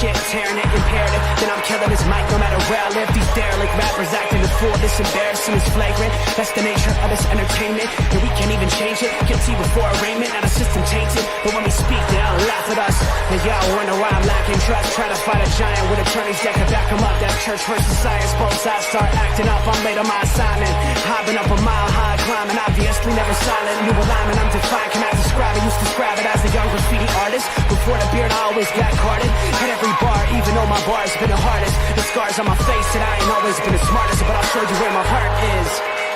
shit, tearing it imperative. Then I'm killing this mic no matter where I live. These derelict rappers acting the fool, this embarrassing is flagrant. That's the nature of this entertainment, and we can't even change it. Guilty before arraignment, now the system tainted. But when we speak, they all laugh at us. And y'all wonder why I'm lacking trust. Try to fight a giant with attorneys that can back them up. That's church versus science, both sides start acting up. I'm late on my assignment, hopping up a mile high, climbing, obviously never silent. New alignment, I'm defiant, can I describe it? Used to describe it as a young graffiti artist. Before the beard, I always got carded. Hit every bar, even though my bar's been the hardest. The scars on my face, and I ain't always been the smartest. But I'll show you where my heart is.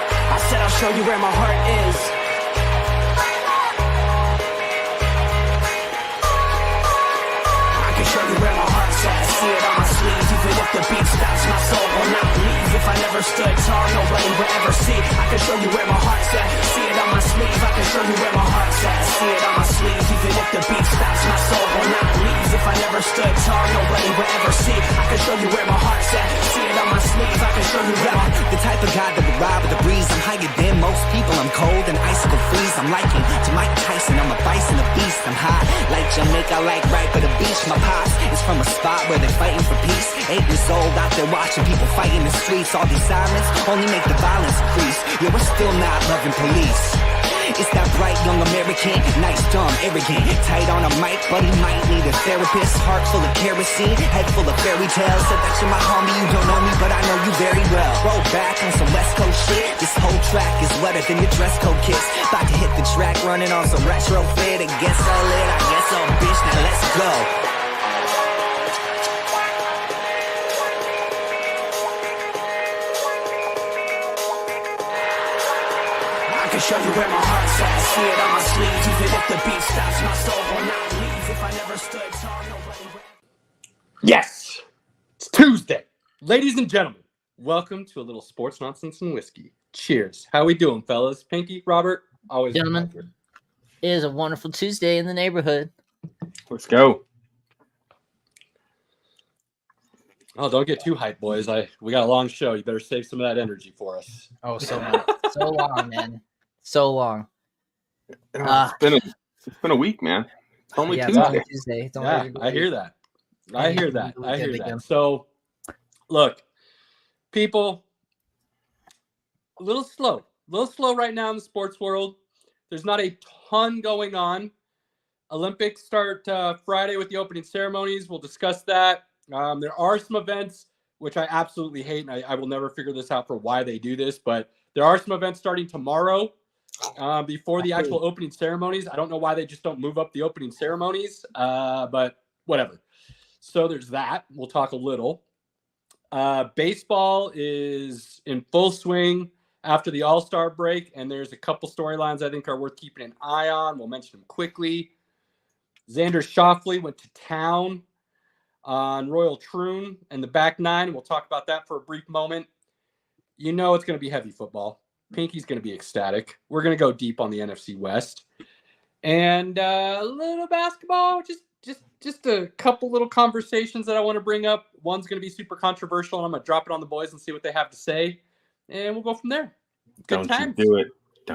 I said I'll show you where my heart is. I can show you where my heart's at. See it on my sleeve. Even if the beat stops, my soul will not leave. If I never stood tall, nobody will ever see. I can show you where my heart's at. See it on my sleeve. I can show you where my heart's at. See it on my sleeve. Even if the beat stops, my soul will not leave. If I never stood tall, nobody will ever see. I can show you where my heart's at. See it on my sleeve. I can show you where the type of guy that would ride with the breeze. I'm higher than most people. I'm cold and icicle freeze. I'm liking to Mike Tyson. I'm a bison, a beast. I'm hot like Jamaica, like right by the beach. My pops is from a spot where they're fighting for peace. 8 years old, out there watching people fight in the streets. All these sirens only make the violence increase. Yeah, we're still not loving police. It's that bright young American, nice, dumb, arrogant. Tight on a mic, but he might need a therapist. Heart full of kerosene, head full of fairy tales. Said that you're my homie, you don't know me, but I know you very well. Roll back on some West Coast shit. This whole track is wetter than your dress code kiss. About to hit the track, running on some retro fit. I guess I'll lit, I guess I'll bitch, now let's go. Show you where my heart's at. See it on my sleeve. Even if the beat stops, my soul will not leave. If I never stood tall, nobody will. Yes, it's Tuesday. Ladies and gentlemen, welcome to a little sports nonsense and whiskey. Cheers. How we doing, fellas? Pinky, Robert, always gentlemen. It is a wonderful Tuesday in the neighborhood. Let's go. Oh, don't get too hyped, boys. We got a long show. You better save some of that energy for us. Oh, so much. So long, man. So long. It's been a week, man. It's only Tuesday. It's only I hear that. I hear that. So, look, people, a little slow right now in the sports world. There's not a ton going on. Olympics start Friday with the opening ceremonies. We'll discuss that. There are some events which I absolutely hate, and I will never figure this out for why they do this, but there are some events starting tomorrow before the actual opening ceremonies. I don't know why they just don't move up the opening ceremonies, but whatever. So there's that. We'll talk a little. Baseball is in full swing after the All-Star break, and there's a couple storylines I think are worth keeping an eye on. We'll mention them quickly. Xander Schauffele went to town on Royal Troon and the back nine. We'll talk about that for a brief moment. You know it's going to be heavy football. Pinky's going to be ecstatic. We're going to go deep on the NFC West. And a little basketball, just a couple little conversations that I want to bring up. One's going to be super controversial, and I'm going to drop it on the boys and see what they have to say. And we'll go from there. Good times. You do it.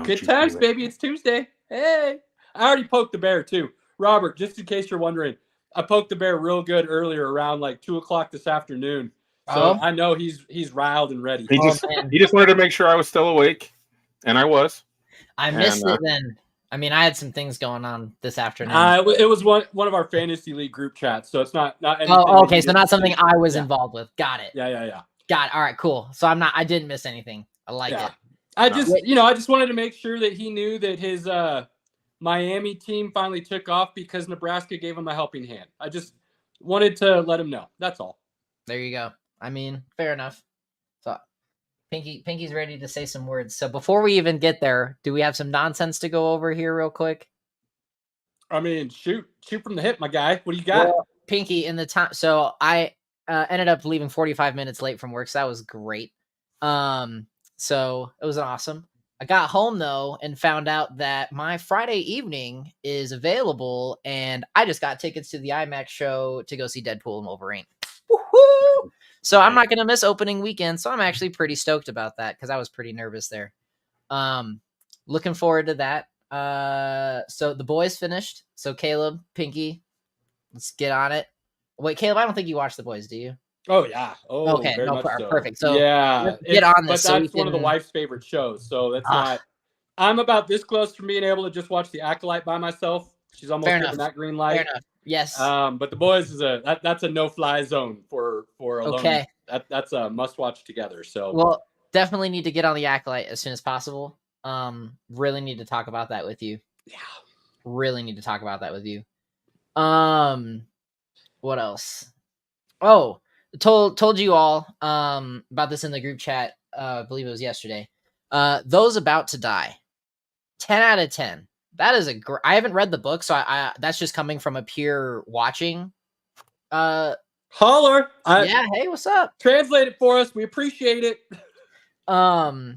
Good times, baby. It's Tuesday. Hey. I already poked the bear, too. Robert, just in case you're wondering, I poked the bear real good earlier around like 2 o'clock this afternoon. So I know he's riled and ready. He just wanted to make sure I was still awake, and I was. I missed it then. I mean, I had some things going on this afternoon. It was one of our fantasy league group chats, so it's not anything. Oh, okay, so not something I was involved with. Got it. Yeah. Got it. All right, cool. So I didn't miss anything. I like it. I just wanted to make sure that he knew that his Miami team finally took off because Nebraska gave him a helping hand. I just wanted to let him know. That's all. There you go. I mean, fair enough. So Pinky's ready to say some words. So before we even get there, do we have some nonsense to go over here real quick? I mean, shoot from the hip, my guy. What do you got? Well, Pinky, in the time. So I ended up leaving 45 minutes late from work. So that was great. So it was awesome. I got home though and found out that my Friday evening is available, and I just got tickets to the IMAX show to go see Deadpool and Wolverine. Woohoo! So I'm not going to miss opening weekend. So I'm actually pretty stoked about that because I was pretty nervous there. Looking forward to that. So the boys finished. So Caleb, Pinky, let's get on it. Wait, Caleb, I don't think you watched The Boys, do you? Oh yeah. Oh, Okay, very no, much so. perfect. So yeah, let's get on but this. So we that's one of the can. wife's favorite shows. So that's Ah, not. I'm about this close from being able to just watch The Acolyte by myself. She's almost Fair given enough. that green Fair light. enough. Yes. But The Boys is that's a no-fly zone for Alone. Okay. That's a must-watch together. So Well, definitely need to get on The Acolyte as soon as possible. Really need to talk about that with you. yeah. Really need to talk about that with you. What else? Oh, told you all about this in the group chat. I believe it was yesterday. Those About to Die. 10 out of 10. That is I haven't read the book, so I that's just coming from a pure watching. Holler. Yeah, hey, what's up? Translate it for us. We appreciate it. I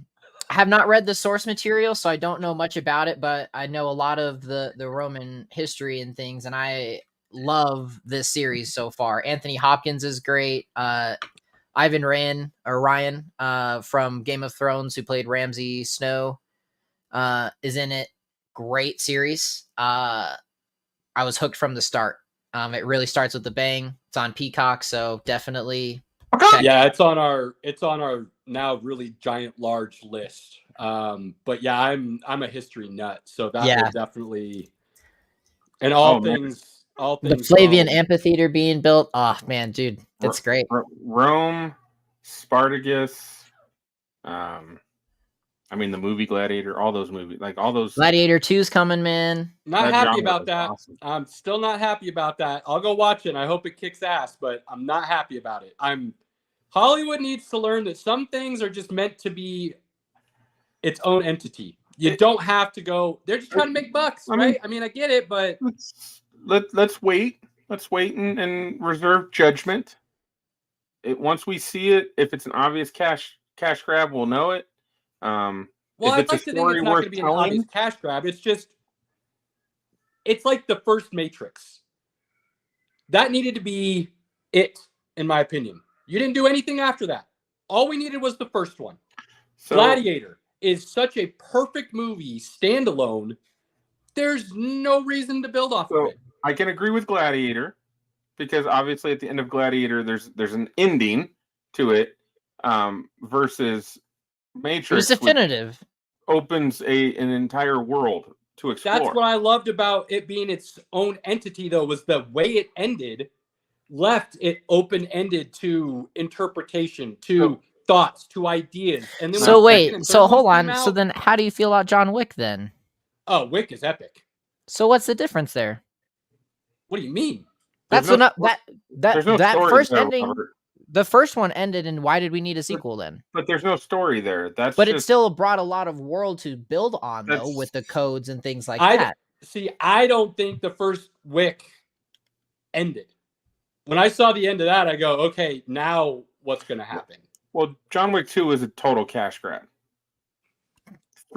have not read the source material, so I don't know much about it, but I know a lot of the Roman history and things, and I love this series so far. Anthony Hopkins is great. Ivan Ryan from Game of Thrones, who played Ramsay Snow, is in it. Great series. I was hooked from the start. It really starts with the bang. It's on Peacock, so definitely check Yeah, it. it's on our now really giant large list. But yeah, I'm a history nut, so that will definitely, and all things the Flavian Amphitheater being built. Oh man, dude, that's great. Rome, Spartacus, I mean the movie Gladiator, all those movies, like all those. Gladiator 2's coming, man. Not happy about that. Awesome. I'm still not happy about that. I'll go watch it. And I hope it kicks ass, but I'm not happy about it. Hollywood needs to learn that some things are just meant to be its own entity. You don't have to go. They're just trying to make bucks, right? I mean, I get it, but let's wait. Let's wait and reserve judgment. Once we see it, if it's an obvious cash grab, we'll know it. Well, I'd like to think it's not going to be an obvious cash grab. It's like the first Matrix. That needed to be it, in my opinion. You didn't do anything after that. All we needed was the first one. So, Gladiator is such a perfect movie, standalone. There's no reason to build off of it. I can agree with Gladiator, because obviously at the end of Gladiator, there's an ending to it, versus Matrix. It was definitive. Opens an entire world to explore. That's what I loved about it being its own entity, though, was the way it ended, left it open-ended to interpretation, to thoughts, to ideas. And then hold on. So then how do you feel about John Wick then? Oh, Wick is epic. So what's the difference there? What do you mean? That first ending. The first one ended, and why did we need a sequel then? But there's no story there. It still brought a lot of world to build on, though, with the codes and things like that. See, I don't think the first Wick ended. When I saw the end of that, I go, okay, now what's going to happen? Well, John Wick 2 is a total cash grab.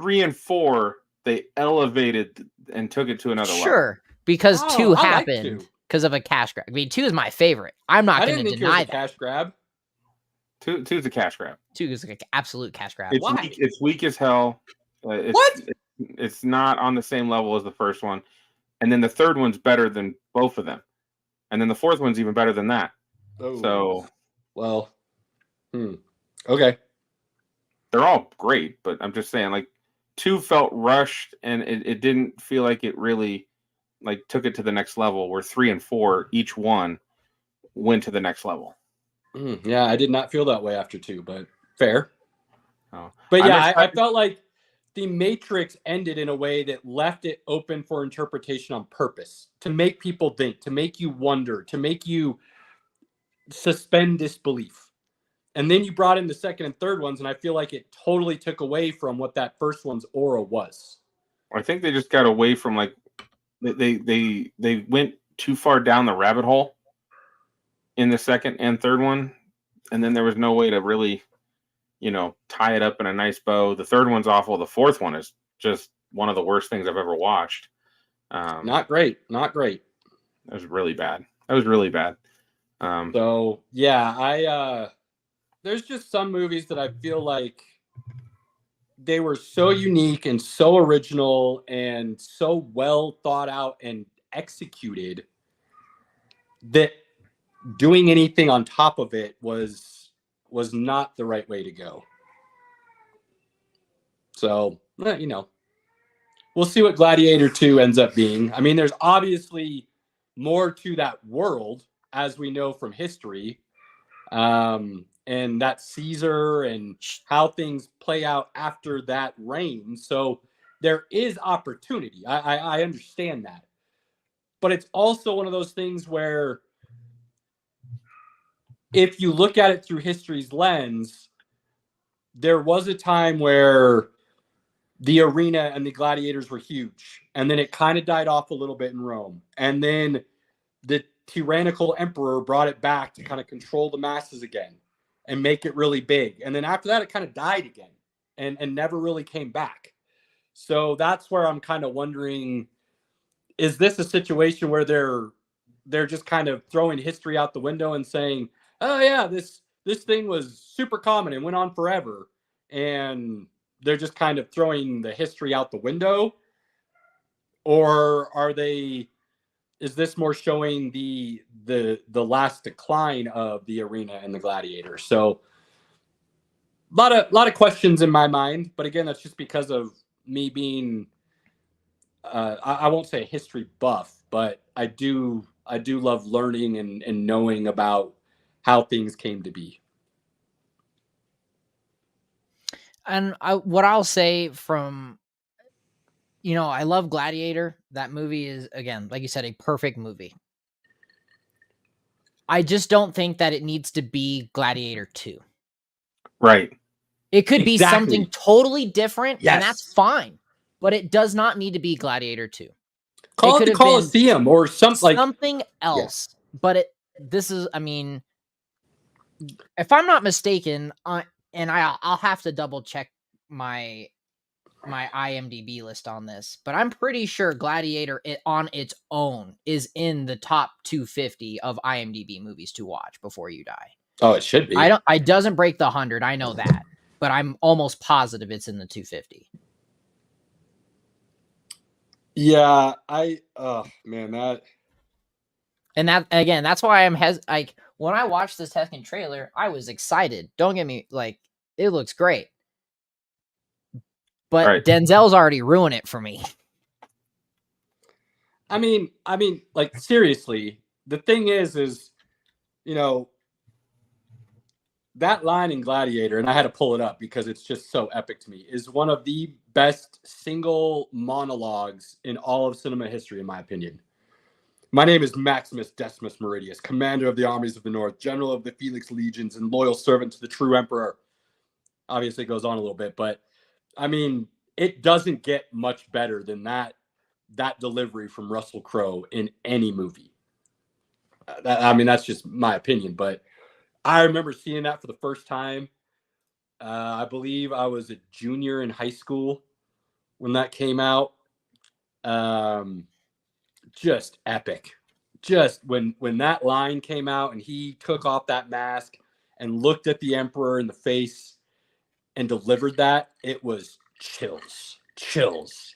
3 and 4, they elevated and took it to another level. Sure, because 2 happened. Because of a cash grab. I mean, 2 is my favorite. I'm not going to deny that. Cash grab. 2 is a cash grab. 2 is like an absolute cash grab. It's weak as hell. It's not on the same level as the first one. And then the third one's better than both of them. And then the fourth one's even better than that. Oh. So, well, okay. They're all great, but I'm just saying, like, 2 felt rushed, and it didn't feel like it really like took it to the next level, where 3 and 4, each one went to the next level. Yeah, I did not feel that way after 2, but fair. Oh. But yeah, I felt like the Matrix ended in a way that left it open for interpretation on purpose, to make people think, to make you wonder, to make you suspend disbelief. And then you brought in the second and third ones, and I feel like it totally took away from what that first one's aura was. I think they just got away from, like, they went too far down the rabbit hole in the second and third one, and then there was no way to really, tie it up in a nice bow. The third one's awful. The fourth one is just one of the worst things I've ever watched. Not great. That was really bad. So yeah, there's just some movies that I feel like they were so unique and so original and so well thought out and executed that doing anything on top of it was not the right way to go. So, you know, we'll see what Gladiator 2 ends up being. I mean, there's obviously more to that world, as we know from history, and that Caesar and how things play out after that reign. So there is opportunity. I understand that. But it's also one of those things where if you look at it through history's lens, there was a time where the arena and the gladiators were huge, and then it kind of died off a little bit in Rome. And then the tyrannical emperor brought it back to kind of control the masses again and make it really big. And then after that, it kind of died again and never really came back. So that's where I'm kind of wondering, is this a situation where they're just kind of throwing history out the window and saying, oh yeah, this thing was super common and went on forever, and they're just kind of throwing the history out the window? Or is this more showing the last decline of the arena and the gladiator? So a lot of questions in my mind, but again, that's just because of me being I won't say a history buff, but I do love learning and knowing about how things came to be. And what I'll say from, you know, I love Gladiator. That movie is, again, like you said, a perfect movie. I just don't think that it needs to be Gladiator 2. Right. It could be Exactly. something totally different, Yes. and that's fine. But it does not need to be Gladiator 2. Call it the Coliseum or something else. Yeah. But this is, I mean, if I'm not mistaken, and I'll have to double check my IMDb list on this, but I'm pretty sure Gladiator on its own is in the top 250 of IMDb movies to watch before you die. Oh, it should be. It doesn't break the 100. I know that, but I'm almost positive it's in the 250. Yeah, man, that. And that, again, that's why I'm like, when I watched this Tekken trailer, I was excited. Don't get me, like, it looks great. But right. Denzel's already ruined it for me. I mean, like, seriously, the thing is, you know, that line in Gladiator, and I had to pull it up because it's just so epic to me, is one of the best single monologues in all of cinema history, in my opinion. My name is Maximus Decimus Meridius, commander of the armies of the North, general of the Felix legions, and loyal servant to the true emperor. Obviously, it goes on a little bit, but I mean, it doesn't get much better than that delivery from Russell Crowe in any movie. I mean, that's just my opinion, but I remember seeing that for the first time. I believe I was a junior in high school when that came out. Just epic. Just when that line came out and he took off that mask and looked at the emperor in the face and delivered that, it was chills.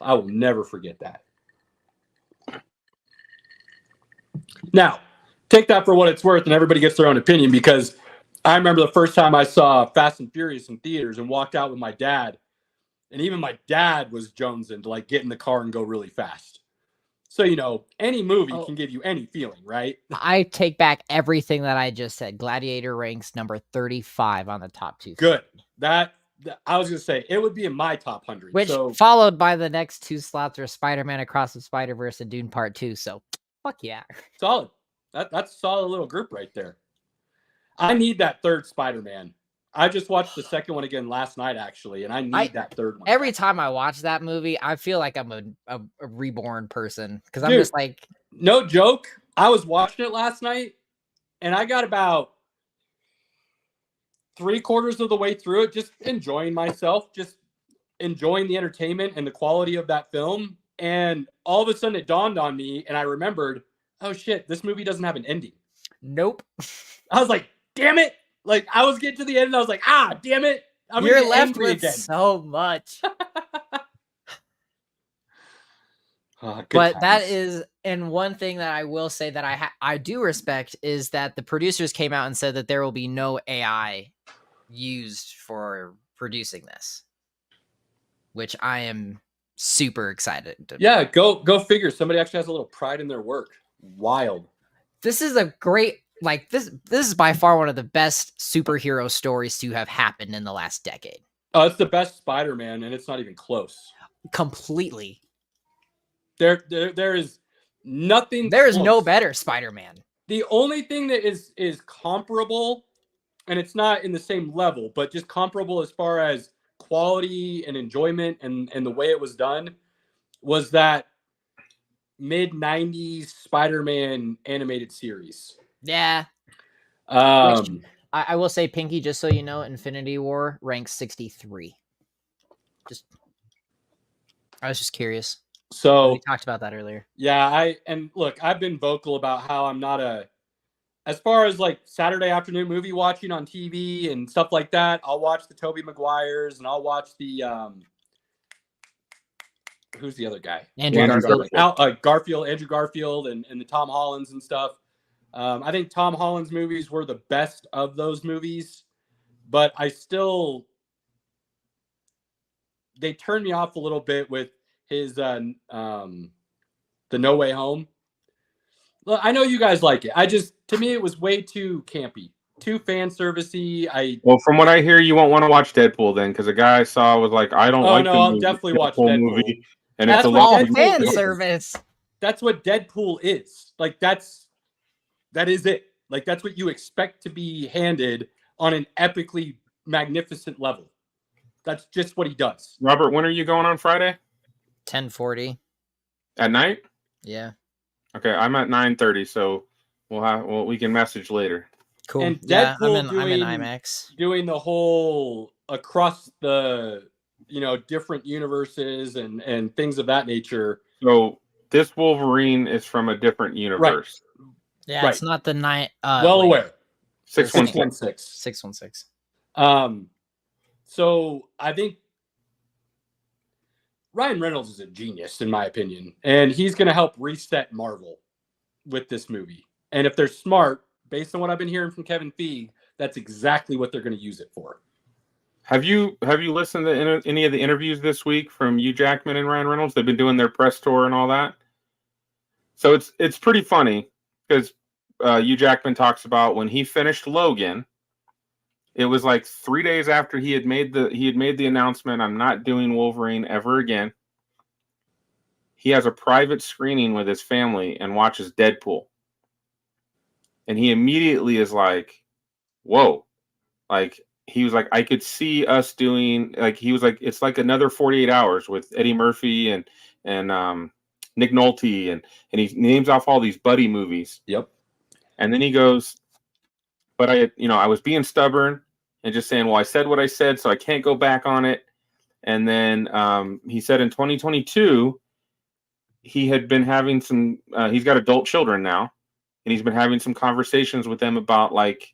I will never forget that. Now, take that for what it's worth, and everybody gets their own opinion, because I remember the first time I saw Fast and Furious in theaters and walked out with my dad, and even my dad was jonesing to, like, get in the car and go really fast. So, you know, any movie can give you any feeling, right? I take back everything that I just said. Gladiator ranks number 35 on the top 2. Good. That I was going to say, it would be in my top 100. Which, followed by the next 2 slots are Spider-Man Across the Spider-Verse and Dune Part 2. So, fuck yeah. Solid. That's a solid little group right there. I need that third Spider-Man. I just watched the second one again last night, actually, and I need that third one. Every time I watch that movie, I feel like I'm a reborn person, because I'm just like... No joke. I was watching it last night, and I got about 3/4 of the way through it, just enjoying myself, just enjoying the entertainment and the quality of that film. And all of a sudden it dawned on me, and I remembered, oh shit, this movie doesn't have an ending. Nope. I was like, damn it. Like, I was getting to the end and I was like, damn it. You're left with so much. Good But that times. is, and one thing that I will say that I do respect is that the producers came out and said that there will be no AI used for producing this, which I am super excited about. Yeah, go figure. Somebody actually has a little pride in their work. Wild. This is a great, like, this is by far one of the best superhero stories to have happened in the last decade. Oh, it's the best Spider-Man, and it's not even close. Completely. There is nothing. There is no close. better Spider-Man. The only thing that is comparable, and it's not in the same level, but just comparable as far as quality and enjoyment and the way it was done, was that mid-90s Spider-Man animated series. Yeah. Um, Which, I will say, Pinky, just so you know, Infinity War ranks 63. I was just curious. so We talked about that earlier. yeah, I've been vocal about how I'm not as far as like Saturday afternoon movie watching on TV and stuff like that. I'll watch the Tobey Maguires and I'll watch the who's the other guy? Andrew Garfield. Andrew Garfield, and the Tom Hollands and stuff. I think Tom Holland's movies were the best of those movies, but they turned me off a little bit with his the No Way Home. Look, I know you guys like it. To me, it was way too campy, too fan servicey. Well, from what I hear, you won't want to watch Deadpool then, because a guy I saw was like, "I don't like the I'll movie, definitely watch Deadpool. and That's it's a what lot All Deadpool fan is. service. That's what Deadpool is. Like that is it. Like that's what you expect to be handed on an epically magnificent level. That's just what he does. Robert, when are you going on Friday? 10:40. At night? Yeah. Okay, I'm at 9:30, so we can message later. Cool. And Yeah, I'm Deadpool in IMAX. doing the whole across the different universes and things of that nature. So this Wolverine is from a different universe. Yeah, it's not the night. Aware. 616. 616. So I think Ryan Reynolds is a genius, in my opinion, and he's going to help reset Marvel with this movie. And if they're smart, based on what I've been hearing from Kevin Feige, that's exactly what they're going to use it for. Have you listened to any of the interviews this week from Hugh Jackman and Ryan Reynolds? They've been doing their press tour and all that. So it's pretty funny because Hugh Jackman talks about when he finished Logan. It was like 3 days after he had made the announcement, "I'm not doing Wolverine ever again." He has a private screening with his family and watches Deadpool. And he immediately is like, whoa. Like, he was like, I could see us doing, like, he was like, it's like another 48 hours with Eddie Murphy and Nick Nolte. And he names off all these buddy movies. Yep. And then he goes, but I was being stubborn and just saying, well, I said what I said, so I can't go back on it. And then he said in 2022, he had been having some, he's got adult children now, and he's been having some conversations with them about, like,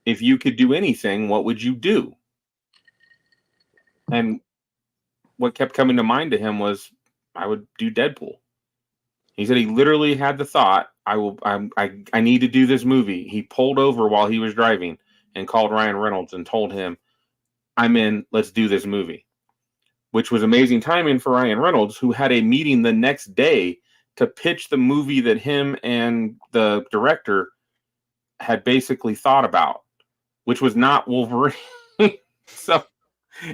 if you could do anything, what would you do? And what kept coming to mind to him was, I would do Deadpool. He said he literally had the thought, I need to do this movie. He pulled over while he was driving and called Ryan Reynolds and told him, I'm in, let's do this movie. Which was amazing timing for Ryan Reynolds, who had a meeting the next day to pitch the movie that him and the director had basically thought about, which was not Wolverine. So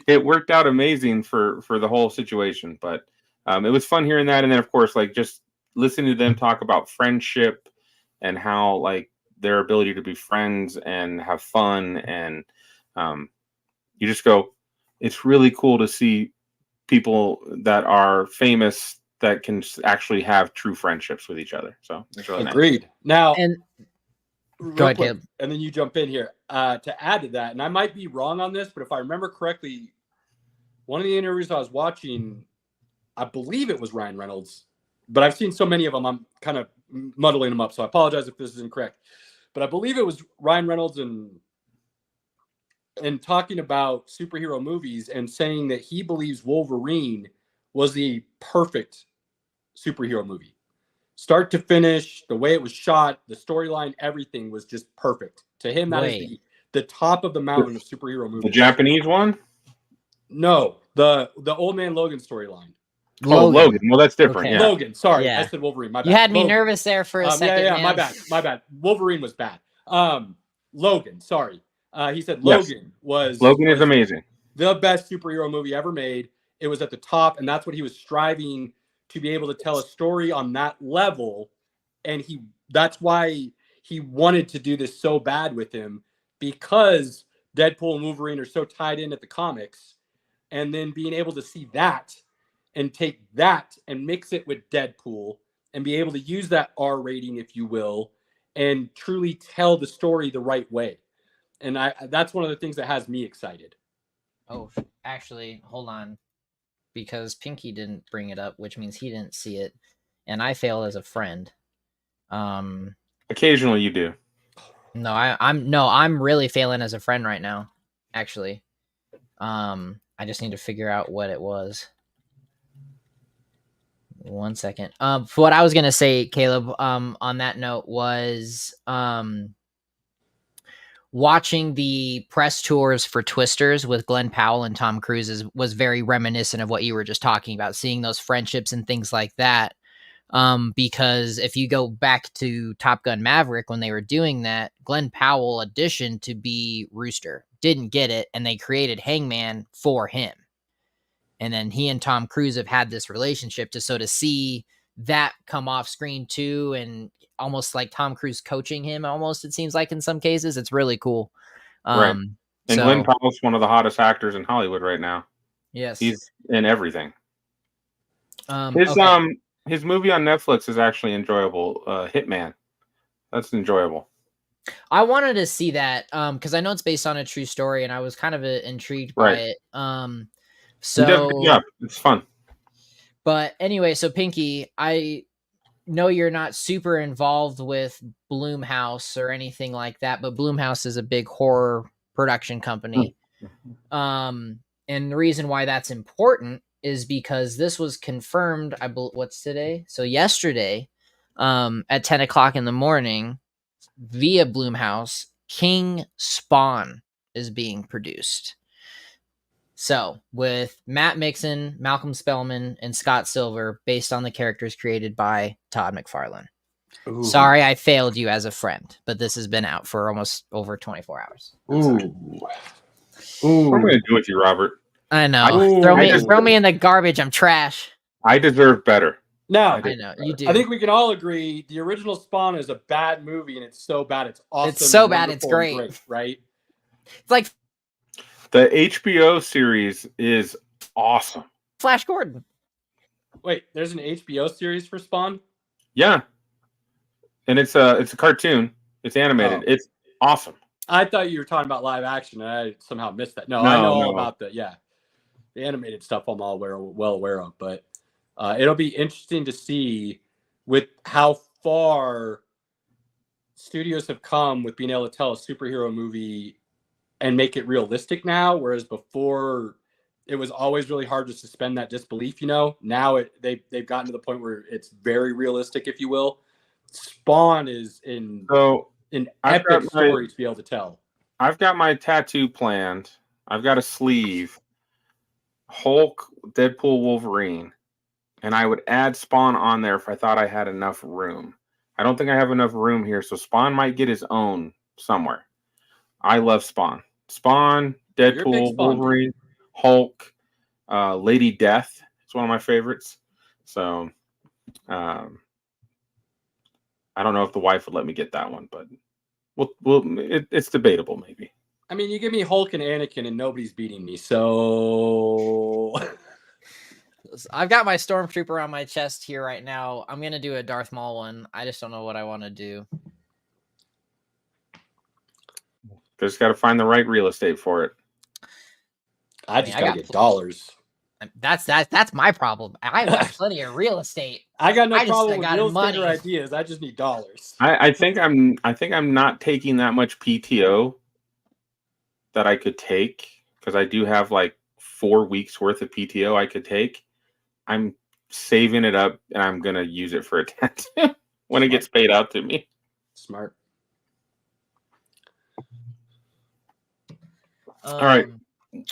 it worked out amazing for the whole situation. But it was fun hearing that. And then, of course, like, just listening to them talk about friendship and how, like, their ability to be friends and have fun. And you just go, it's really cool to see people that are famous that can actually have true friendships with each other. So it's really Agreed. Nice. Now, And go ahead, Caleb. And then you jump in here. To add to that, and I might be wrong on this, but if I remember correctly, one of the interviews I was watching, I believe it was Ryan Reynolds, but I've seen so many of them, I'm kind of muddling them up, so I apologize if this is incorrect. But I believe it was Ryan Reynolds and talking about superhero movies and saying that he believes Wolverine was the perfect superhero movie. Start to finish, the way it was shot, the storyline, everything was just perfect. To him, that is the top of the mountain of superhero movies. The Japanese one? No, the Old Man Logan storyline. Logan. Well, that's different. Okay. Yeah. Logan. Sorry, Yeah. I said Wolverine. My bad. You had me Logan. nervous there for a second. Yeah, man. my bad. Wolverine was bad. Logan. Sorry. He said Yes. Logan is amazing. The best superhero movie ever made. It was at the top, and that's what he was striving to be able to tell a story on that level. And that's why he wanted to do this so bad with him, because Deadpool and Wolverine are so tied in at the comics, and then being able to see that and take that and mix it with Deadpool and be able to use that R rating, if you will, and truly tell the story the right way. And that's one of the things that has me excited. Oh, actually, hold on. Because Pinky didn't bring it up, which means he didn't see it. And I failed as a friend. Occasionally you do. No, I'm really failing as a friend right now, actually. I just need to figure out what it was. 1 second. What I was gonna say, Caleb, on that note was watching the press tours for Twisters with Glenn Powell and Tom Cruise was very reminiscent of what you were just talking about, seeing those friendships and things like that. Because if you go back to Top Gun Maverick, when they were doing that, Glenn Powell auditioned to be Rooster, didn't get it, and they created Hangman for him. And then he and Tom Cruise have had this relationship to see that come off screen too, and almost like Tom Cruise coaching him, almost, it seems like in some cases. It's really cool. Right. And Glenn Powell's one of the hottest actors in Hollywood right now. Yes. He's in everything. His movie on Netflix is actually enjoyable. Hitman. That's enjoyable. I wanted to see that because I know it's based on a true story, and I was kind of intrigued by it. He does a good job. It's fun. But anyway, so Pinky, I know you're not super involved with Blumhouse or anything like that, but Blumhouse is a big horror production company. And the reason why that's important is because this was confirmed. What's today? So yesterday, at 10 o'clock in the morning, via Blumhouse, King Spawn is being produced. So with Matt Mixon, Malcolm Spellman, and Scott Silver, based on the characters created by Todd McFarlane. Ooh. Sorry, I failed you as a friend, but this has been out for almost over 24 hours. Ooh. What am I going to do with you, Robert? I know. Throw me in the garbage. I'm trash. I deserve better. No, I know you do. I think we can all agree the original Spawn is a bad movie, and it's so bad it's awesome. It's so bad it's great, right? It's like the HBO series is awesome. Flash Gordon. Wait, there's an HBO series for Spawn? Yeah, and it's a cartoon. It's animated. Oh. It's awesome. I thought you were talking about live action, and I somehow missed that. No, I know all about the animated stuff. I'm all well aware of, but it'll be interesting to see with how far studios have come with being able to tell a superhero movie and make it realistic now, whereas before it was always really hard to suspend that disbelief. Now they've gotten to the point where it's very realistic, if you will. Spawn is an epic story to be able to tell. I've got my tattoo planned. I've got a sleeve, Hulk, Deadpool, Wolverine, and I would add Spawn on there if I thought I had enough room. I don't think I have enough room here, so Spawn might get his own somewhere. I love Spawn. Spawn, Deadpool, Wolverine, Hulk, Lady Death. It's one of my favorites. So, I don't know if the wife would let me get that one, but it's debatable, maybe. I mean, you give me Hulk and Anakin, and nobody's beating me. So, I've got my Stormtrooper on my chest here right now. I'm gonna do a Darth Maul one. I just don't know what I want to do. Just got to find the right real estate for it. I gotta get dollars. That's my problem. I have plenty of real estate. I got no problem with real estate or ideas. I just need dollars. I think I'm not taking that much PTO that I could take, because I do have like 4 weeks worth of PTO I could take. I'm saving it up, and I'm gonna use it for a tattoo when it gets paid out to me. Smart. All right.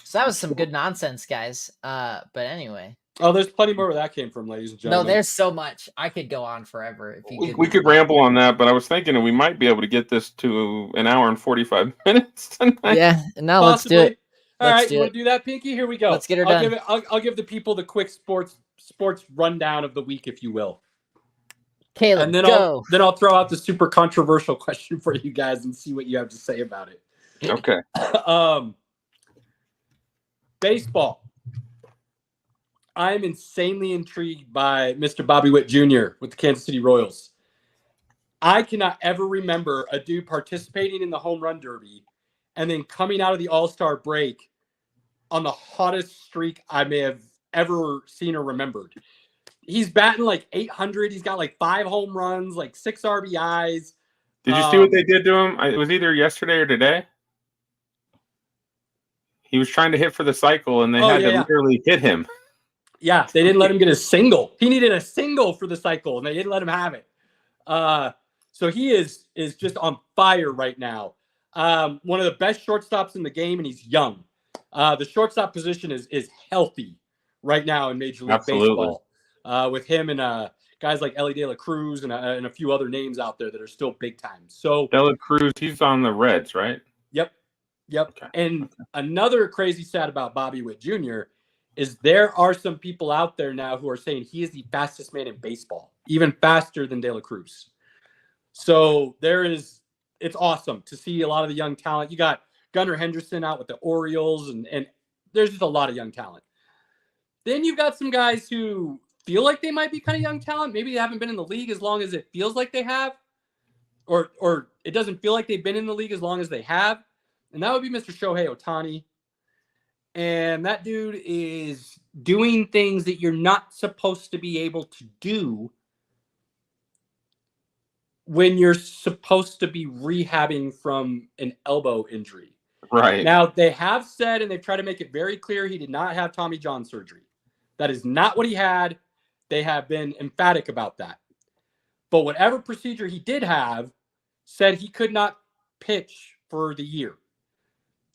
So that was some good nonsense, guys. But anyway. Oh, there's plenty more where that came from, ladies and No, gentlemen. there's so much. I could go on forever if you We could ramble on that, but I was thinking that we might be able to get this to an hour and 45 minutes tonight. Yeah, no, let's do it. All right, do you want it. to do that, Pinky? Here we go. Let's get her done. I'll give the people the quick sports rundown of the week, if you will. Caleb, and then go. I'll throw out the super controversial question for you guys and see what you have to say about it. Okay. Baseball. I'm insanely intrigued by Mr. Bobby Witt Jr. with the Kansas City Royals. I cannot ever remember a dude participating in the home run derby and then coming out of the All-Star break on the hottest streak I may have ever seen or remembered. He's batting like 800. He's got like 5 home runs, like 6 RBIs. Did you see what they did to him? It was either yesterday or today. He was trying to hit for the cycle, and they had to literally hit him. Yeah, they didn't let him get a single. He needed a single for the cycle, and they didn't let him have it. So he is just on fire right now. One of the best shortstops in the game, and he's young. The shortstop position is healthy right now in Major League Baseball. With him and guys like Ellie De La Cruz and a few other names out there that are still big time. So De La Cruz, he's on the Reds, right? Yep. Okay. And another crazy stat about Bobby Witt Jr. is there are some people out there now who are saying he is the fastest man in baseball, even faster than De La Cruz. So it's awesome to see a lot of the young talent. You got Gunnar Henderson out with the Orioles, and there's just a lot of young talent. Then you've got some guys who feel like they might be kind of young talent. Maybe they haven't been in the league as long as it feels like they have, or it doesn't feel like they've been in the league as long as they have. And that would be Mr. Shohei Ohtani. And that dude is doing things that you're not supposed to be able to do when you're supposed to be rehabbing from an elbow injury. Right. Now, they have said, and they've tried to make it very clear, he did not have Tommy John surgery. That is not what he had. They have been emphatic about that. But whatever procedure he did have, said he could not pitch for the year.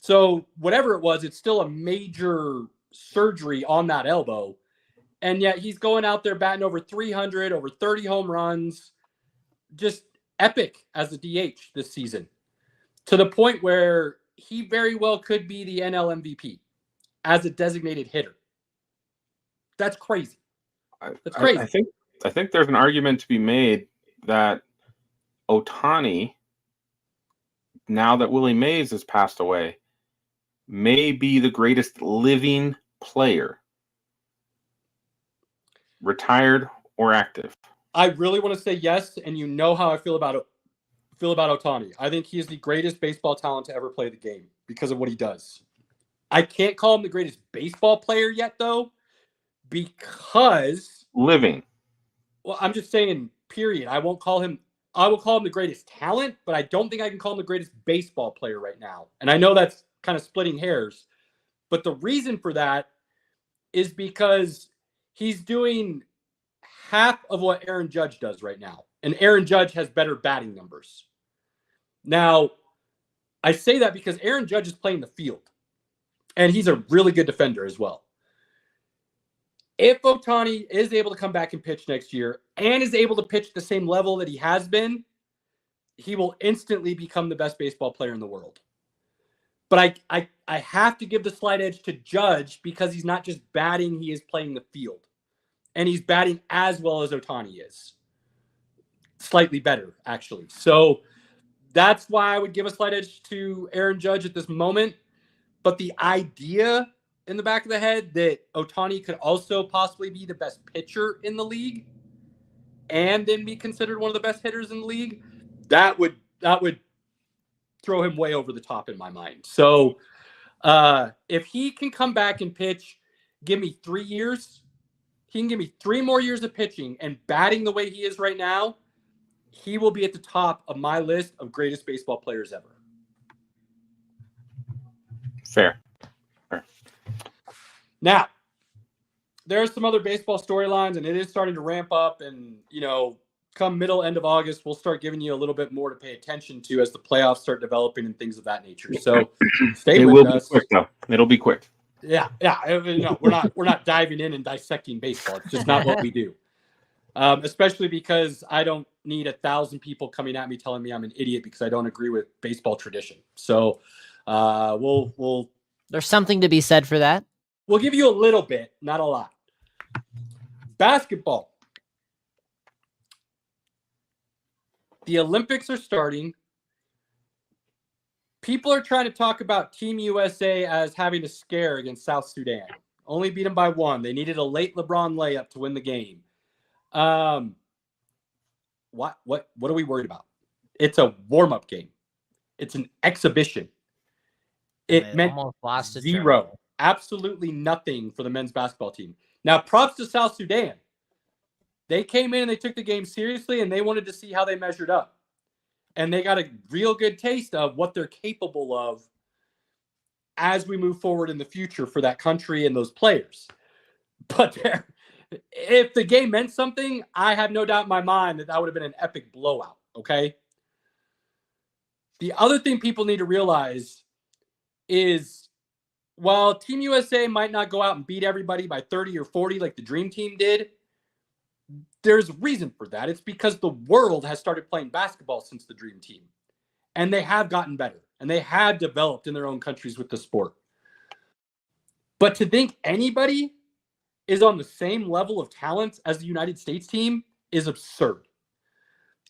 So whatever it was, it's still a major surgery on that elbow. And yet he's going out there batting over 300, over 30 home runs. Just epic as a DH this season. To the point where he very well could be the NL MVP as a designated hitter. That's crazy. That's crazy. I think there's an argument to be made that Ohtani, now that Willie Mays has passed away, may be the greatest living player, retired or active. I really want to say yes, and you know how I feel about Ohtani. I think he is the greatest baseball talent to ever play the game because of what he does. I can't call him the greatest baseball player yet, though, because living. Well, I'm just saying, period. I will call him the greatest talent, but I don't think I can call him the greatest baseball player right now. And I know that's kind of splitting hairs, but the reason for that is because he's doing half of what Aaron Judge does right now. And Aaron Judge has better batting numbers. Now, I say that because Aaron Judge is playing the field, and he's a really good defender as well. If Ohtani is able to come back and pitch next year and is able to pitch the same level that he has been, he will instantly become the best baseball player in the world. But I have to give the slight edge to Judge because he's not just batting, he is playing the field. And he's batting as well as Ohtani is. Slightly better, actually. So that's why I would give a slight edge to Aaron Judge at this moment. But the idea in the back of the head that Ohtani could also possibly be the best pitcher in the league and then be considered one of the best hitters in the league, that would throw him way over the top in my mind. So if he can come back and pitch, give me 3 years, he can give me 3 more years of pitching and batting the way he is right now, he will be at the top of my list of greatest baseball players ever. Fair. Now, there are some other baseball storylines, and it is starting to ramp up. And, come middle, end of August, we'll start giving you a little bit more to pay attention to as the playoffs start developing and things of that nature. So stay It with will us. be quick, though. It'll be quick. Yeah. No, we're not diving in and dissecting baseball. It's just not what we do. Especially because I don't need 1,000 people coming at me telling me I'm an idiot because I don't agree with baseball tradition. So we'll There's something to be said for that. We'll give you a little bit, not a lot. Basketball. The Olympics are starting. People are trying to talk about Team USA as having a scare against South Sudan. Only beat them by 1. They needed a late LeBron layup to win the game. What are we worried about? It's a warm-up game. It's an exhibition. It meant almost lost to 0. Germany. Absolutely nothing for the men's basketball team. Now, props to South Sudan. They came in and they took the game seriously, and they wanted to see how they measured up. And they got a real good taste of what they're capable of as we move forward in the future for that country and those players. But if the game meant something, I have no doubt in my mind that would have been an epic blowout, okay? The other thing people need to realize is while Team USA might not go out and beat everybody by 30 or 40 like the Dream Team did, there's a reason for that. It's because the world has started playing basketball since the Dream Team. And they have gotten better. And they have developed in their own countries with the sport. But to think anybody is on the same level of talent as the United States team is absurd.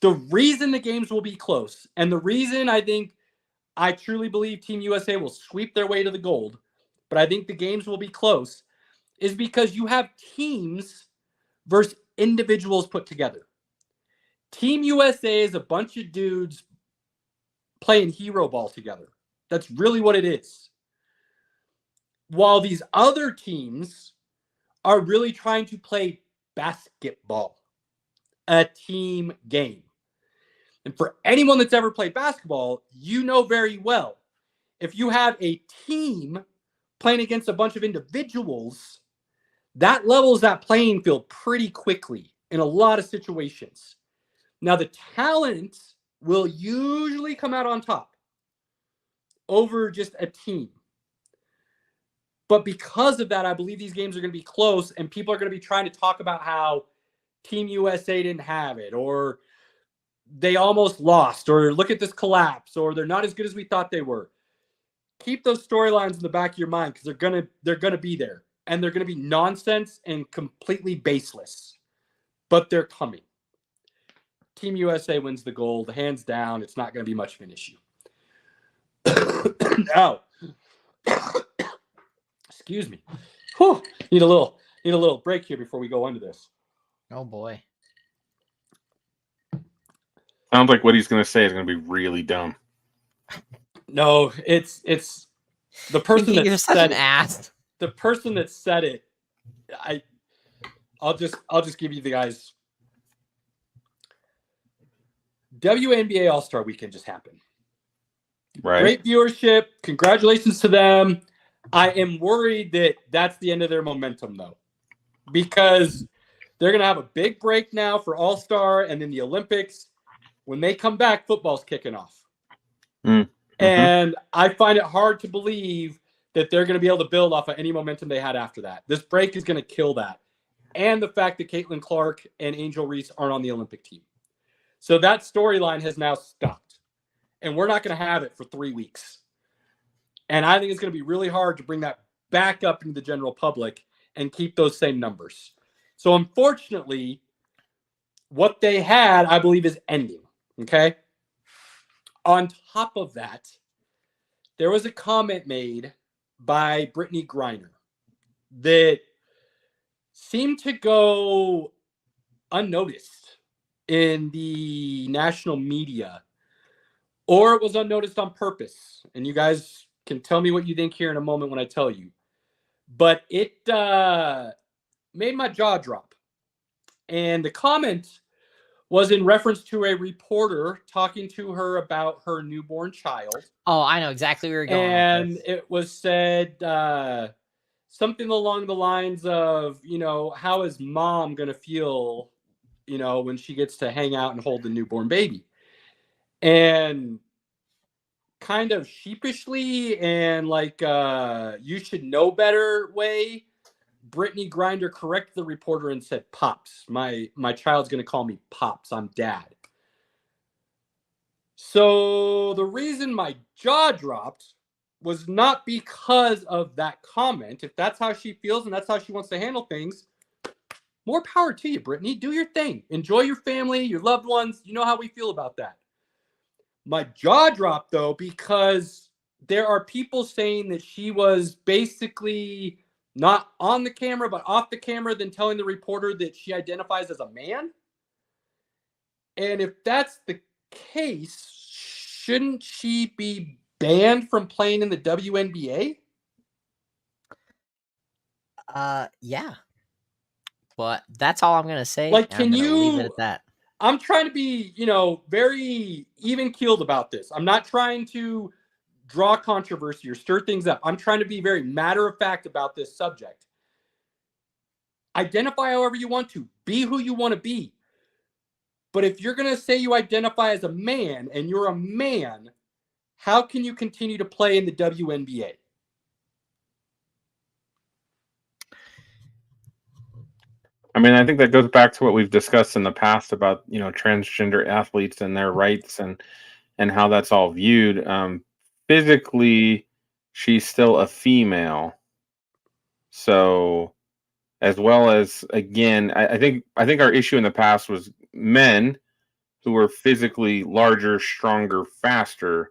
The reason the games will be close, and the reason I truly believe Team USA will sweep their way to the gold, but I think the games will be close, is because you have teams versus individuals put together. Team USA is a bunch of dudes playing hero ball together. That's really what it is. While these other teams are really trying to play basketball, a team game. And for anyone that's ever played basketball, you know very well, if you have a team playing against a bunch of individuals, that levels that playing field pretty quickly in a lot of situations. Now, the talent will usually come out on top over just a team. But because of that, I believe these games are going to be close, and people are going to be trying to talk about how Team USA didn't have it, or they almost lost, or look at this collapse, or they're not as good as we thought they were. Keep those storylines in the back of your mind because they're gonna be there, and they're gonna be nonsense and completely baseless, but they're coming. Team USA wins the gold, hands down. It's not gonna be much of an issue. Now, excuse me. Whew, need a little break here before we go into this. Oh boy. Sounds like what he's going to say is going to be really dumb. No, it's the person You're that such said an it. ass. The person that said it. I'll just give you the guys. WNBA All-Star Weekend just happened. Right. Great viewership. Congratulations to them. I am worried that that's the end of their momentum, though, because they're going to have a big break now for All-Star and then the Olympics. When they come back, football's kicking off. Mm-hmm. And I find it hard to believe that they're going to be able to build off of any momentum they had after that. This break is going to kill that. And the fact that Caitlin Clark and Angel Reese aren't on the Olympic team. So that storyline has now stopped. And we're not going to have it for 3 weeks. And I think it's going to be really hard to bring that back up into the general public and keep those same numbers. So unfortunately, what they had, I believe, is ending. Okay? On top of that, there was a comment made by Brittany Griner that seemed to go unnoticed in the national media, or it was unnoticed on purpose. And you guys can tell me what you think here in a moment when I tell you. But it made my jaw drop. And the comment was in reference to a reporter talking to her about her newborn child. Oh, I know exactly where you're going. And it was said something along the lines of, how is mom going to feel, when she gets to hang out and hold the newborn baby? And kind of sheepishly and like you should know better way, Brittany Griner corrected the reporter and said, "Pops, my child's going to call me Pops. I'm dad." So the reason my jaw dropped was not because of that comment. If that's how she feels and that's how she wants to handle things, more power to you, Brittany. Do your thing. Enjoy your family, your loved ones. You know how we feel about that. My jaw dropped, though, because there are people saying that she was basically not on the camera, but off the camera, then telling the reporter that she identifies as a man. And if that's the case, shouldn't she be banned from playing in the WNBA? Yeah. But that's all I'm going to say. Like, and I'm can gonna leave it you... at that. I'm trying to be, very even-keeled about this. I'm not trying to draw controversy or stir things up. I'm trying to be very matter-of-fact about this subject. Identify however you want to. Be who you want to be. But if you're going to say you identify as a man and you're a man, how can you continue to play in the WNBA? I mean, I think that goes back to what we've discussed in the past about, transgender athletes and their rights and how that's all viewed. Physically, she's still a female. So, as well as, again, I think our issue in the past was men who were physically larger, stronger, faster,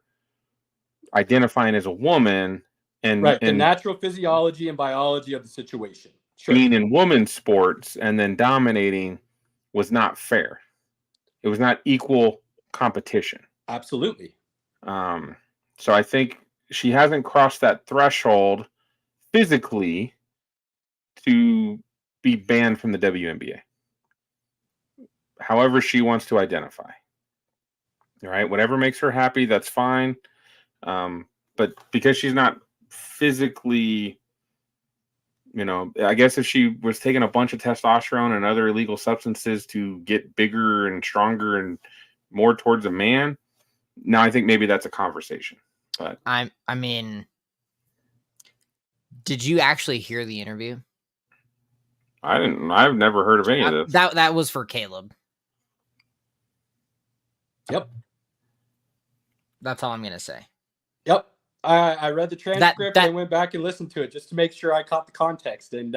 identifying as a woman and the natural physiology and biology of the situation. Sure. Being in women's sports and then dominating was not fair. It was not equal competition. Absolutely. So I think she hasn't crossed that threshold physically to be banned from the WNBA. However she wants to identify. All right, whatever makes her happy, that's fine. But because she's not physically, I guess if she was taking a bunch of testosterone and other illegal substances to get bigger and stronger and more towards a man, now I think maybe that's a conversation. But I mean, did you actually hear the interview? I didn't. I've never heard of any of this. That was for Caleb. Yep. That's all I'm gonna say. Yep. I read the transcript and went back and listened to it just to make sure I caught the context. And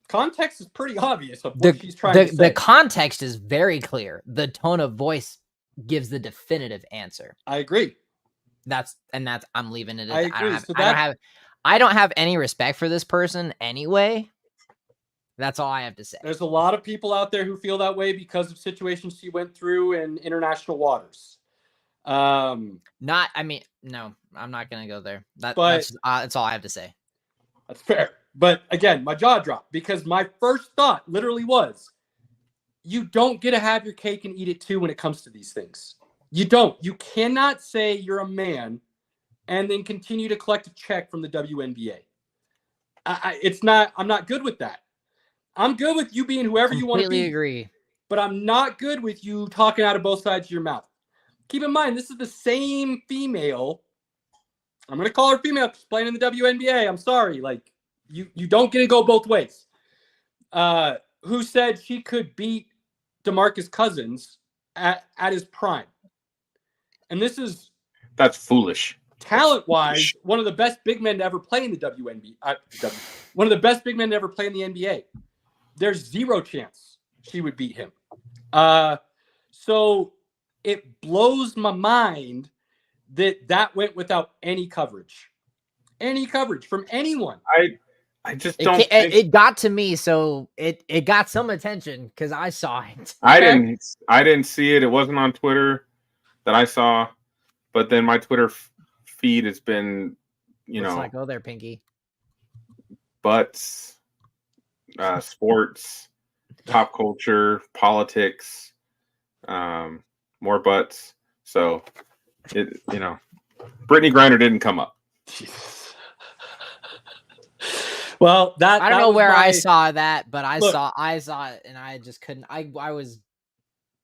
context is pretty obvious of what she's trying to say. The context is very clear. The tone of voice gives the definitive answer. I agree. I'm leaving it at I that. agree. I don't have any respect for this person anyway. That's all I have to say. There's a lot of people out there who feel that way because of situations she went through in international waters. No, I'm not gonna go there. That's all I have to say. That's fair. But again, my jaw dropped because my first thought literally was, you don't get to have your cake and eat it too when it comes to these things. You don't. You cannot say you're a man and then continue to collect a check from the WNBA. I'm not good with that. I'm good with you being whoever you want to be. Completely agree. But I'm not good with you talking out of both sides of your mouth. Keep in mind, this is the same female. I'm going to call her female because playing in the WNBA. I'm sorry. Like, you don't get to go both ways. Who said she could beat DeMarcus Cousins at his prime. And that's foolish. Talent-wise, one of the best big men to ever play in the WNBA. One of the best big men to ever play in the NBA. There's zero chance she would beat him. So it blows my mind that went without any coverage. Any coverage from anyone. I just don't think... It got to me, so it got some attention because I saw it. Okay? I didn't see it. It wasn't on Twitter that I saw, but then my Twitter feed has been, Let's not go there, Pinky. Butts, sports, pop culture, politics, more butts. So Brittany Griner didn't come up. Well, that I don't that know was where I my- saw that, but I Look. saw it, and I just couldn't. I was,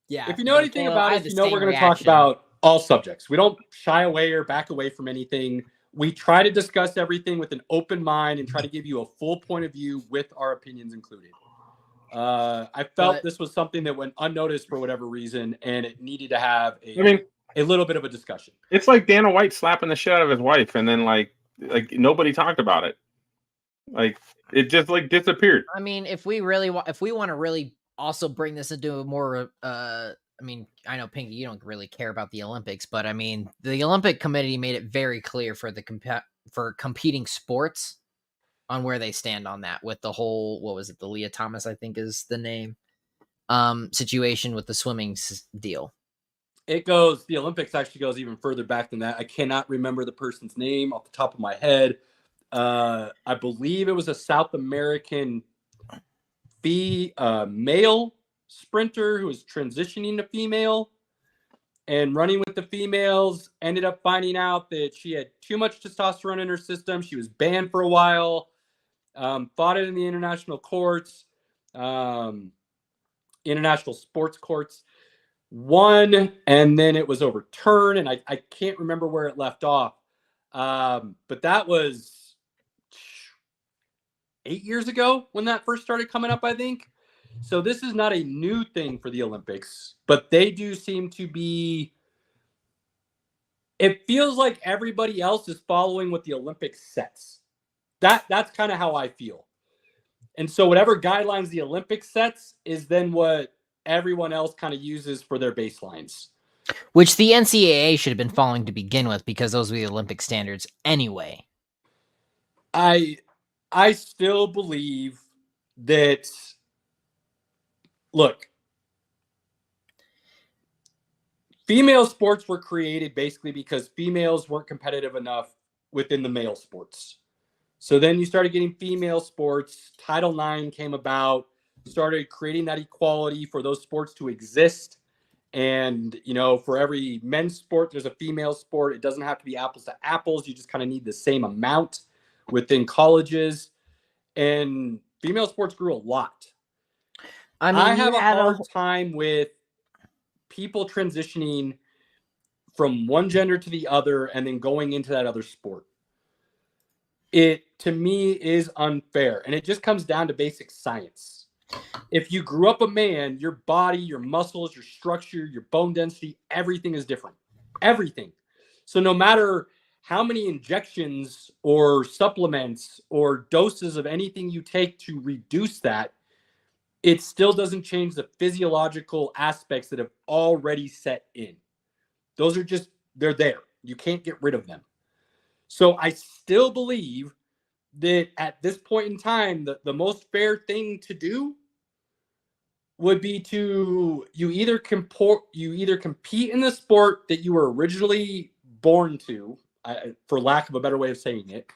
yeah. If you know but anything Caleb, about I us, had the you know we're same going to talk reaction. about all subjects. We don't shy away or back away from anything. We try to discuss everything with an open mind and try to give you a full point of view with our opinions included. I felt But- this was something that went unnoticed for whatever reason, and it needed to have I mean, a little bit of a discussion. it's like Dana White slapping the shit out of his wife, and then like nobody talked about it. Like it just like disappeared. I mean, if we want to really also bring this into a more, I mean, I know Pinky, you don't really care about the Olympics, but I mean, the Olympic Committee made it very clear for for competing sports on where they stand on that with the whole, what was it, the Leah Thomas, I think is the name, situation with the swimming deal. The Olympics actually goes even further back than that. I cannot remember the person's name off the top of my head. I believe it was a South American male sprinter who was transitioning to female and running with the females, ended up finding out that she had too much testosterone in her system. She was banned for a while, fought it in the international courts, international sports courts, won, and then it was overturned, and I can't remember where it left off. But that was 8 years ago when that first started coming up, I think. So this is not a new thing for the Olympics, but they do seem to be. It feels like everybody else is following what the Olympics sets. That's kind of how I feel. And so whatever guidelines the Olympics sets is then what everyone else kind of uses for their baselines. Which the NCAA should have been following to begin with, because those were the Olympic standards anyway. I still believe that, look, female sports were created basically because females weren't competitive enough within the male sports. So then you started getting female sports. Title IX came about, started creating that equality for those sports to exist. And, you know, for every men's sport, there's a female sport. It doesn't have to be apples to apples. You just kind of need the same amount within colleges. And female sports grew a lot. I mean, I have a hard time with people transitioning from one gender to the other and then going into that other sport. It, to me, is unfair. And it just comes down to basic science. If you grew up a man, your body, your muscles, your structure, your bone density, everything is different. Everything. So no matter how many injections or supplements or doses of anything you take to reduce that, it still doesn't change the physiological aspects that have already set in. Those are just, they're there. You can't get rid of them. So I still believe that at this point in time, the most fair thing to do would be to you either compete in the sport that you were originally born to, for lack of a better way of saying it,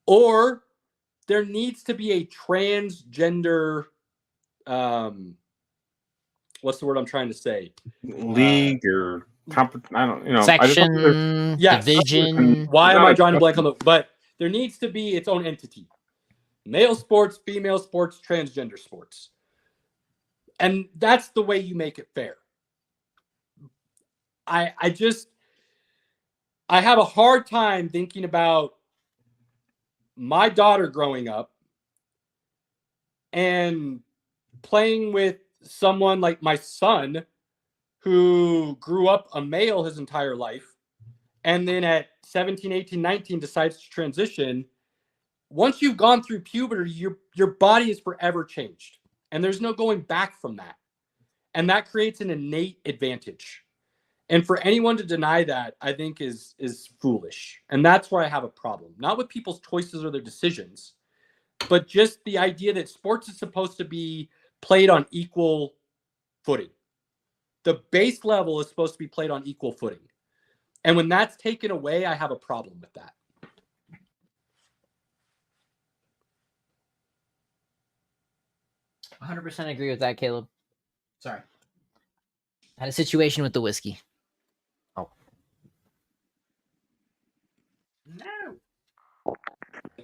or there needs to be a transgender, what's the word I'm trying to say? League or I don't, you know, section, Yes. division. Why am I drawing a blank on the? But there needs to be its own entity: male sports, female sports, transgender sports. And that's the way you make it fair. I have a hard time thinking about my daughter growing up and playing with someone like my son who grew up a male his entire life and then at 17, 18, 19 decides to transition. Once you've gone through puberty, your body is forever changed. And there's no going back from that. And that creates an innate advantage. And for anyone to deny that, I think is foolish. And that's where I have a problem. Not with people's choices or their decisions, but just the idea that sports is supposed to be played on equal footing. The base level is supposed to be played on equal footing. And when that's taken away, I have a problem with that. I 100% agree with that, Caleb. Sorry. I had a situation with the whiskey. Oh.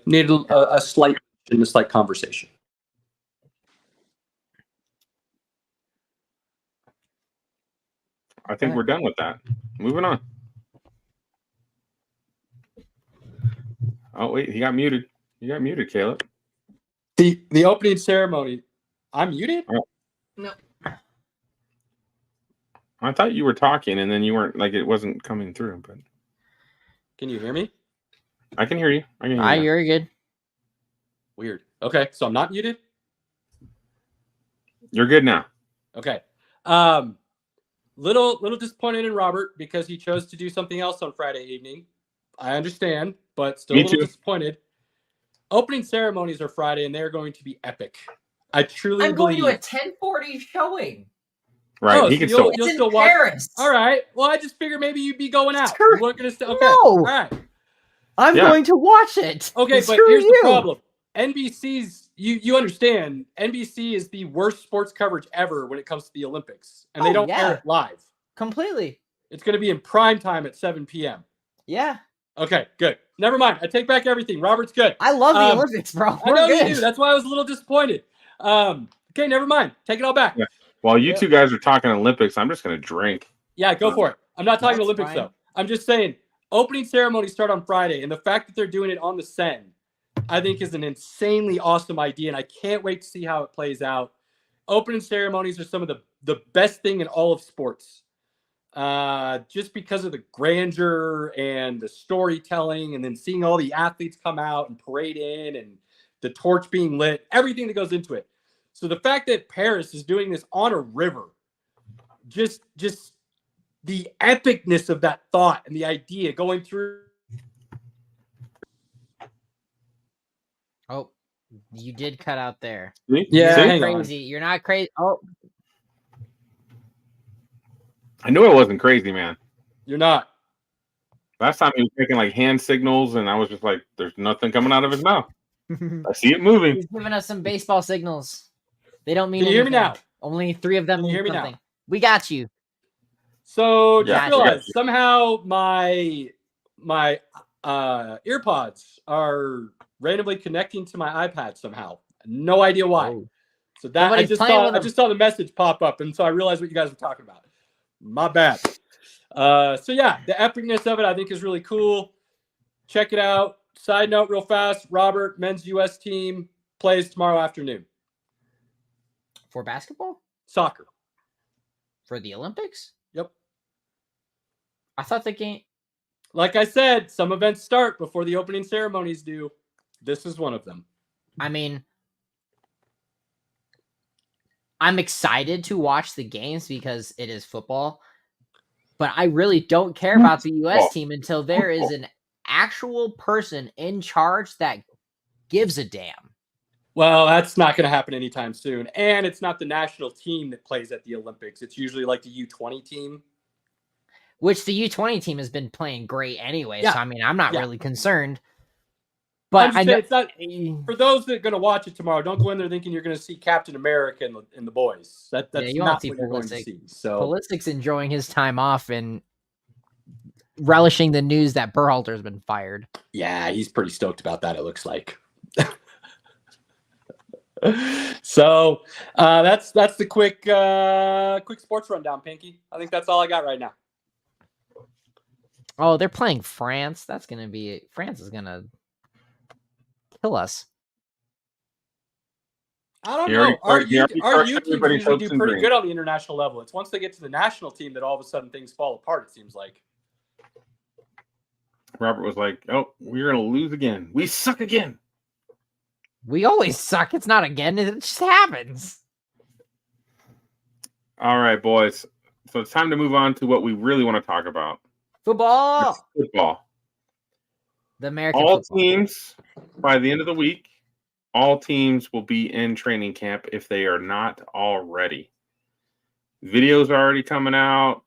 Needed a slight just like conversation. I think we're done with that. Moving on. Oh, wait, he got muted. You got muted, Caleb. The opening ceremony. I'm muted? No. I thought you were talking and then you weren't, like it wasn't coming through, but Can you hear me? I can hear you. I can hear you. You're good. Weird. Okay, so I'm not muted? You're good now. Okay. Little disappointed in Robert because he chose to do something else on Friday evening. I understand, but still Me a little too. disappointed. Opening ceremonies are Friday, and they're going to be epic. I truly I'm going believe. to a 10:40 showing. Right. Oh, he so can you'll still. It's in still watch. Paris. All right. Well, I just figured maybe you'd be going out. Screw- You weren't going to stay. Okay. No. All right. I'm Yeah. going to watch it. Okay, but Screw here's you. the problem. NBC's you understand. NBC is the worst sports coverage ever when it comes to the Olympics, and they Oh, don't yeah. air it live. Completely. It's going to be in prime time at 7 p.m. Yeah. Okay, good. Never mind. I take back everything. Robert's good. I love the Olympics, bro. I know We're good. you do. That's why I was a little disappointed. Okay, never mind. Take it all back. Yeah. While you two guys are talking Olympics, I'm just going to drink. Yeah, go for it. I'm not talking That's Olympics, fine. though. I'm just saying opening ceremonies start on Friday, and the fact that they're doing it on the Sen, I think is an insanely awesome idea, and I can't wait to see how it plays out. Opening ceremonies are some of the best thing in all of sports. Just because of the grandeur and the storytelling, and then seeing all the athletes come out and parade in, and the torch being lit, everything that goes into it. So the fact that Paris is doing this on a river, just the epicness of that thought and the idea going through. Oh, you did cut out there. See? Yeah, See? hang on. Crazy. You're not crazy. Oh, I knew it wasn't crazy, man. You're not. Last time he was making like hand signals, and I was just like, "There's nothing coming out of his mouth. I see it moving." he's giving us some baseball signals. They don't mean Can you hear me anything. now? Only 3 of them Can you mean hear me now? something. We got you. So Yeah, just I realized got you. somehow my earpods are randomly connecting to my iPad somehow. No idea why. Oh. So that I Somebody's just playing saw with I them. just saw the message pop up, and so I realized what you guys were talking about. My bad. So yeah, the epicness of it I think is really cool. Check it out. Side note, real fast: Robert, men's U.S. team plays tomorrow afternoon. For basketball? Soccer. For the Olympics? Yep. I thought the game. Like I said, some events start before the opening ceremonies do. This is one of them. I mean, I'm excited to watch the games because it is football, but I really don't care about the U.S. team until there is an actual person in charge that gives a damn. Well, that's not going to happen anytime soon. And it's not the national team that plays at the Olympics. It's usually like the U20 team. Which the U20 team has been playing great anyway. Yeah. So, I mean, I'm not Yeah. really concerned. But I I'm know. just saying it's not, for those that are going to watch it tomorrow, don't go in there thinking you're going to see Captain America and the boys. That's you not won't see what you're going to Pulisic. see. So Pulisic's enjoying his time off and relishing the news that Berhalter's been fired. yeah, he's pretty stoked about that, it looks like. So that's the quick sports rundown, Pinky. I think that's all I got right now. Oh, they're playing France. That's going to be... France is going to kill us. I don't He know. already Our crushed- he already U crushed teams everybody's usually hopes do and pretty dreams. good on the international level. It's once they get to the national team that all of a sudden things fall apart, it seems like. Robert was like, "Oh, we're gonna lose again. We suck again." We always suck. It's not again. It just happens. All right, boys. So it's time to move on to what we really want to talk about. Football. It's football. The American All football. teams, by the end of the week, all teams will be in training camp if they are not already. Videos are already coming out.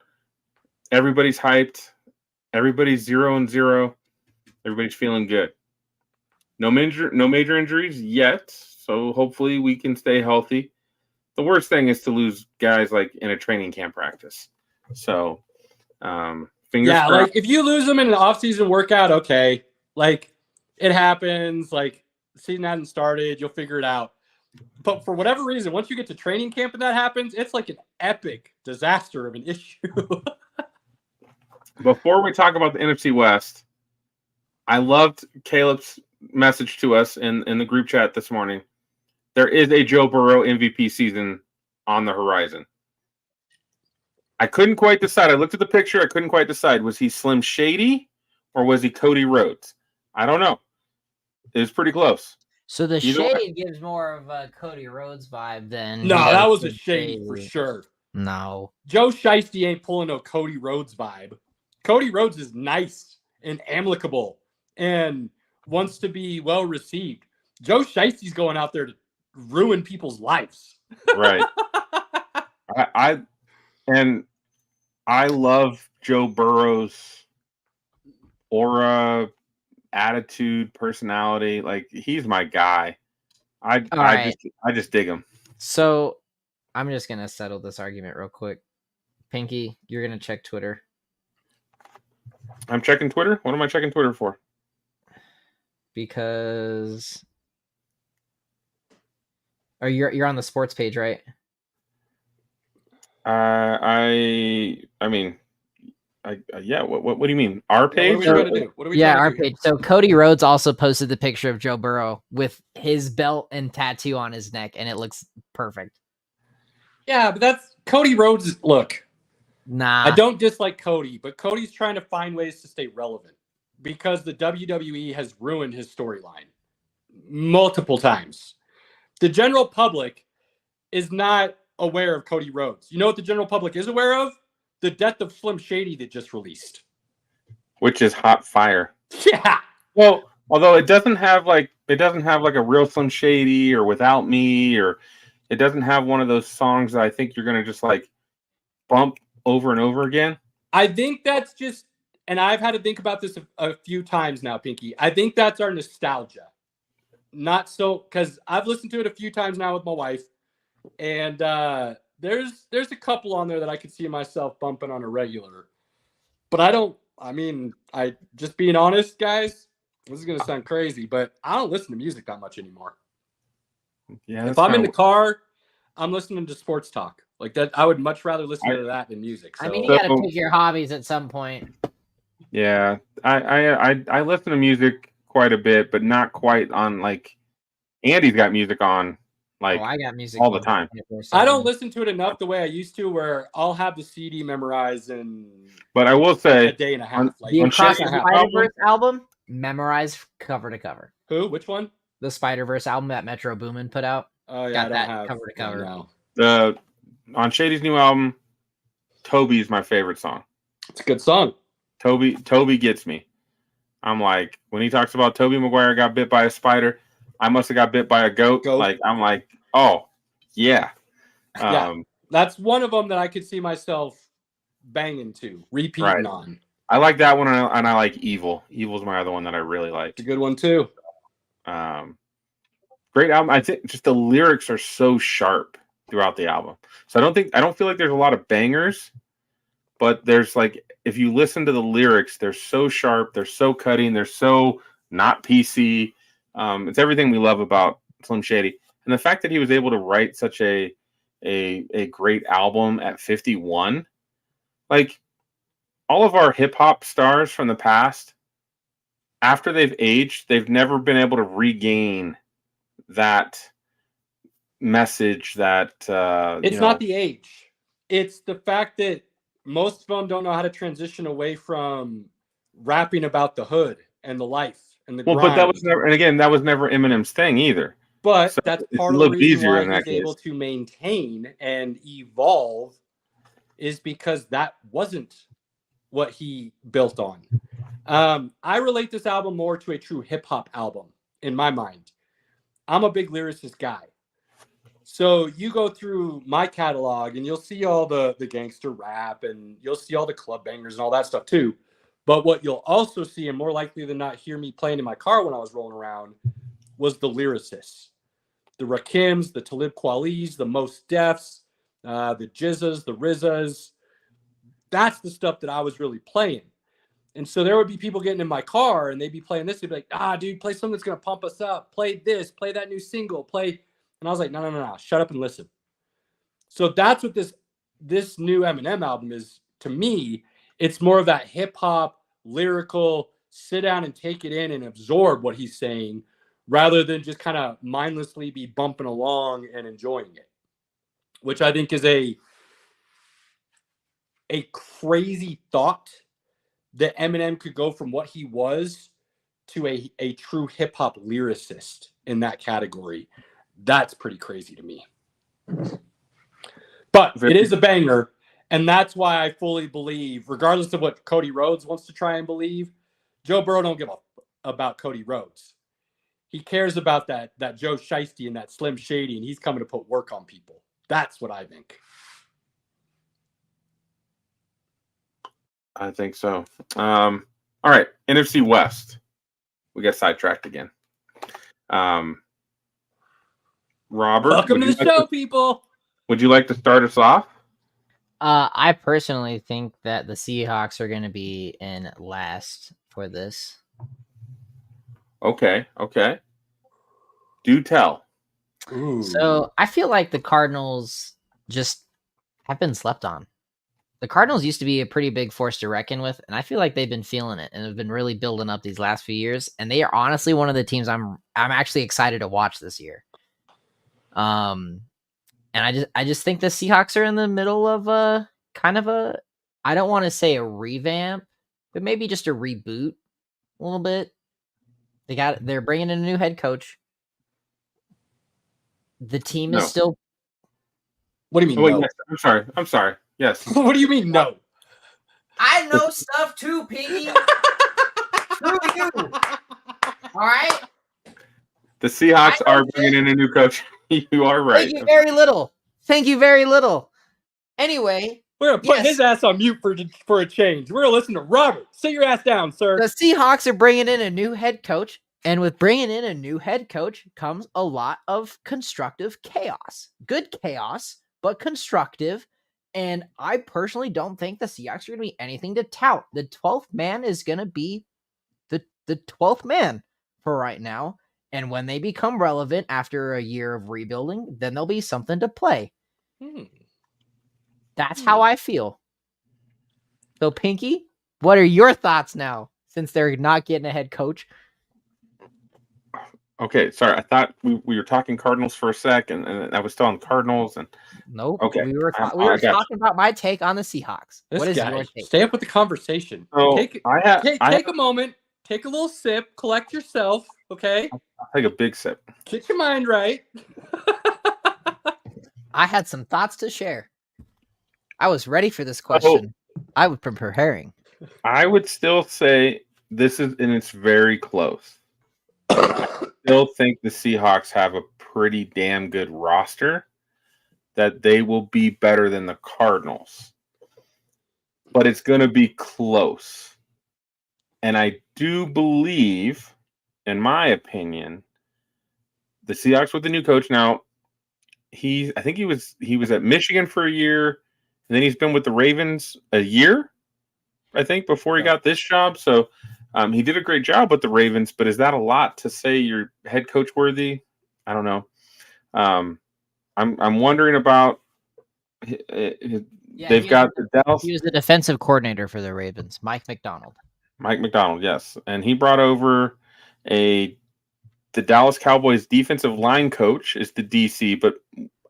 Everybody's hyped. Everybody's 0-0. Everybody's feeling good. No major injuries yet, so hopefully we can stay healthy. The worst thing is to lose guys like in a training camp practice. So, fingers crossed. Like if you lose them in an off-season workout, okay, like it happens. Like The season hasn't started. You'll figure it out. But for whatever reason, once you get to training camp and that happens, it's like an epic disaster of an issue. Before we talk about the NFC West, I loved Caleb's message to us in the group chat this morning. There is a Joe Burrow MVP season on the horizon. I couldn't quite decide. I looked at the picture. I couldn't quite decide. Was he Slim Shady or was he Cody Rhodes? I don't know. It was pretty close. So the Either way. shade gives more of a Cody Rhodes vibe than No, he that does was a the shady for sure. No. Joe Shiesty ain't pulling no Cody Rhodes vibe. Cody Rhodes is nice and amicable and wants to be well received. Joe Shiesty's going out there to ruin people's lives. Right. I love Joe Burrow's aura, attitude, personality. Like, he's my guy. I just dig him. So I'm just gonna settle this argument real quick. Pinky, you're gonna check Twitter. I'm checking Twitter. What am I checking Twitter for? Because you're on the sports page, right? Yeah. What do you mean? Our page? What are we trying to do? Yeah, our page. So Cody Rhodes also posted the picture of Joe Burrow with his belt and tattoo on his neck, and it looks perfect. Yeah, but that's Cody Rhodes. Look, Nah, I don't dislike Cody, but Cody's trying to find ways to stay relevant because the WWE has ruined his storyline multiple times. The general public is not aware of Cody Rhodes. You know what the general public is aware of? The death of Slim Shady that just released. Which is hot fire. Yeah. Well, although it doesn't have like a real Slim Shady or Without Me, or it doesn't have one of those songs that I think you're gonna just like bump over and over again. I think that's just, and I've had to think about this a few times now, Pinky. I think that's our nostalgia. Not so, because I've listened to it a few times now with my wife, and there's a couple on there that I could see myself bumping on a regular. But I just being honest, guys, this is going to sound crazy, but I don't listen to music that much anymore. Yeah. If I'm in the car, I'm listening to sports talk. Like that, I would much rather listen to that than music. So. I mean, you got to pick your hobbies at some point. Yeah, I listen to music quite a bit, but not quite on like Andy's got music on like I got music all the time. I don't listen to it enough the way I used to, where I'll have the CD memorized in. But I will say a day and a half. The Across the Spider-Verse album, memorized cover to cover. Who? Which one? The Spider-Verse album that Metro Boomin put out. Oh yeah, got I don't that have cover to cover. No. On Shady's new album, Toby's my favorite song. It's a good song. Toby gets me. I'm like, when he talks about Tobey Maguire got bit by a spider, I must have got bit by a goat. Like, I'm like, oh yeah. Yeah, that's one of them that I could see myself banging to, repeating on. I like that one, and I like Evil. Evil's my other one that I really liked. It's a good one too. Great album. I think just the lyrics are so sharp throughout the album. So I don't feel like there's a lot of bangers, but there's like, if you listen to the lyrics, they're so sharp, they're so cutting, they're so not PC. It's everything we love about Slim Shady. And the fact that he was able to write such a great album at 51, like all of our hip hop stars from the past, after they've aged, they've never been able to regain that message that it's not the age. It's the fact that most of them don't know how to transition away from rapping about the hood and the life and the grind. But that was never, and again, that was never Eminem's thing either. But so that's part of the reason why he's case. able to maintain and evolve, is because that wasn't what he built on. I relate this album more to a true hip hop album in my mind. I'm a big lyricist guy. So you go through my catalog and you'll see all the gangster rap and you'll see all the club bangers and all that stuff too. But what you'll also see, and more likely than not hear me playing in my car when I was rolling around, was the lyricists. The Rakims, the Talib Kwalis, the Mos Defs, the Jizzas, the Rizzas. That's the stuff that I was really playing. And so there would be people getting in my car and they'd be playing this. They'd be like, dude, play something that's going to pump us up. Play this, play that new single, play. And I was like, no. Shut up and listen. So that's what this new Eminem album is to me. It's more of that hip hop, lyrical, sit down and take it in and absorb what he's saying rather than just kind of mindlessly be bumping along and enjoying it, which I think is a crazy thought that Eminem could go from what he was to a true hip hop lyricist in that category. That's pretty crazy to me. But it is a banger. And that's why I fully believe, regardless of what Cody Rhodes wants to try and believe, Joe Burrow don't give a about Cody Rhodes. He cares about that Joe Shiesty and that Slim Shady, and he's coming to put work on people. That's what I think. I think so. All right, NFC West. We got sidetracked again. Robert, welcome to the show, people. Would you like to start us off? I personally think that the Seahawks are going to be in last for this. Okay. Do tell. Ooh. So I feel like the Cardinals just have been slept on. The Cardinals used to be a pretty big force to reckon with, and I feel like they've been feeling it and have been really building up these last few years. And they are honestly one of the teams I'm actually excited to watch this year. And I just think the Seahawks are in the middle of a kind of a, I don't want to say a revamp, but maybe just a reboot a little bit. They're bringing in a new head coach. The team is still. What do you mean? Wait, no? Yes, I'm sorry. Yes. What do you mean no? I know stuff too, Piggy. Screw you. All right. The Seahawks are bringing in a new coach. You are right. Thank you very little. Anyway, we're gonna put his ass on mute for a change. We're gonna listen to Robert. Sit your ass down, sir. The Seahawks are bringing in a new head coach, and with bringing in a new head coach comes a lot of constructive chaos. Good chaos, but constructive. And I personally don't think the Seahawks are going to be anything to tout. The 12th man is going to be the 12th man for right now. And when they become relevant after a year of rebuilding, then there'll be something to play. That's how I feel. So, Pinky, what are your thoughts now, since they're not getting a head coach? Okay, sorry. I thought we were talking Cardinals for a second, and I was still on Cardinals. And nope. Okay, we were talking about my take on the Seahawks. What is your take? Stay up with the conversation. So take a moment. Take a little sip. Collect yourself. Okay. I'll take a big sip. Get your mind right. I had some thoughts to share. I was ready for this question. I was preparing. I would still say this is, and it's very close. I still think the Seahawks have a pretty damn good roster, that they will be better than the Cardinals. But it's going to be close. And I do believe, in my opinion, the Seahawks with the new coach now, I think he was at Michigan for a year, and then he's been with the Ravens a year, I think, before he got this job. So he did a great job with the Ravens, but is that a lot to say you're head coach worthy? I don't know. I'm wondering about. They've got the Dallas. He was the defensive coordinator for the Ravens, Mike McDonald. Mike McDonald, yes, and he brought over the Dallas Cowboys defensive line coach is the DC, but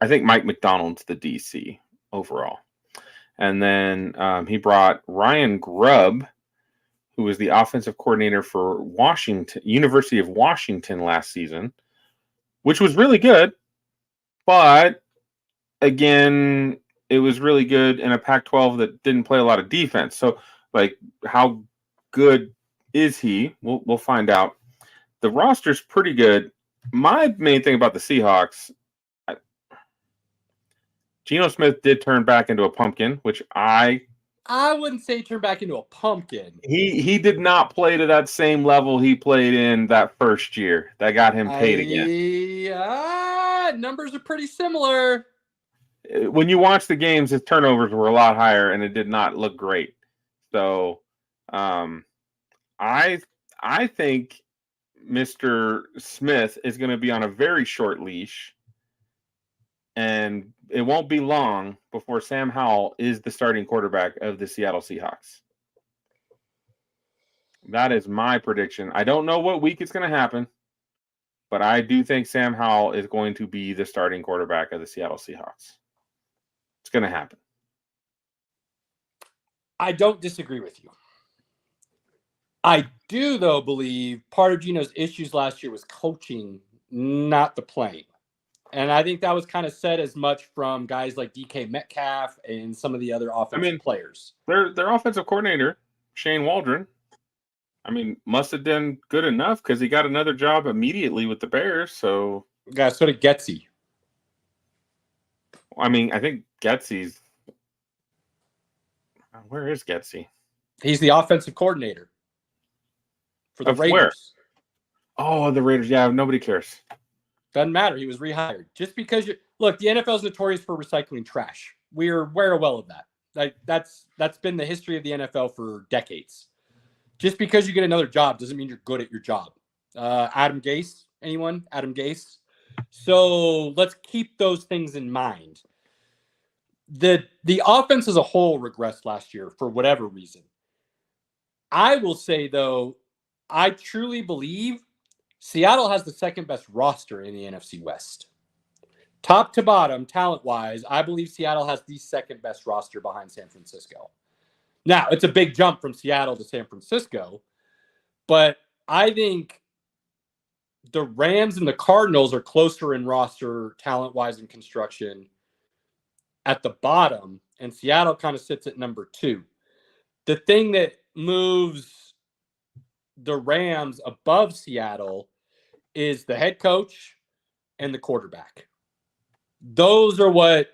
I think Mike McDonald's the DC overall. And then he brought Ryan Grubb, who was the offensive coordinator for University of Washington last season, which was really good. But again, it was really good in a Pac-12 that didn't play a lot of defense. So, like, how good is he? We'll find out. The roster's pretty good. My main thing about the Seahawks, Geno Smith did turn back into a pumpkin, which I wouldn't say turn back into a pumpkin. He did not play to that same level he played in that first year. That got him paid again. Numbers are pretty similar. When you watch the games, his turnovers were a lot higher, and it did not look great. So I think Mr. Smith is going to be on a very short leash, and it won't be long before Sam Howell is the starting quarterback of the Seattle Seahawks. That is my prediction. I don't know what week it's going to happen, but I do think Sam Howell is going to be the starting quarterback of the Seattle Seahawks. It's going to happen. I don't disagree with you. I do, though, believe part of Gino's issues last year was coaching, not the playing. And I think that was kind of said as much from guys like DK Metcalf and some of the other offensive players. Their offensive coordinator, Shane Waldron, must have done good enough because he got another job immediately with the Bears. So, yeah, sort of Getsy. I think Getsy's. Where is Getsy? He's the offensive coordinator for the Raiders. Where? Oh, the Raiders. Yeah, nobody cares. Doesn't matter. He was rehired. Just because look, the NFL is notorious for recycling trash. We're well of that. Like that's been the history of the NFL for decades. Just because you get another job doesn't mean you're good at your job. Adam Gase, anyone? Adam Gase. So let's keep those things in mind. The offense as a whole regressed last year for whatever reason. I will say, though, I truly believe Seattle has the second best roster in the NFC West. Top to bottom, talent-wise, I believe Seattle has the second best roster behind San Francisco. Now, it's a big jump from Seattle to San Francisco, but I think the Rams and the Cardinals are closer in roster, talent-wise, and construction at the bottom, and Seattle kind of sits at number 2. The thing that moves the Rams above Seattle is the head coach and the quarterback. Those are what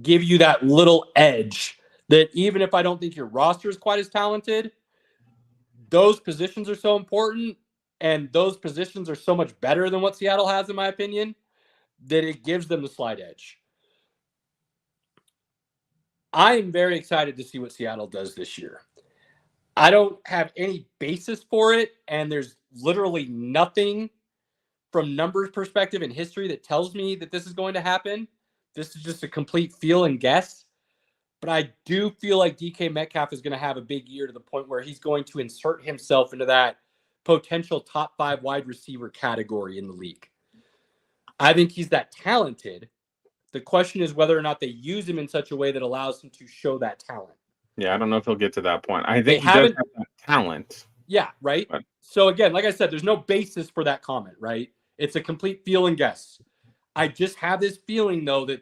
give you that little edge that even if I don't think your roster is quite as talented, those positions are so important and those positions are so much better than what Seattle has, in my opinion, that it gives them the slight edge. I am very excited to see what Seattle does this year. I don't have any basis for it, and there's literally nothing from numbers perspective in history that tells me that this is going to happen. This is just a complete feel and guess. But I do feel like DK Metcalf is going to have a big year to the point where he's going to insert himself into that potential top 5 wide receiver category in the league. I think he's that talented. The question is whether or not they use him in such a way that allows him to show that talent. Yeah, I don't know if he'll get to that point. I think he does have that talent. Yeah, right? But so again, like I said, there's no basis for that comment, right? It's a complete feel and guess. I just have this feeling, though, that,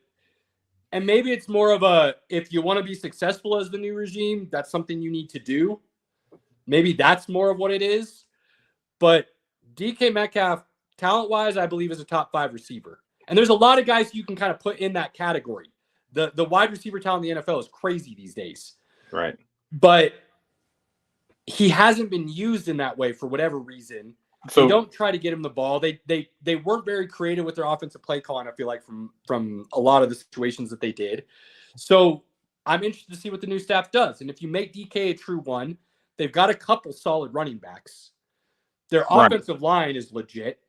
and maybe it's more of a, if you want to be successful as the new regime, that's something you need to do. Maybe that's more of what it is. But DK Metcalf, talent-wise, I believe is a top 5 receiver. And there's a lot of guys you can kind of put in that category. The wide receiver talent in the NFL is crazy these days. Right. But he hasn't been used in that way for whatever reason. So they don't try to get him the ball. They weren't very creative with their offensive play calling, I feel like, from a lot of the situations that they did. So I'm interested to see what the new staff does. And if you make DK a true one, they've got a couple solid running backs. Their offensive line is legit.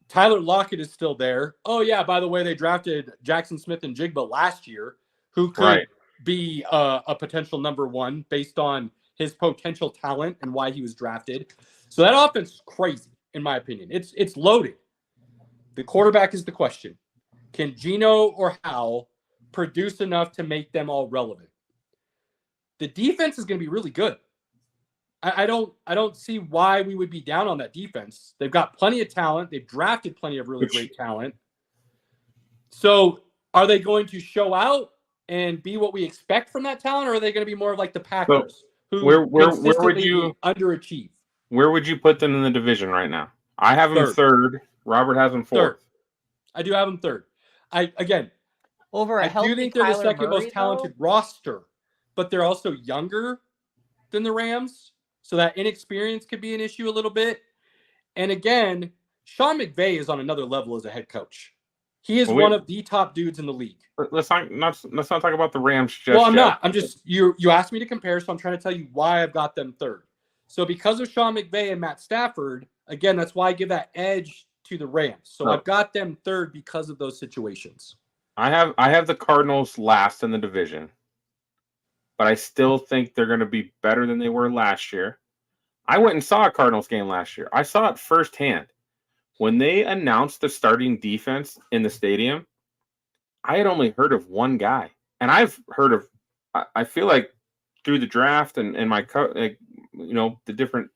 Tyler Lockett is still there. Oh, yeah, by the way, they drafted Jackson Smith and Jigba last year, who could be a potential number 1 based on his potential talent and why he was drafted. So that offense is crazy, in my opinion. It's loaded. The quarterback is the question. Can Gino or Howell produce enough to make them all relevant? The defense is going to be really good. I don't see why we would be down on that defense. They've got plenty of talent. They've drafted plenty of really great talent. So are they going to show out and be what we expect from that talent, or are they going to be more of like the Packers, who where would you underachieve? Where would you put them in the division right now? I have them third. Robert has them 4th. I do have them 3rd. I do think they're the second most talented roster, but they're also younger than the Rams. So that inexperience could be an issue a little bit. And again, Sean McVay is on another level as a head coach. He is one of the top dudes in the league. Let's not talk about the Rams. I'm not. I'm just you asked me to compare, so I'm trying to tell you why I've got them 3rd. So because of Sean McVay and Matt Stafford, again, that's why I give that edge to the Rams. So I've got them third because of those situations. I have the Cardinals last in the division, but I still think they're going to be better than they were last year. I went and saw a Cardinals game last year. I saw it firsthand. When they announced the starting defense in the stadium, I had only heard of one guy. And I've heard of, I feel like through the draft and my, the different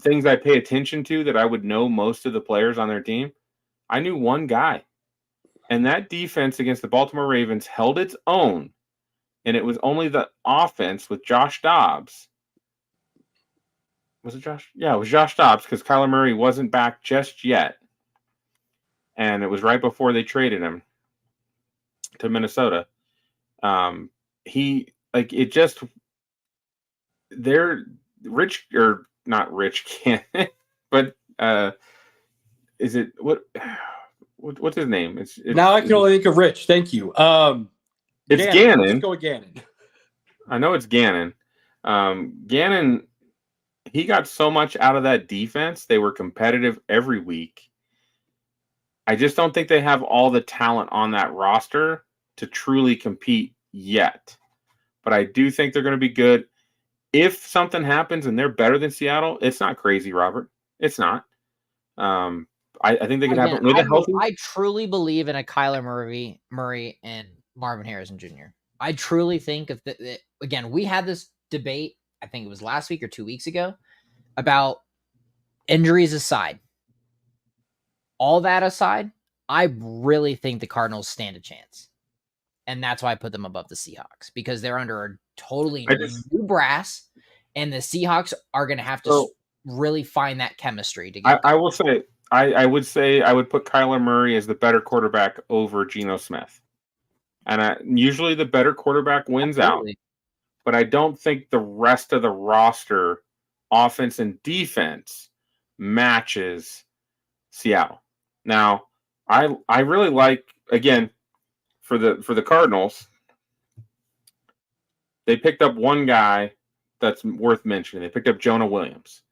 things I pay attention to that I would know most of the players on their team, I knew one guy. And that defense against the Baltimore Ravens held its own. And it was only the offense with Josh Dobbs. Was it Josh? Yeah, it was Josh Dobbs because Kyler Murray wasn't back just yet. And it was right before they traded him to Minnesota. They're rich, or not rich, can't, but is it, what's his name? Now I can only think of Rich. Thank you. It's Gannon. Let's go with Gannon. I know it's Gannon. Gannon, he got so much out of that defense. They were competitive every week. I just don't think they have all the talent on that roster to truly compete yet. But I do think they're going to be good. If something happens and they're better than Seattle, it's not crazy, Robert. It's not. I think they could happen with a healthy. I truly believe in a Kyler Murray and Marvin Harrison Jr. I truly think of that. Again, we had this debate, I think it was last week or 2 weeks ago, about injuries aside. All that aside, I really think the Cardinals stand a chance. And that's why I put them above the Seahawks, because they're under a totally new brass, and the Seahawks are going to have to really find that chemistry together. I will say, I would say I would put Kyler Murray as the better quarterback over Geno Smith. And usually the better quarterback wins out. But I don't think the rest of the roster, offense and defense, matches Seattle. Now, I really like, again, for the Cardinals, they picked up one guy that's worth mentioning. They picked up Jonah Williams,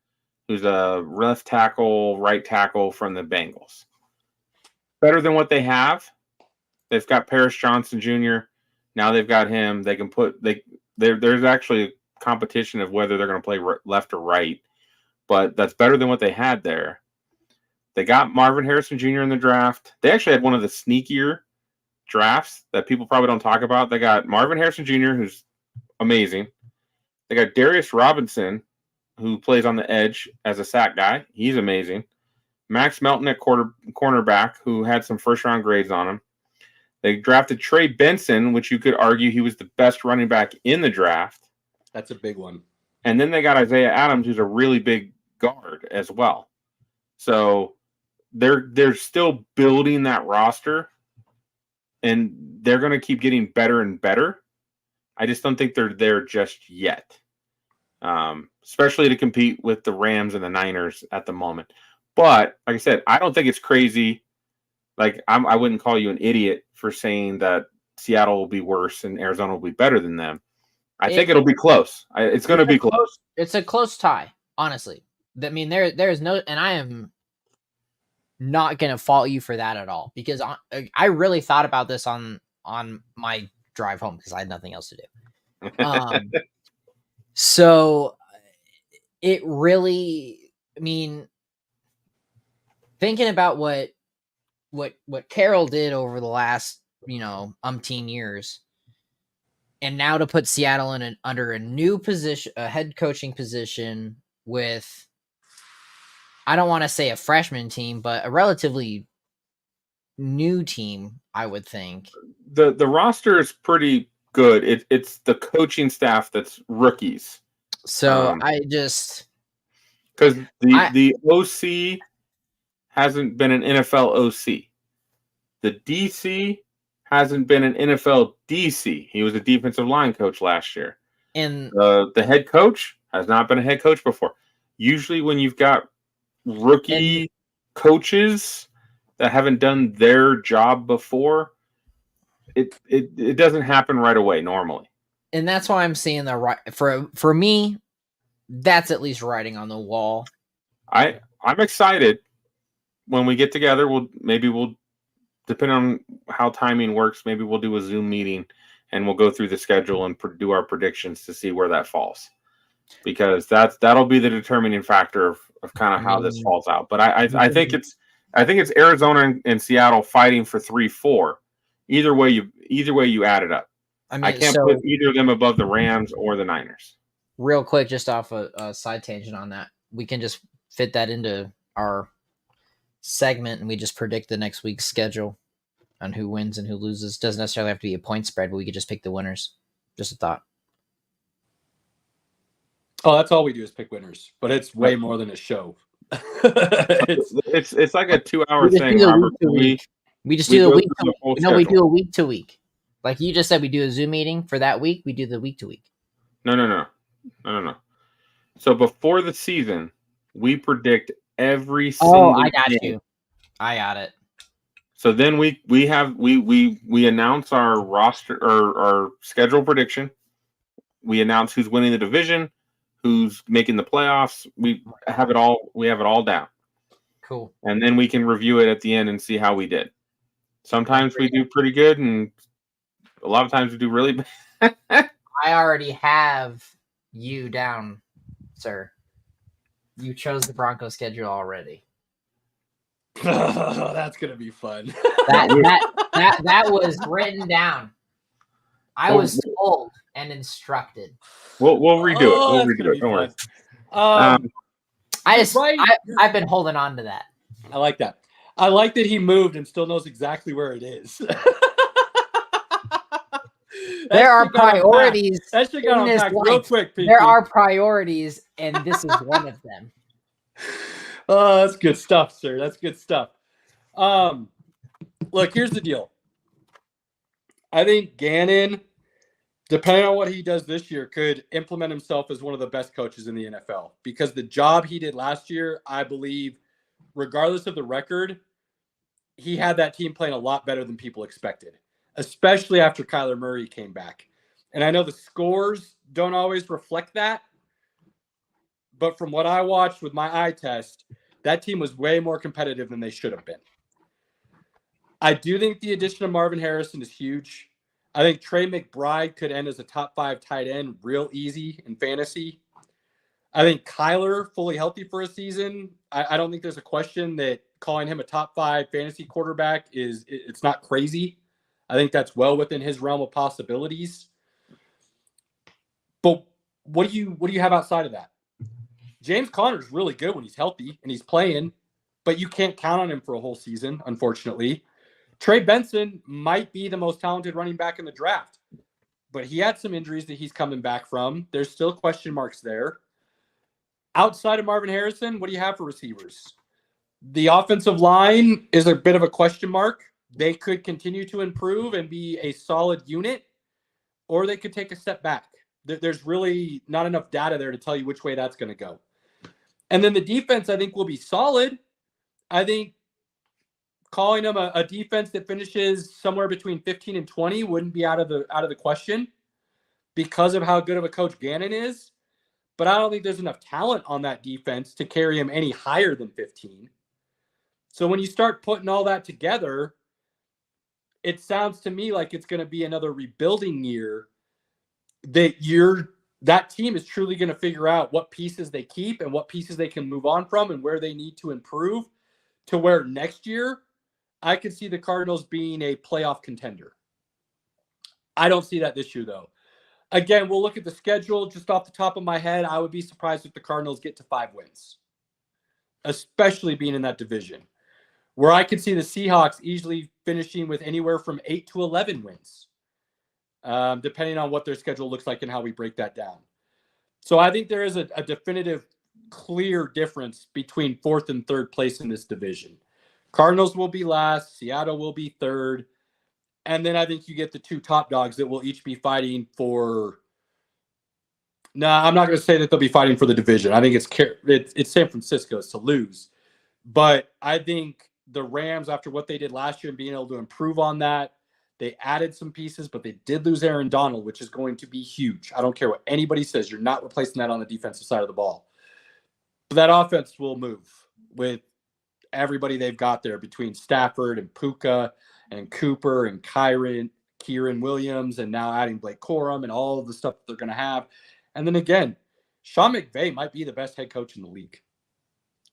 who's a left tackle, right tackle from the Bengals. Better than what they have. They've got Paris Johnson Jr. Now they've got him. They can put there's actually a competition of whether they're going to play left or right, but that's better than what they had there. They got Marvin Harrison Jr. in the draft. They actually had one of the sneakier drafts that people probably don't talk about. They got Marvin Harrison Jr., who's amazing. They got Darius Robinson, who plays on the edge as a sack guy. He's amazing. Max Melton at cornerback, who had some first-round grades on him. They drafted Trey Benson, which you could argue he was the best running back in the draft. That's a big one. And then they got Isaiah Adams, who's a really big guard as well. So they're still building that roster, and they're going to keep getting better and better. I just don't think they're there just yet, especially to compete with the Rams and the Niners at the moment. But like I said, I don't think it's crazy. Like I wouldn't call you an idiot for saying that Seattle will be worse and Arizona will be better than them. I think it'll be close. It's going to be close. It's a close tie, honestly. I mean, there's no, and I am not going to fault you for that at all, because I really thought about this on my drive home because I had nothing else to do. So it really, I mean, thinking about what Carroll did over the last, umpteen years, and now to put Seattle under a new position, a head coaching position with, I don't want to say a freshman team, but a relatively new team, I would think. The roster is pretty good. It's the coaching staff that's rookies. So I just, because the OC hasn't been an NFL OC. The DC hasn't been an NFL DC. He was a defensive line coach last year. And the head coach has not been a head coach before. Usually when you've got rookie coaches that haven't done their job before, it doesn't happen right away normally. And that's why I'm seeing the right for me. that's at least writing on the wall. I'm excited. When we get together, we'll depending on how timing works, maybe we'll do a Zoom meeting and we'll go through the schedule and do our predictions to see where that falls, because that'll be the determining factor of kind of how this falls out. But I think it's Arizona and Seattle fighting for 3-4. Either way you add it up. I can't put either of them above the Rams or the Niners. Real quick, just off a side tangent on that, we can just fit that into our segment and we just predict the next week's schedule on who wins and who loses. Doesn't necessarily have to be a point spread, but we could just pick the winners. Just a thought. Oh, that's all we do is pick winners, but it's way more than a show. it's like a 2-hour thing, Robert. We just do a week to week. No, we do a week to week. Like you just said, we do a Zoom meeting for that week. We do the week to week. No. So before the season, we predict every single I got game. you. I got it. So then we announce our roster or our schedule prediction. We announce who's winning the division, who's making the playoffs. We have it all down. Cool. And then we can review it at the end and see how we did. Sometimes we do pretty good, and a lot of times we do really bad. I already have you down, sir. You chose the Broncos schedule already. Oh, that's gonna be fun. That was written down. I was told and instructed. We'll redo it. We'll redo it. Don't worry. I've been holding on to that. I like that. I like that he moved and still knows exactly where it is. There are priorities. That shit got unpacked real quick. PP. There are priorities, and this is one of them. Oh, that's good stuff, sir. That's good stuff. Look, here's the deal. I think Gannon, depending on what he does this year, could implement himself as one of the best coaches in the NFL, because the job he did last year, I believe, regardless of the record, he had that team playing a lot better than people expected, especially after Kyler Murray came back. And I know the scores don't always reflect that, but from what I watched with my eye test, that team was way more competitive than they should have been. I do think the addition of Marvin Harrison is huge. I think Trey McBride could end as a top 5 tight end real easy in fantasy. I think Kyler fully healthy for a season. I don't think there's a question that calling him a top 5 fantasy quarterback it's not crazy. I think that's well within his realm of possibilities. But what do you have outside of that? James Conner's really good when he's healthy and he's playing, but you can't count on him for a whole season, unfortunately. Trey Benson might be the most talented running back in the draft, but he had some injuries that he's coming back from. There's still question marks there. Outside of Marvin Harrison, what do you have for receivers? The offensive line is a bit of a question mark. They could continue to improve and be a solid unit, or they could take a step back. There's really not enough data there to tell you which way that's going to go. And then the defense, I think, will be solid. I think calling them a defense that finishes somewhere between 15 and 20 wouldn't be out of the question because of how good of a coach Gannon is. But I don't think there's enough talent on that defense to carry him any higher than 15. So when you start putting all that together, it sounds to me like it's going to be another rebuilding year that team is truly going to figure out what pieces they keep and what pieces they can move on from and where they need to improve to where next year I could see the Cardinals being a playoff contender. I don't see that this year, though. Again, we'll look at the schedule just off the top of my head. I would be surprised if the Cardinals get to 5 wins, especially being in that division, where I could see the Seahawks easily finishing with anywhere from 8 to 11 wins, depending on what their schedule looks like and how we break that down. So I think there is a definitive, clear difference between 4th and 3rd place in this division. Cardinals will be last. Seattle will be 3rd. And then I think you get the 2 top dogs that will each be fighting for. I'm not going to say that they'll be fighting for the division. I think it's San Francisco's to lose. But I think the Rams, after what they did last year and being able to improve on that, They added some pieces, but they did lose Aaron Donald, which is going to be huge. I don't care what anybody says. You're not replacing that on the defensive side of the ball. But that offense will move with everybody they've got there between Stafford and Puka and Cooper and Kieran Williams, and now adding Blake Corum and all of the stuff that they're going to have. And then again, Sean McVay might be the best head coach in the league.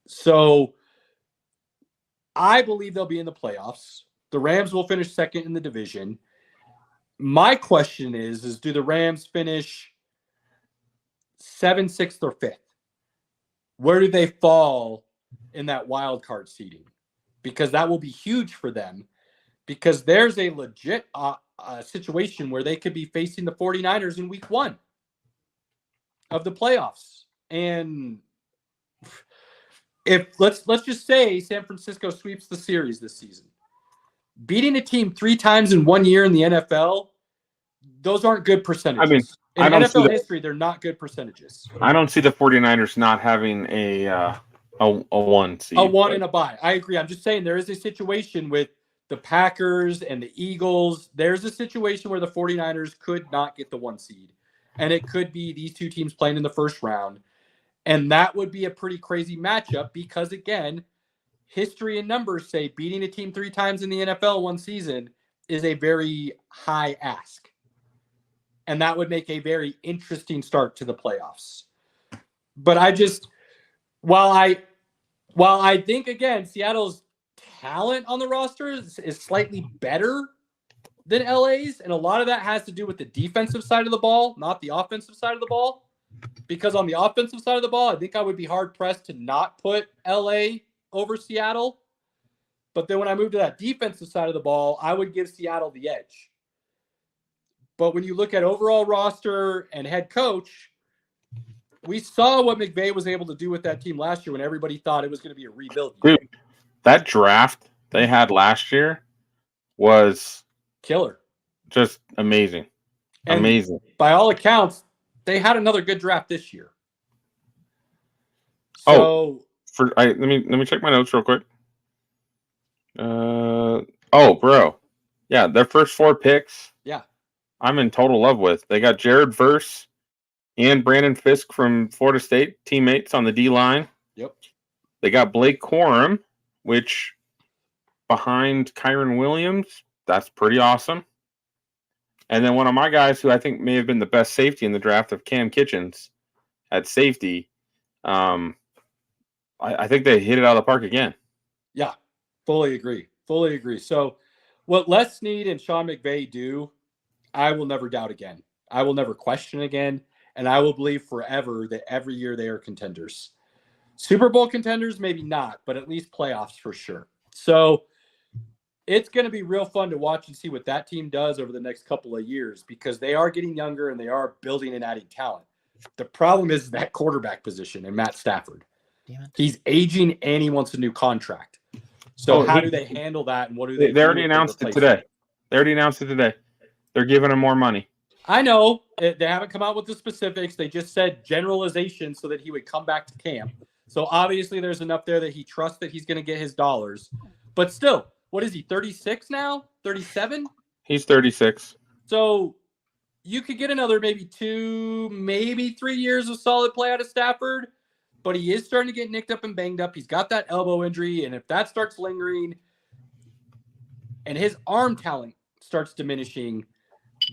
So I believe they'll be in the playoffs. The Rams will finish second in the division. My question is do the Rams finish 7th, 6th, or 5th? Where do they fall in that wild card seeding? Because that will be huge for them, because there's a legit situation where they could be facing the 49ers in week 1 of the playoffs. And if let's just say San Francisco sweeps the series this season, beating a team 3 times in 1 year in the NFL, those aren't good percentages. I mean, in I don't NFL see history, they're not good percentages. I don't see the 49ers not having a 1 seed. A 1 and a bye. I agree. I'm just saying there is a situation with the Packers and the Eagles. There's a situation where the 49ers could not get the 1 seed. And it could be these 2 teams playing in the first round. And that would be a pretty crazy matchup because, again, history and numbers say beating a team 3 times in the NFL 1 season is a very high ask. And that would make a very interesting start to the playoffs. But while I think, again, Seattle's talent on the roster is slightly better than LA's, and a lot of that has to do with the defensive side of the ball, not the offensive side of the ball. Because on the offensive side of the ball, I think I would be hard-pressed to not put LA over Seattle. But then when I move to that defensive side of the ball, I would give Seattle the edge. But when you look at overall roster and head coach, we saw what McVay was able to do with that team last year when everybody thought it was going to be a rebuild year. Dude, that draft they had last year was Killer. Just amazing. And amazing. By all accounts, they had another good draft this year. So let me check my notes real quick. Bro. Yeah, their first 4 picks. Yeah. I'm in total love with. They got Jared Verse and Brandon Fisk from Florida State, teammates on the D line. Yep. They got Blake Corum, which behind Kieran Williams, that's pretty awesome. And then one of my guys who I think may have been the best safety in the draft of Cam Kitchens at safety. I think they hit it out of the park again. Yeah, fully agree. So what Les Snead and Sean McVay do, I will never doubt again. I will never question again. And I will believe forever that every year they are contenders. Super Bowl contenders, maybe not, but at least playoffs for sure. So it's going to be real fun to watch and see what that team does over the next couple of years, because they are getting younger and they are building and adding talent. The problem is that quarterback position and Matt Stafford. He's aging and he wants a new contract. So how do they handle that, and what do they do? They already announced it today. They're giving him more money. I know they haven't come out with the specifics. They just said generalization so that he would come back to camp. So obviously there's enough there that he trusts that he's going to get his dollars. But still, what is he, 36 now? 37? He's 36. So you could get another maybe 2, maybe 3 years of solid play out of Stafford. But he is starting to get nicked up and banged up. He's got that elbow injury. And if that starts lingering and his arm talent starts diminishing,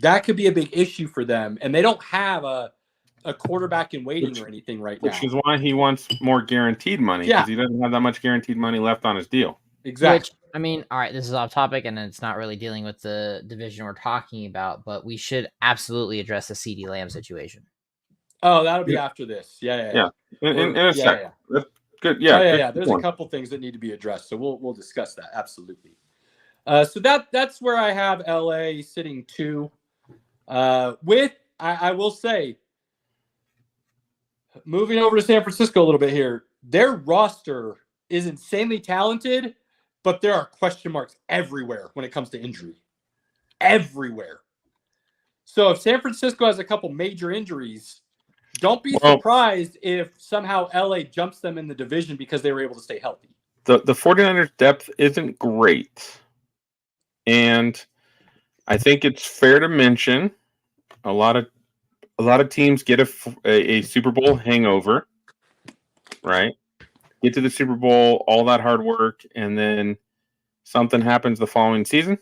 that could be a big issue for them. And they don't have a quarterback in waiting or anything right now. Which is why he wants more guaranteed money, because he doesn't have that much guaranteed money left on his deal. Exactly. All right, this is off topic, and it's not really dealing with the division we're talking about, but we should absolutely address the CeeDee Lamb situation. Oh, that'll be after this. Yeah. In a sec. That's good. Yeah. There's a couple things that need to be addressed, so we'll discuss that. Absolutely. So that's where I have LA sitting 2. I will say, moving over to San Francisco a little bit here, their roster is insanely talented, but there are question marks everywhere when it comes to injury. Everywhere. So if San Francisco has a couple major injuries, don't be surprised if somehow LA jumps them in the division because they were able to stay healthy. The 49ers depth isn't great. And I think it's fair to mention a lot of teams get a Super Bowl hangover, right? Get to the Super Bowl, all that hard work, and then something happens the following season.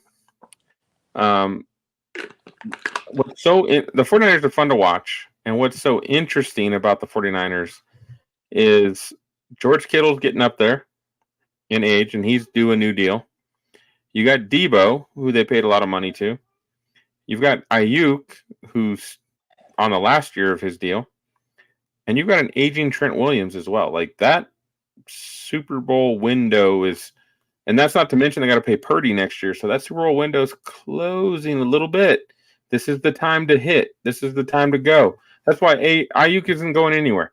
The 49ers are fun to watch, and what's so interesting about the 49ers is George Kittle's getting up there in age, and he's due a new deal. You got Debo, who they paid a lot of money to. You've got Ayuk, who's on the last year of his deal. And you've got an aging Trent Williams as well. Like, that Super Bowl window is, and that's not to mention they got to pay Purdy next year. So that Super Bowl window is closing a little bit. This is the time to hit. This is the time to go. That's why Ayuk isn't going anywhere.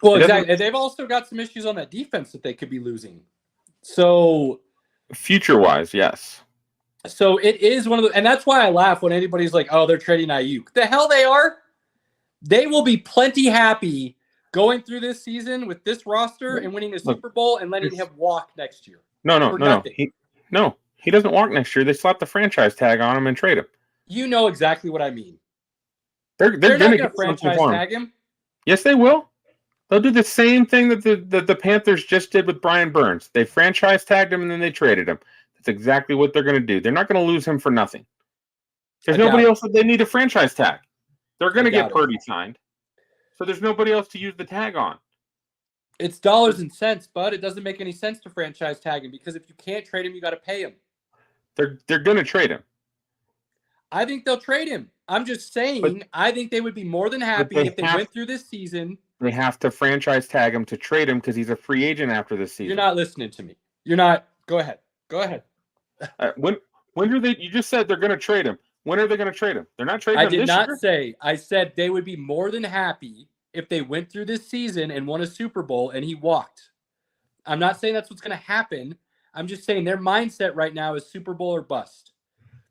Well, exactly. They've also got some issues on that defense that they could be losing. So, future-wise, yes. So it is one of the, and that's why I laugh when anybody's like, "Oh, they're trading Ayuk." The hell they are. They will be plenty happy going through this season with this roster and winning a Super Bowl and letting him walk next year. No. He doesn't walk next year. They slap the franchise tag on him and trade him. You know exactly what I mean. They're not going to franchise tag him. Yes, they will. They'll do the same thing that the Panthers just did with Brian Burns. They franchise tagged him and then they traded him. That's exactly what they're going to do. They're not going to lose him for nothing. There's nobody else that they need a franchise tag. They're going to get Purdy signed. So there's nobody else to use the tag on. It's dollars and cents, but it doesn't make any sense to franchise tag him because if you can't trade him, you got to pay him. They're going to trade him. I think they'll trade him. I'm just saying, I think they would be more than happy if they went through this season. They have to franchise tag him to trade him because he's a free agent after this season. You're not listening to me. You're not. Go ahead. When are they? You just said they're going to trade him. When are they going to trade him? They're not trading him this year? I did not say. I said they would be more than happy if they went through this season and won a Super Bowl and he walked. I'm not saying that's what's going to happen. I'm just saying their mindset right now is Super Bowl or bust.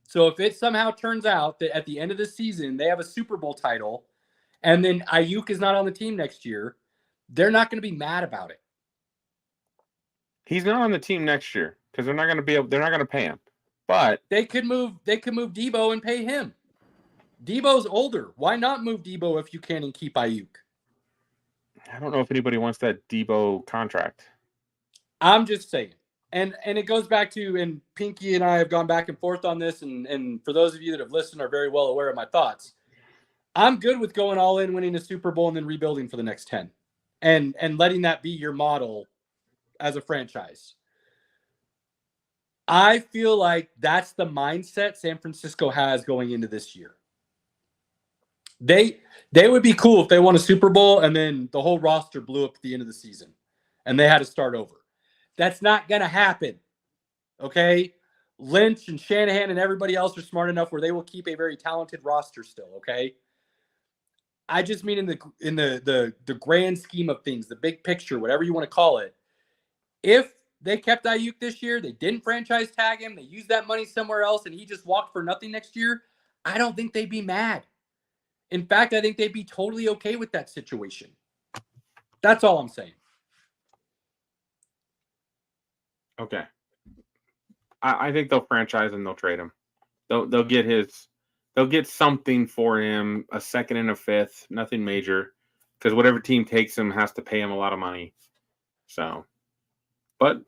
So if it somehow turns out that at the end of the season they have a Super Bowl title and then Ayuk is not on the team next year, they're not going to be mad about it. He's not on the team next year because they're not going to pay him. But they could move Debo and pay him. Debo's older. Why not move Debo if you can and keep Ayuk? I don't know if anybody wants that Debo contract. I'm just saying. And it goes back to, and Pinky and I have gone back and forth on this, and for those of you that have listened are very well aware of my thoughts. I'm good with going all in, winning a Super Bowl, and then rebuilding for the next 10. And letting that be your model as a franchise. I feel like that's the mindset San Francisco has going into this year. They would be cool if they won a Super Bowl and then the whole roster blew up at the end of the season and they had to start over. That's not going to happen. Okay? Lynch and Shanahan and everybody else are smart enough where they will keep a very talented roster still, okay? I just mean in the grand scheme of things, the big picture, whatever you want to call it. If they kept Ayuk this year, they didn't franchise tag him, they used that money somewhere else, and he just walked for nothing next year, I don't think they'd be mad. In fact, I think they'd be totally okay with that situation. That's all I'm saying. Okay. I think they'll franchise and they'll trade him. They'll get something for him, a second and a fifth, nothing major, because whatever team takes him has to pay him a lot of money. So, but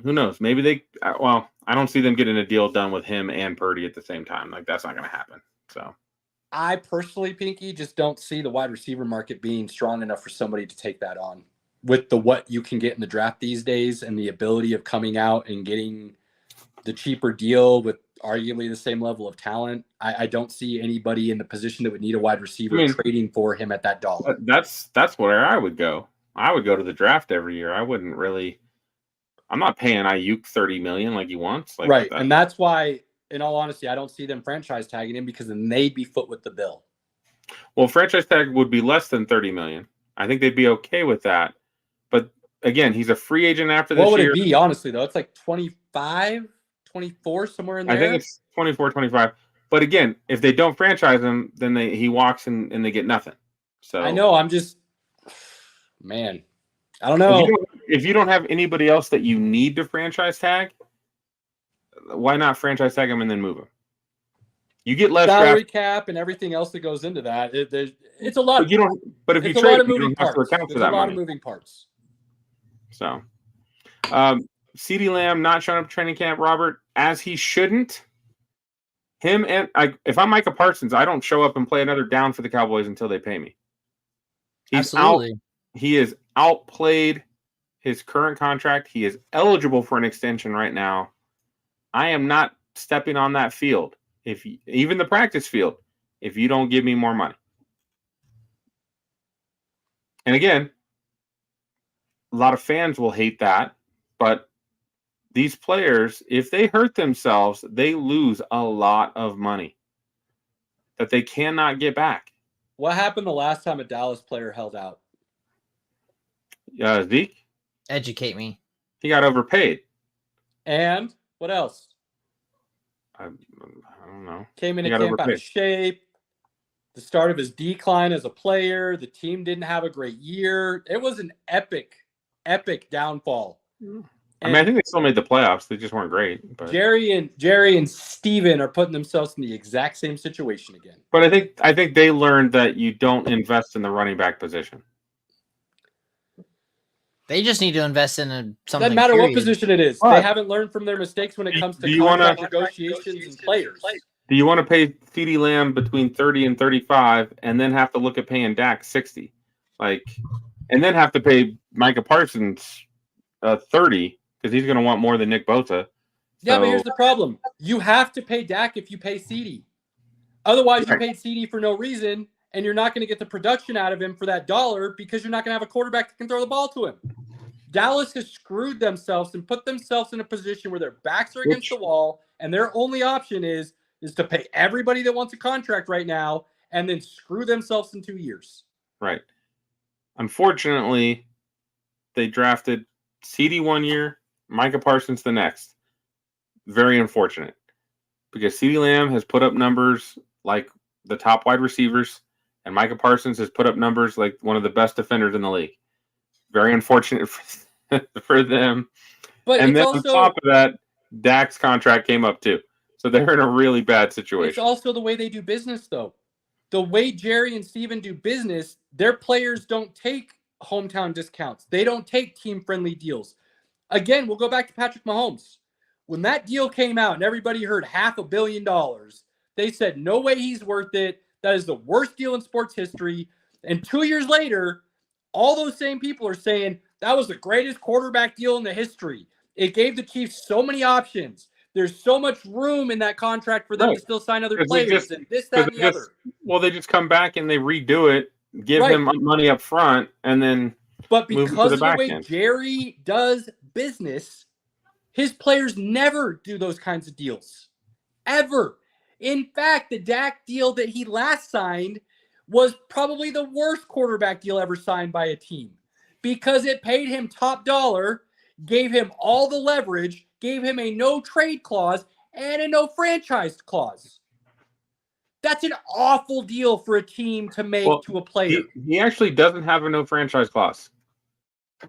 who knows? Maybe I don't see them getting a deal done with him and Purdy at the same time. Like, that's not going to happen. So, I personally, Pinky, just don't see the wide receiver market being strong enough for somebody to take that on with what you can get in the draft these days and the ability of coming out and getting the cheaper deal with arguably the same level of talent. I don't see anybody in the position that would need a wide receiver trading for him at that dollar. That's where I would go. I would go to the draft every year. I wouldn't really. I'm not paying Ayuk $30 million like he wants. Like right, and that's why, in all honesty, I don't see them franchise tagging him because then they'd be foot with the bill. Well, franchise tag would be less than $30 million. I think they'd be okay with that. But again, he's a free agent after this year. What would it be, honestly, though? It's like 25, 24, somewhere in there. I think it's 24, 25. But again, if they don't franchise him, then he walks and they get nothing. So I know. I'm just, man, I don't know. If you don't have anybody else that you need to franchise tag, why not franchise tag him and then move him? You get less salary draft, cap and everything else that goes into that. It's a lot. but you don't. But if you It's a trade lot of him, you moving don't have parts. to account for There's a that lot money. of moving parts. So, CeeDee Lamb not showing up to training camp, Robert, as he shouldn't. Him and if I'm Micah Parsons, I don't show up and play another down for the Cowboys until they pay me. Absolutely. He is outplayed his current contract. He is eligible for an extension right now. I am not stepping on that field, even the practice field, if you don't give me more money. And again, a lot of fans will hate that, but these players, if they hurt themselves, they lose a lot of money that they cannot get back. What happened the last time a Dallas player held out? Zeke? Educate me. He got overpaid. And what else? I don't know. Came He into got camp out overpaid. of shape. The start of his decline as a player. The team didn't have a great year. It was an epic downfall. I mean, I think they still made the playoffs. They just weren't great. But Jerry and Steven are putting themselves in the exact same situation again. But I think they learned that you don't invest in the running back position. They just need to invest in something. Doesn't matter what period. position it is. But they haven't learned from their mistakes when it comes to contract negotiations and players. Do you want to pay CeeDee Lamb between 30 and 35 and then have to look at paying Dak 60? And then have to pay Micah Parsons 30 because he's going to want more than Nick Bosa. Yeah, but here's the problem. You have to pay Dak if you pay CeeDee. Otherwise, you paid CeeDee for no reason, and you're not going to get the production out of him for that dollar because you're not going to have a quarterback that can throw the ball to him. Dallas has screwed themselves and put themselves in a position where their backs are against the wall, and their only option is to pay everybody that wants a contract right now and then screw themselves in 2 years. Right. Unfortunately, they drafted CeeDee 1 year, Micah Parsons the next. Very unfortunate because CeeDee Lamb has put up numbers like the top wide receivers, and Micah Parsons has put up numbers like one of the best defenders in the league. Very unfortunate for them. But and then also, on top of that, Dak's contract came up too. So they're in a really bad situation. It's also the way they do business, though. The way Jerry and Steven do business, their players don't take hometown discounts. They don't take team-friendly deals. Again, we'll go back to Patrick Mahomes. When that deal came out and everybody heard $500 million, they said, no way he's worth it. That is the worst deal in sports history. And 2 years later, all those same people are saying that was the greatest quarterback deal in the history. It gave the Chiefs so many options. There's so much room in that contract for them to still sign other players and this, that, and the other. Well, they just come back and they redo it, give him money up front, and then But because of the way end. Jerry does business, his players never do those kinds of deals. Ever. In fact, the Dak deal that he last signed was probably the worst quarterback deal ever signed by a team because it paid him top dollar, gave him all the leverage, gave him a no trade clause and a no franchise clause. That's an awful deal for a team to make to a player. He actually doesn't have a no franchise clause,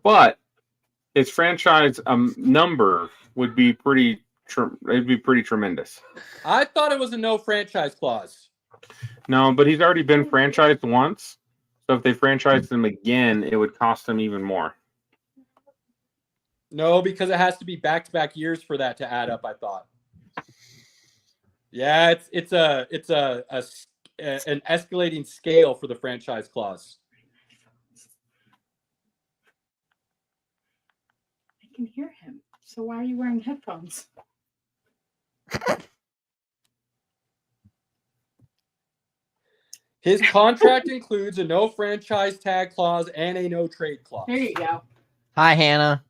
but his franchise number would be pretty tremendous. I thought it was a no franchise clause. No, but he's already been franchised once. So if they franchised him again, it would cost him even more. No, because it has to be back-to-back years for that to add up, I thought. Yeah, it's an escalating scale for the franchise clause. I can hear him. So why are you wearing headphones? His contract includes a no franchise tag clause and a no trade clause. There you go. Hi, Hannah.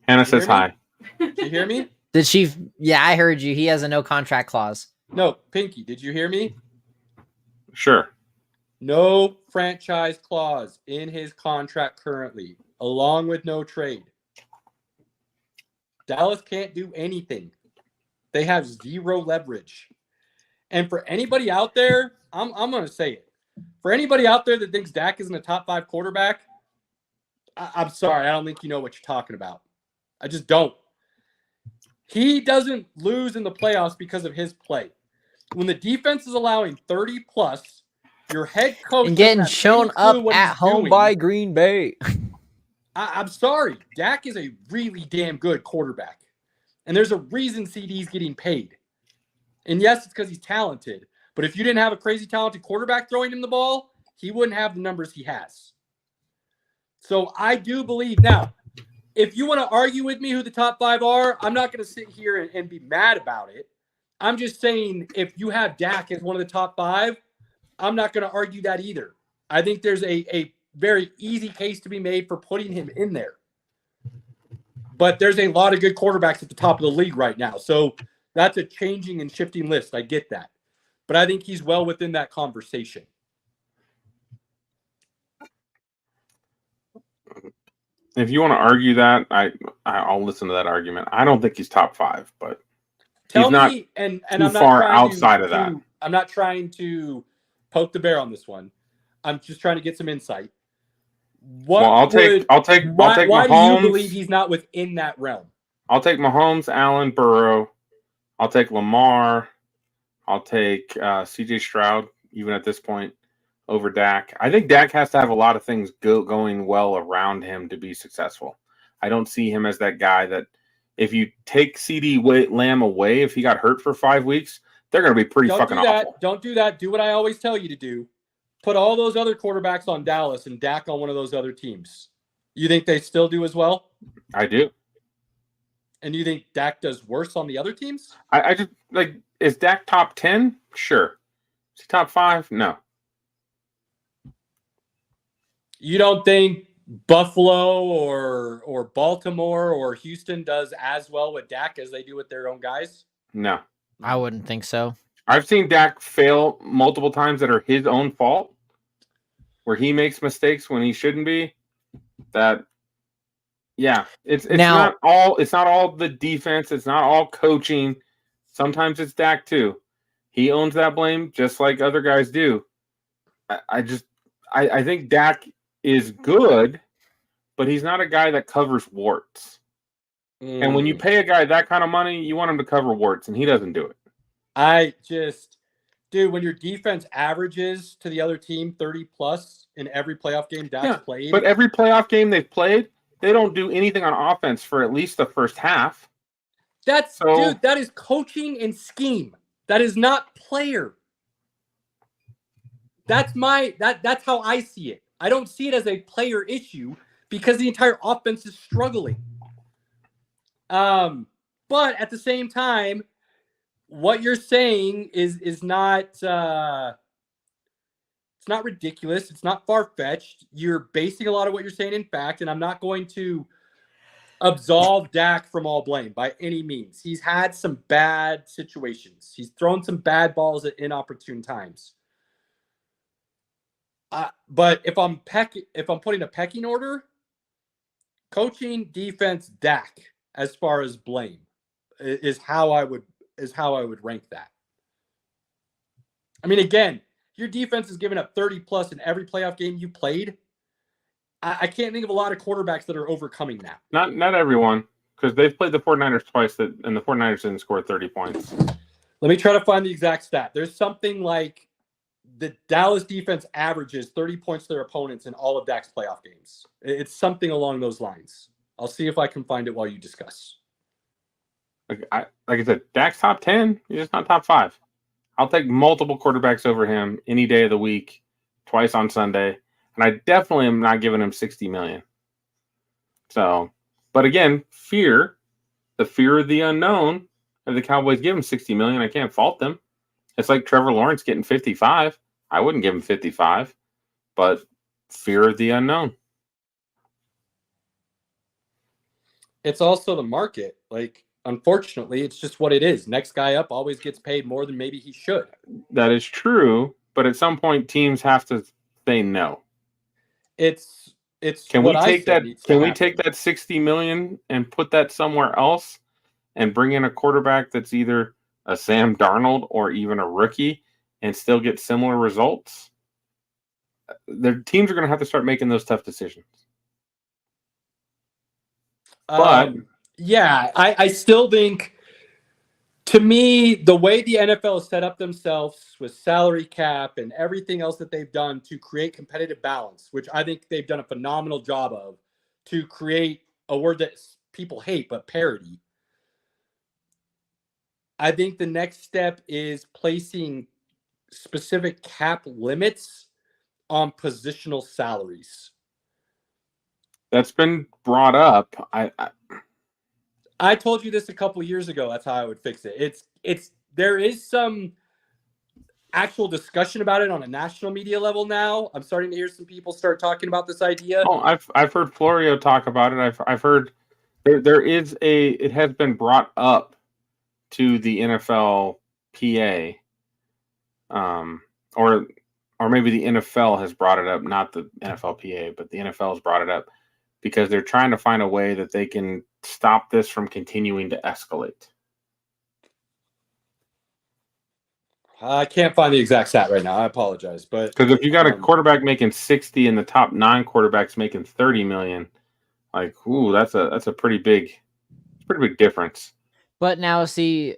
Hannah Did you says hear me? hi. Did you hear me? Did she? Yeah, I heard you. He has a no contract clause. No, Pinky, did you hear me? Sure. No franchise clause in his contract currently, along with no trade. Dallas can't do anything. They have zero leverage. And for anybody out there, I'm going to say it. For anybody out there that thinks Dak isn't a top 5 quarterback, I'm sorry. I don't think you know what you're talking about. I just don't. He doesn't lose in the playoffs because of his play. When the defense is allowing 30 plus, your head coach And doesn't getting have shown any clue up what at he's home doing. by Green Bay. I'm sorry. Dak is a really damn good quarterback. And there's a reason CD's getting paid. And yes, it's because he's talented. But if you didn't have a crazy talented quarterback throwing him the ball, he wouldn't have the numbers he has. So I do believe now, if you want to argue with me who the top 5 are, I'm not going to sit here and be mad about it. I'm just saying if you have Dak as one of the top 5, I'm not going to argue that either. I think there's a very easy case to be made for putting him in there. But there's a lot of good quarterbacks at the top of the league right now. So that's a changing and shifting list. I get that. But I think he's well within that conversation. If you want to argue that, I'll listen to that argument. I don't think he's top 5, but Tell he's not me, and too I'm not far trying outside of that. I'm not trying to poke the bear on this one. I'm just trying to get some insight. Well, I'll take why Mahomes. do you believe he's not within that realm? I'll take Mahomes, Allen, Burrow. I'll take Lamar. I'll take CJ Stroud, even at this point, over Dak. I think Dak has to have a lot of things going well around him to be successful. I don't see him as that guy that if you take CD Lamb away, if he got hurt for 5 weeks, they're going to be pretty fucking awful. Don't do that. Do what I always tell you to do. Put all those other quarterbacks on Dallas and Dak on one of those other teams. You think they still do as well? I do. And you think Dak does worse on the other teams? I just like, is Dak top 10? Sure. Is he top 5? No. You don't think Buffalo or Baltimore or Houston does as well with Dak as they do with their own guys? No. I wouldn't think so. I've seen Dak fail multiple times that are his own fault, where he makes mistakes when he shouldn't be. It's not all the defense. It's not all coaching. Sometimes it's Dak too. He owns that blame just like other guys do. I think Dak is good, but he's not a guy that covers warts. And when you pay a guy that kind of money, you want him to cover warts, and he doesn't do it. When your defense averages to the other team 30 plus in every playoff game Dak's played. But every playoff game they've played, they don't do anything on offense for at least the first half. That is coaching and scheme. That is not player. That's how I see it. I don't see it as a player issue because the entire offense is struggling. But at the same time, what you're saying is not it's not ridiculous. It's not far-fetched. You're basing a lot of what you're saying in fact, and I'm not going to absolve Dak from all blame by any means. He's had some bad situations. He's thrown some bad balls at inopportune times. But if I'm putting a pecking order, coaching, defense, Dak, as far as blame, is how I would rank that. I mean, again, your defense is giving up 30 plus in every playoff game you played. I can't think of a lot of quarterbacks that are overcoming that. Not everyone, because they've played the 49ers twice, and the 49ers didn't score 30 points. Let me try to find the exact stat. There's something like the Dallas defense averages 30 points to their opponents in all of Dak's playoff games. It's something along those lines. I'll see if I can find it while you discuss. Like I said, Dak's top 10. He's just not top 5. I'll take multiple quarterbacks over him any day of the week, twice on Sunday. And I definitely am not giving him $60 million. So, but again, the fear of the unknown. If the Cowboys give him $60 million, I can't fault them. It's like Trevor Lawrence getting 55. I wouldn't give him 55, but fear of the unknown. It's also the market. Like, unfortunately, it's just what it is. Next guy up always gets paid more than maybe he should. That is true, but at some point, teams have to say no. Can we take that $60 million and put that somewhere else and bring in a quarterback that's either a Sam Darnold or even a rookie and still get similar results? The teams are going to have to start making those tough decisions. But I still think To me, the way the NFL has set up themselves with salary cap and everything else that they've done to create competitive balance, which I think they've done a phenomenal job of, to create a word that people hate, but parity. I think the next step is placing specific cap limits on positional salaries. That's been brought up. I told you this a couple years ago. That's how I would fix it. There is some actual discussion about it on a national media level now. I'm starting to hear some people start talking about this idea. Oh, I've heard Florio talk about it. I've heard it has been brought up to the NFL PA, or maybe the NFL has brought it up, not the NFL PA, but the NFL has brought it up because they're trying to find a way that they can stop this from continuing to escalate. I can't find the exact stat right now. I apologize, but because if you got a quarterback making 60 and the top 9 quarterbacks making 30 million, like, ooh, that's a pretty big difference. But now, see,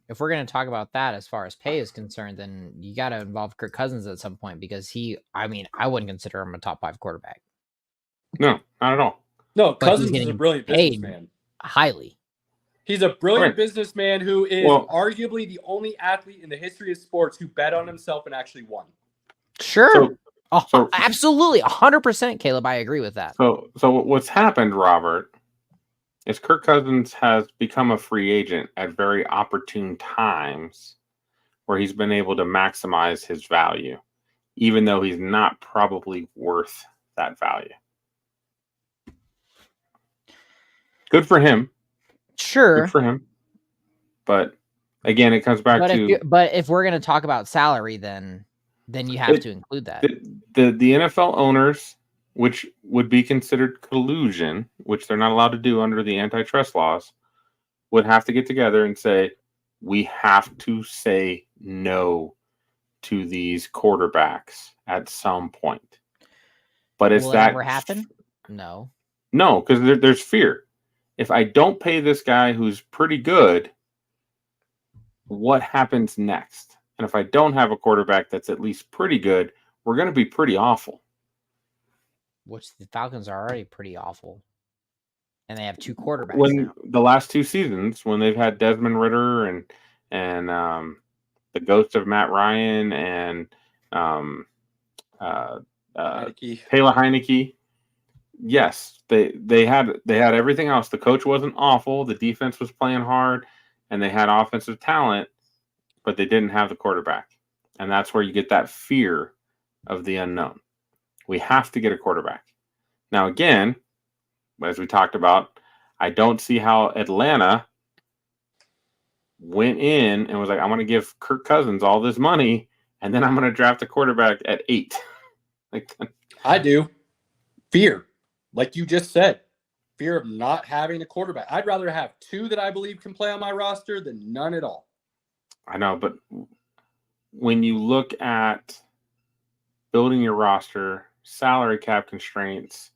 if we're going to talk about that as far as pay is concerned, then you got to involve Kirk Cousins at some point because I wouldn't consider him a top 5 quarterback. No, not at all. No, Cousins is a brilliant businessman. Highly. He's a brilliant businessman who is arguably the only athlete in the history of sports who bet on himself and actually won. Sure. Absolutely. 100%, Caleb. I agree with that. So what's happened, Robert, is Kirk Cousins has become a free agent at very opportune times where he's been able to maximize his value, even though he's not probably worth that value. Good for him. Sure. Good for him. But again, it comes back to... But if we're going to talk about salary, then you have to include that. The NFL owners, which would be considered collusion, which they're not allowed to do under the antitrust laws, would have to get together and say, we have to say no to these quarterbacks at some point. But Will that ever happen? No. No, because there's fear. If I don't pay this guy who's pretty good, what happens next? And if I don't have a quarterback that's at least pretty good, we're going to be pretty awful. Which the Falcons are already pretty awful. And they have 2 quarterbacks now. The last 2 seasons, when they've had Desmond Ridder and the ghost of Matt Ryan and Taylor Heineke, yes, they had everything else. The coach wasn't awful. The defense was playing hard, and they had offensive talent, but they didn't have the quarterback. And that's where you get that fear of the unknown. We have to get a quarterback. Now, again, as we talked about, I don't see how Atlanta went in and was like, I'm going to give Kirk Cousins all this money, and then I'm going to draft a quarterback at 8. I do. Fear. Like you just said, fear of not having a quarterback. I'd rather have 2 that I believe can play on my roster than none at all. I know, but when you look at building your roster, salary cap constraints,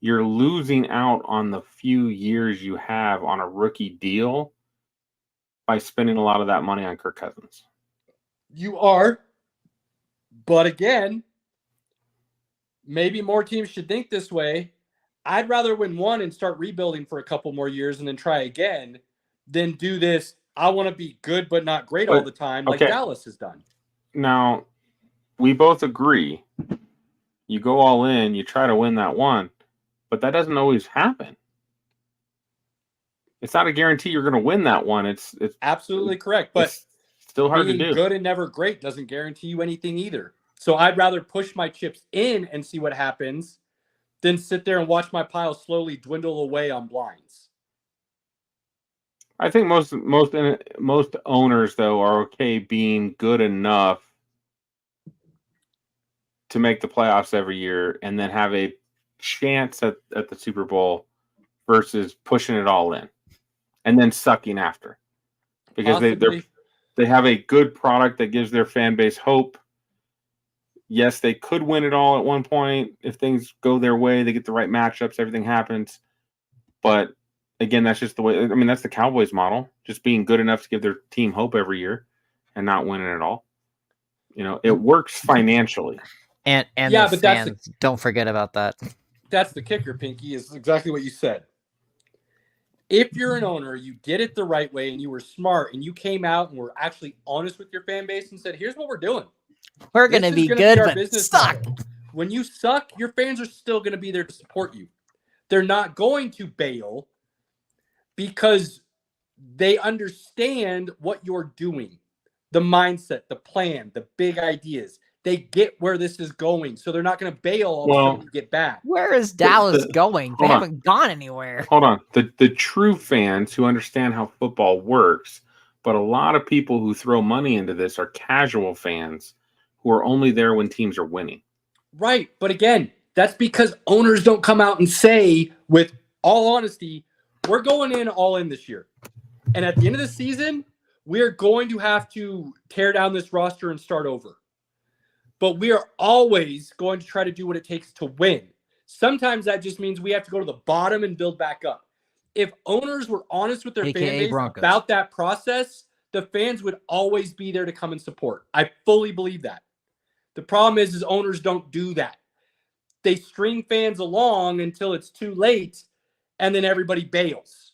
you're losing out on the few years you have on a rookie deal by spending a lot of that money on Kirk Cousins. You are. But again, maybe more teams should think this way. I'd rather win 1 and start rebuilding for a couple more years and then try again than do this. I want to be good but not great all the time like Dallas has done. Now, we both agree. You go all in, you try to win that 1, but that doesn't always happen. It's not a guarantee you're going to win that 1. It's absolutely correct, but it's still hard to do. Being good and never great doesn't guarantee you anything either. So I'd rather push my chips in and see what happens than sit there and watch my pile slowly dwindle away on blinds. I think most owners, though, are okay being good enough to make the playoffs every year and then have a chance at the Super Bowl versus pushing it all in and then sucking after. Because they have a good product that gives their fan base hope. Yes, they could win it all at one point. If things go their way, they get the right matchups, everything happens. But again, that's just the way. I mean, that's the Cowboys model, just being good enough to give their team hope every year and not winning at all. It works financially. And Yeah, the but that's fans, don't forget about that. That's the kicker, Pinky, is exactly what you said. If you're an owner, you did it the right way and you were smart and you came out and were actually honest with your fan base and said, here's what we're doing. We're going to be good, but suck. Model. When you suck, your fans are still going to be there to support you. They're not going to bail because they understand what you're doing, the mindset, the plan, the big ideas. They get where this is going, so they're not going to bail all of a sudden to get back. Where is Dallas going? They haven't gone anywhere. Hold on. The true fans who understand how football works, but a lot of people who throw money into this are casual fans who are only there when teams are winning. Right, but again, that's because owners don't come out and say, with all honesty, we're going in all in this year. And at the end of the season, we're going to have to tear down this roster and start over. But we are always going to try to do what it takes to win. Sometimes that just means we have to go to the bottom and build back up. If owners were honest with their fan base Broncos. about that process, the fans would always be there to come and support. I fully believe that. The problem is owners don't do that. They string fans along until it's too late, and then everybody bails.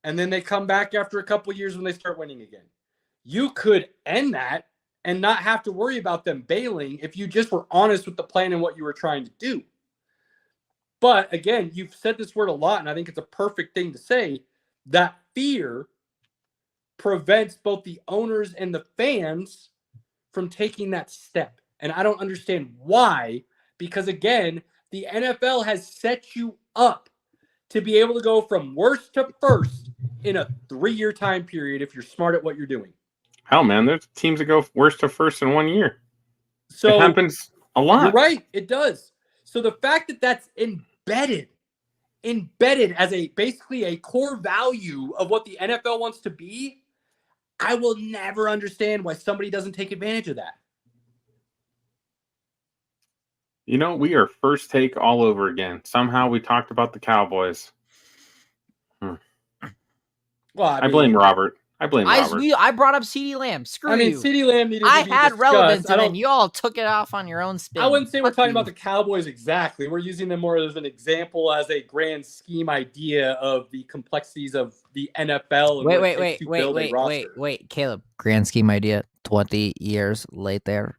And then they come back after a couple of years when they start winning again. You could end that and not have to worry about them bailing if you just were honest with the plan and what you were trying to do. But again, you've said this word a lot, and I think it's a perfect thing to say, that fear prevents both the owners and the fans from taking that step. And I don't understand why, because again, the NFL has set you up to be able to go from worst to first in a 3-year time period if you're smart at what you're doing. Hell, man, there's teams that go worst to first in 1 year. So it happens a lot. You're right, it does. So the fact that that's embedded as basically a core value of what the NFL wants to be, I will never understand why somebody doesn't take advantage of that. We are first take all over again. Somehow we talked about the Cowboys. Well, I blame Robert. I brought up CeeDee Lamb. Screw you. CeeDee Lamb needed to be had discussed. relevance, and then you all took it off on your own spin. I wouldn't say we're talking about the Cowboys exactly. We're using them more as an example, as a grand scheme idea of the complexities of the NFL. And Wait, Caleb. Grand scheme idea. 20 years late there.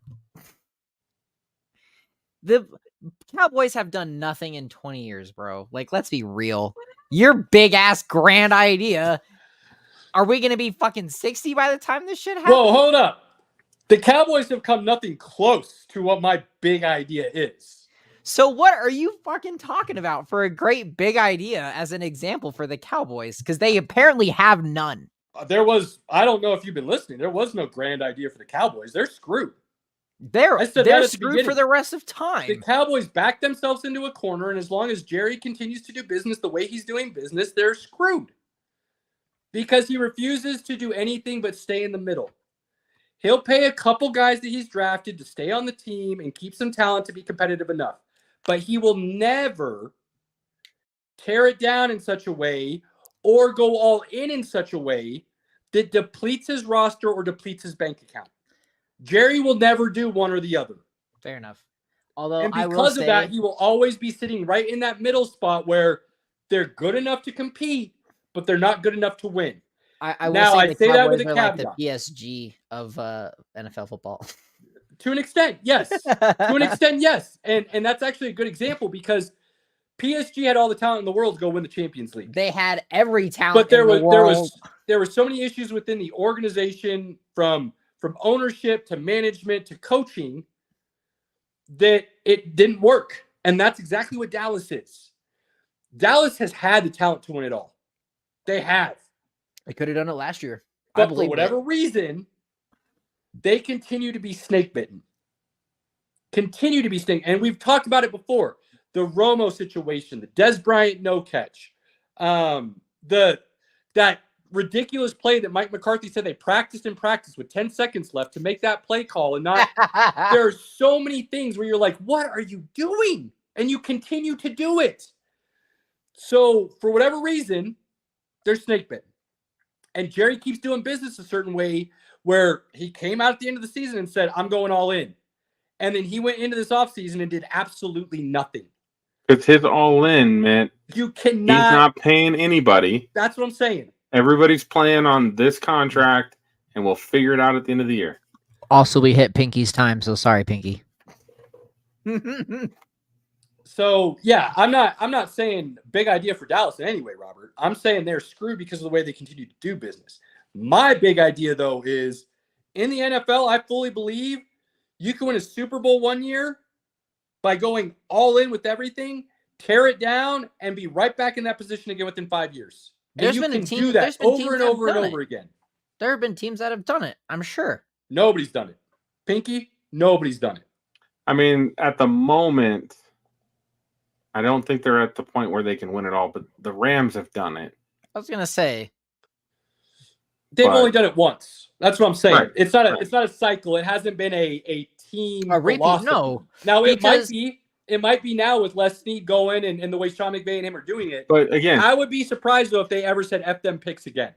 The Cowboys have done nothing in 20 years, bro. Like, let's be real. Your big ass grand idea. Are we going to be fucking 60 by the time this shit happens? Whoa, hold up. The Cowboys have come nothing close to what my big idea is. So what are you fucking talking about for a great big idea as an example for the Cowboys? Because they apparently have none. I don't know if you've been listening. There was no grand idea for the Cowboys. They're screwed. They're screwed for the rest of time. The Cowboys back themselves into a corner, and as long as Jerry continues to do business the way he's doing business, they're screwed. Because he refuses to do anything but stay in the middle. He'll pay a couple guys that he's drafted to stay on the team and keep some talent to be competitive enough. But he will never tear it down in such a way or go all in such a way that depletes his roster or depletes his bank account. Jerry will never do one or the other. Fair enough. Although, and because of that, he will always be sitting right in that middle spot where they're good enough to compete, but they're not good enough to win. I say that with a caveat. Like the PSG of NFL football. To an extent, yes. To an extent, yes. And that's actually a good example because PSG had all the talent in the world to go win the Champions League. They had every talent but there in the world. There were so many issues within the organization from ownership to management to coaching that it didn't work. And that's exactly what Dallas is. Dallas has had the talent to win it all. They have. They could have done it last year. But for whatever reason, they continue to be snake bitten. Continue to be snake. And we've talked about it before. The Romo situation, the Des Bryant no catch, that ridiculous play that Mike McCarthy said they practiced with 10 seconds left to make that play call. And not there are so many things where you're like, what are you doing? And you continue to do it. So for whatever reason, they're snake bitten. And Jerry keeps doing business a certain way where he came out at the end of the season and said, I'm going all in. And then he went into this offseason and did absolutely nothing. It's his all in, man. You He's cannot. not paying anybody. That's what I'm saying. Everybody's playing on this contract, and we'll figure it out at the end of the year. Also, we hit Pinky's time, so sorry, Pinky. So yeah, I'm not saying big idea for Dallas in any way, Robert. I'm saying they're screwed because of the way they continue to do business. My big idea though is in the NFL, I fully believe you can win a Super Bowl one year by going all in with everything, tear it down, and be right back in that position again within 5 years. And you can do that over and over and over again. There have been teams that have done it, I'm sure. Nobody's done it. Pinky, nobody's done it. I mean, at the moment, I don't think they're at the point where they can win it all, but the Rams have done it. I was gonna say they've only done it once. That's what I'm saying. Right, it's not a cycle. It hasn't been a team a repeat. philosophy. No, Now it might be now with Les Snead going and the way Sean McVay and him are doing it. But again, I would be surprised though if they ever said F them picks again.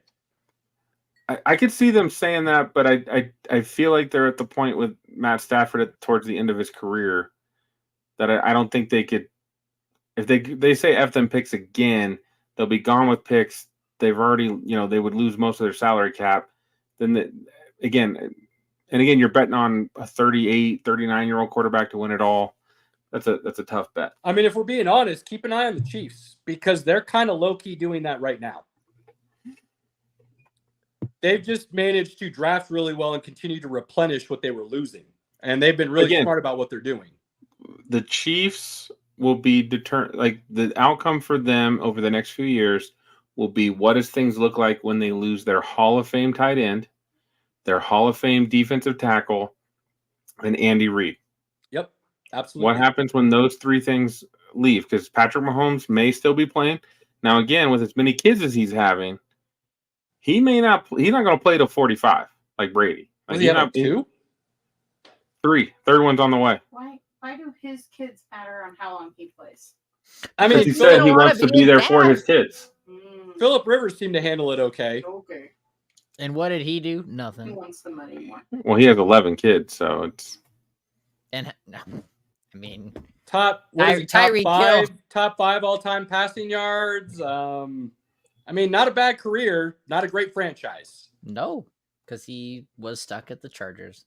I could see them saying that, but I feel like they're at the point with Matt Stafford towards the end of his career that I don't think they could. If they say F them picks again, they'll be gone with picks. They've already, they would lose most of their salary cap. Then again, you're betting on a 38, 39-year-old quarterback to win it all. That's a tough bet. I mean, if we're being honest, keep an eye on the Chiefs because they're kind of low-key doing that right now. They've just managed to draft really well and continue to replenish what they were losing. And they've been really smart about what they're doing. The Chiefs will be determined, like the outcome for them over the next few years will be what does things look like when they lose their Hall of Fame tight end, their Hall of Fame defensive tackle, and Andy Reid. Yep, absolutely. What happens when those three things leave? Because Patrick Mahomes may still be playing. Now, again, with as many kids as he's having, he's not going to play till 45 like Brady. Like he have two? Three. Third one's on the way. Why do his kids matter on how long he plays? I mean, he said he wants to be there for his kids. Phillip Rivers seemed to handle it okay. Okay. And what did he do? He Nothing. wants the money more. Well, he has 11 kids, so it's. And I mean, top Tyreek five, Hill. top 5 all-time passing yards. I mean, not a bad career, not a great franchise. no, because he was stuck at the Chargers.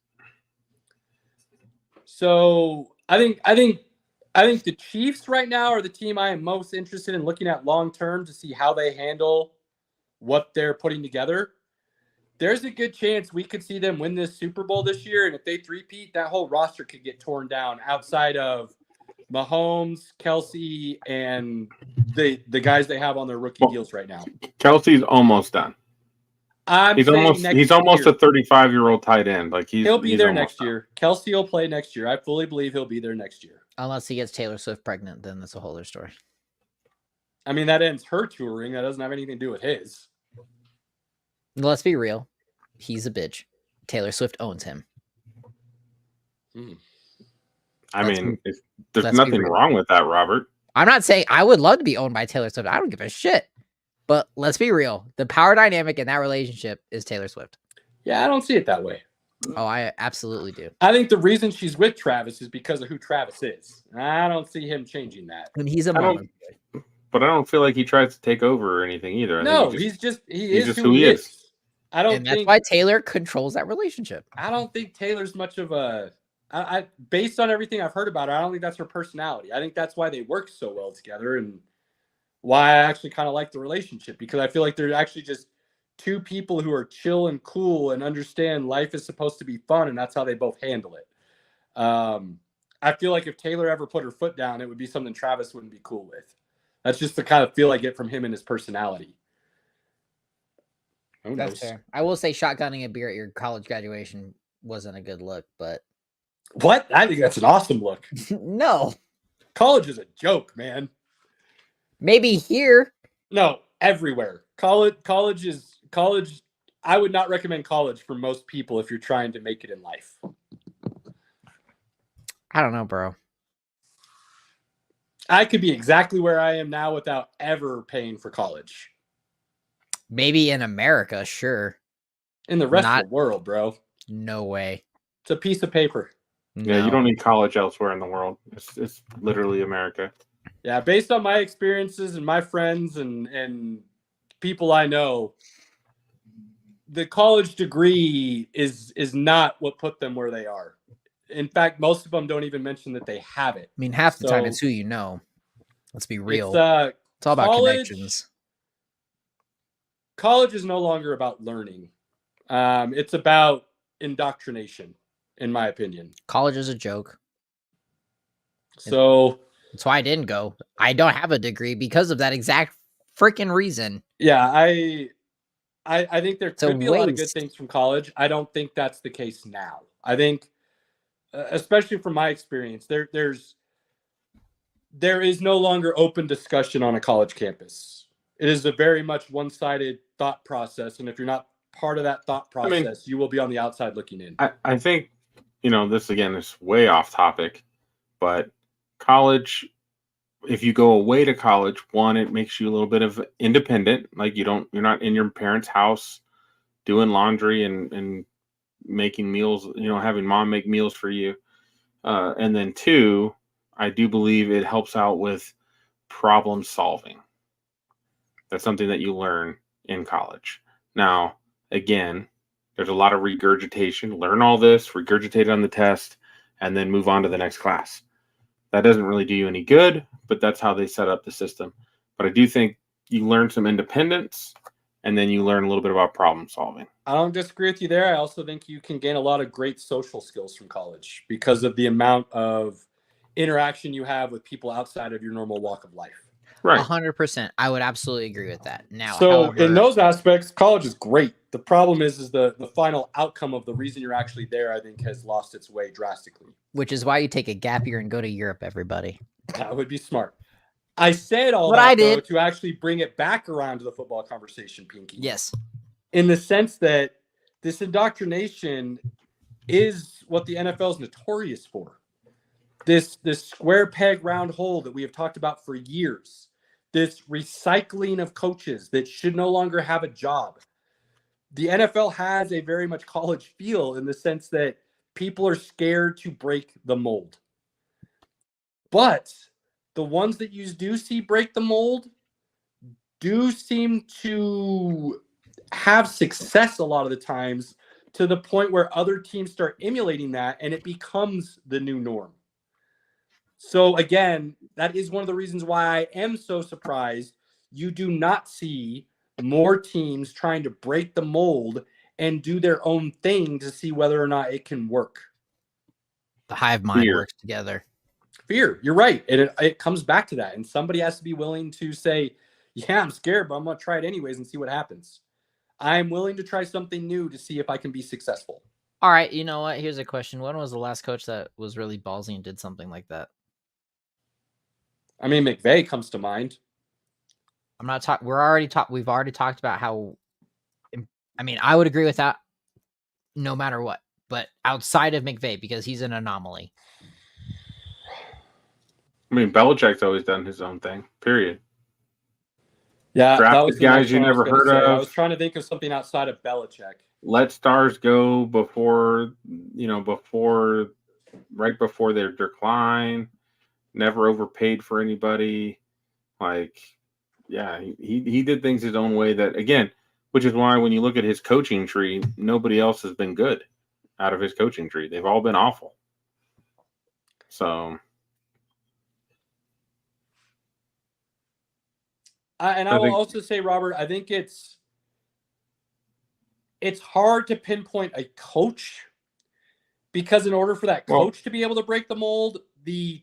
So I think the Chiefs right now are the team I am most interested in looking at long term to see how they handle what they're putting together. There's a good chance we could see them win this Super Bowl this year, and if they three-peat, that whole roster could get torn down outside of Mahomes, Kelsey, and the guys they have on their rookie deals right now. Kelsey's almost done. He's almost a 35-year-old tight end. Like he'll be there next year. Kelsey will play next year. I fully believe he'll be there next year. Unless he gets Taylor Swift pregnant, then that's a whole other story. I mean, that ends her touring. That doesn't have anything to do with his. Let's be real. He's a bitch. Taylor Swift owns him. There's nothing wrong with that, Robert. I'm not saying I would love to be owned by Taylor Swift. I don't give a shit. But let's be real. The power dynamic in that relationship is Taylor Swift. Yeah, I don't see it that way. Oh, I absolutely do. I think the reason she's with Travis is because of who Travis is. I don't see him changing that. And he's a mom. But I don't feel like he tries to take over or anything either. He's just who he is. And that's why Taylor controls that relationship. I don't think Taylor's much of a. Based on everything I've heard about her, I don't think that's her personality. I think that's why they work so well together and why I actually kind of like the relationship, because I feel like they're actually just two people who are chill and cool and understand life is supposed to be fun, and that's how they both handle it. I feel like if Taylor ever put her foot down, it would be something Travis wouldn't be cool with. That's just the kind of feel I get from him and his personality. That's fair. I will say shotgunning a beer at your college graduation wasn't a good look, but... What? I think that's an awesome look. No. College is a joke, man. Maybe here. No, everywhere. College. I would not recommend college for most people if you're trying to make it in life. I don't know, bro. I could be exactly where I am now without ever paying for college. Maybe in America, sure. In the rest Not- of the world, bro. No way. It's a piece of paper. Yeah, you No. don't need college elsewhere in the world. It's literally America. Yeah, based on my experiences and my friends and people I know, the college degree is not what put them where they are. In fact, most of them don't even mention that they have it. I mean, half the time So, it's who you know. Let's be real. It's all about college- connections. College is no longer about learning. It's about indoctrination, in my opinion. College is a joke. So That's why I didn't go. I don't have a degree because of that exact freaking reason. yeah, I think there It's a could be a lot of good waste. things from college. I don't think that's the case now. I think, especially from my experience, there is no longer open discussion on a college campus. It is a very much one-sided thought process, and if you're not part of that thought process, you will be on the outside looking in. I think, this again is way off topic, but college, if you go away to college, one, it makes you a little bit of independent. Like you're not in your parents' house doing laundry and making meals, having mom make meals for you. And then two, I do believe it helps out with problem solving. That's something that you learn in college. Now, again, there's a lot of regurgitation. Learn all this, regurgitate it on the test, and then move on to the next class. That doesn't really do you any good, but that's how they set up the system. But I do think you learn some independence, and then you learn a little bit about problem solving. I don't disagree with you there. I also think you can gain a lot of great social skills from college because of the amount of interaction you have with people outside of your normal walk of life. Right. 100%. I would absolutely agree with that. Now, So however, in those aspects, college is great. The problem is the final outcome of the reason you're actually there, I think, has lost its way drastically. which is why you take a gap year and go to Europe, everybody. That would be smart. I said all What that, I though, did. to actually bring it back around to the football conversation, Pinky. Yes. In the sense that this indoctrination is what the NFL is notorious for. This square peg round hole that we have talked about for years. This recycling of coaches that should no longer have a job. The NFL has a very much college feel in the sense that people are scared to break the mold. But the ones that you do see break the mold do seem to have success a lot of the times, to the point where other teams start emulating that and it becomes the new norm. So again, that is one of the reasons why I am so surprised you do not see more teams trying to break the mold and do their own thing to see whether or not it can work. The hive mind Fear. works together. Fear, you're right. And it comes back to that. And somebody has to be willing to say, yeah, I'm scared, but I'm going to try it anyways and see what happens. I'm willing to try something new to see if I can be successful. All right, you know what? Here's a question. When was the last coach that was really ballsy and did something like that? I mean, McVay comes to mind. I'm not talking. We've already talked about how. I mean, I would agree with that, no matter what. But outside of McVay, because he's an anomaly. I mean, Belichick's always done his own thing, period. Yeah, Drafted that was the guys next you one I was never gonna heard say. I of. was trying to think of something outside of Belichick. Let stars go right before their decline. Never overpaid for anybody. Like, yeah, he did things his own way. That, again, which is why when you look at his coaching tree, nobody else has been good out of his coaching tree. They've all been awful. So, I will also say, Robert, I think it's hard to pinpoint a coach, because in order for that coach to be able to break the mold, the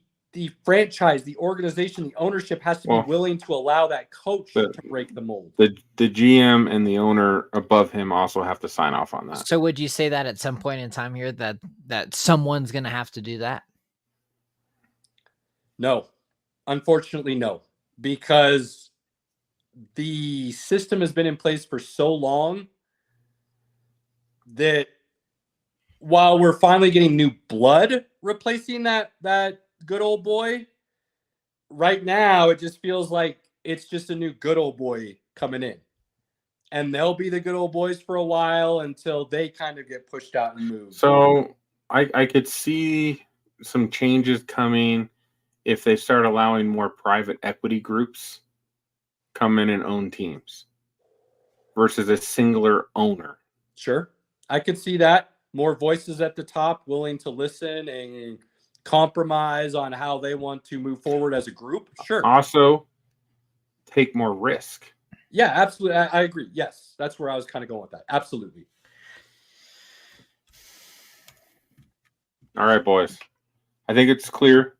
franchise, the organization, the ownership has to be willing to allow that coach to break the mold. The GM and the owner above him also have to sign off on that. So would you say that at some point in time here that someone's going to have to do that? No, unfortunately, no, because the system has been in place for so long that while we're finally getting new blood replacing that good old boy, right now it just feels like it's just a new good old boy coming in. And they'll be the good old boys for a while until they kind of get pushed out and moved. So I could see some changes coming if they start allowing more private equity groups come in and own teams versus a singular owner. Sure. I could see that. More voices at the top willing to listen and compromise on how they want to move forward as a group. Sure. Also, take more risk. Yeah, absolutely. I agree. Yes, that's where I was kind of going with that. Absolutely. All right, boys. I think it's clear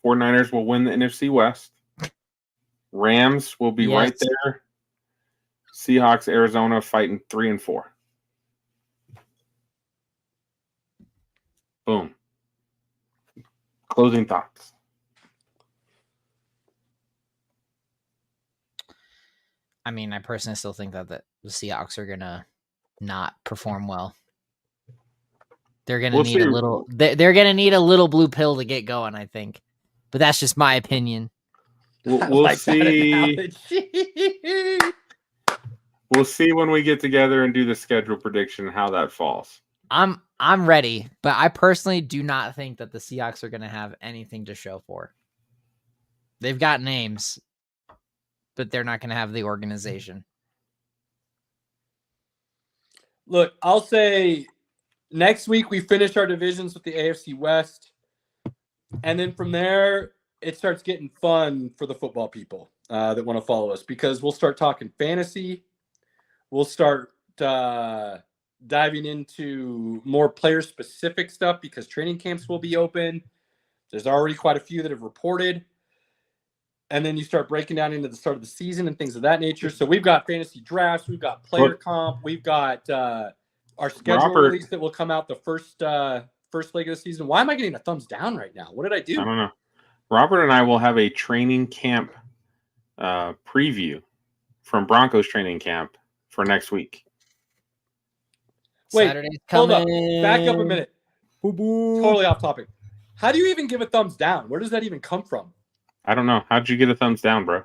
49ers will win the NFC West. Rams will be right there. Seahawks, Arizona fighting 3 and 4. Boom. Closing thoughts. I mean, I personally still think that the Seahawks are gonna not perform well. They're gonna need a little. They're gonna need a little blue pill to get going, I think. But that's just my opinion. We'll see. We'll see when we get together and do the schedule prediction how that falls. I'm ready, but I personally do not think that the Seahawks are gonna have anything to show for. They've got names, but they're not gonna have the organization. Look, I'll say next week we finish our divisions with the AFC West. And then from there, it starts getting fun for the football people that want to follow us because we'll start talking fantasy. We'll start diving into more player-specific stuff because training camps will be open. There's already quite a few that have reported. And then you start breaking down into the start of the season and things of that nature. So we've got fantasy drafts. We've got player comp. We've got our schedule release that will come out the first leg of the season. Why am I getting a thumbs down right now? What did I do? I don't know. Robert and I will have a training camp preview from Broncos training camp for next week. Wait, Saturday's hold up. coming. Back up a minute. Totally off topic. How do you even give a thumbs down? Where does that even come from? I don't know. How'd you get a thumbs down, bro?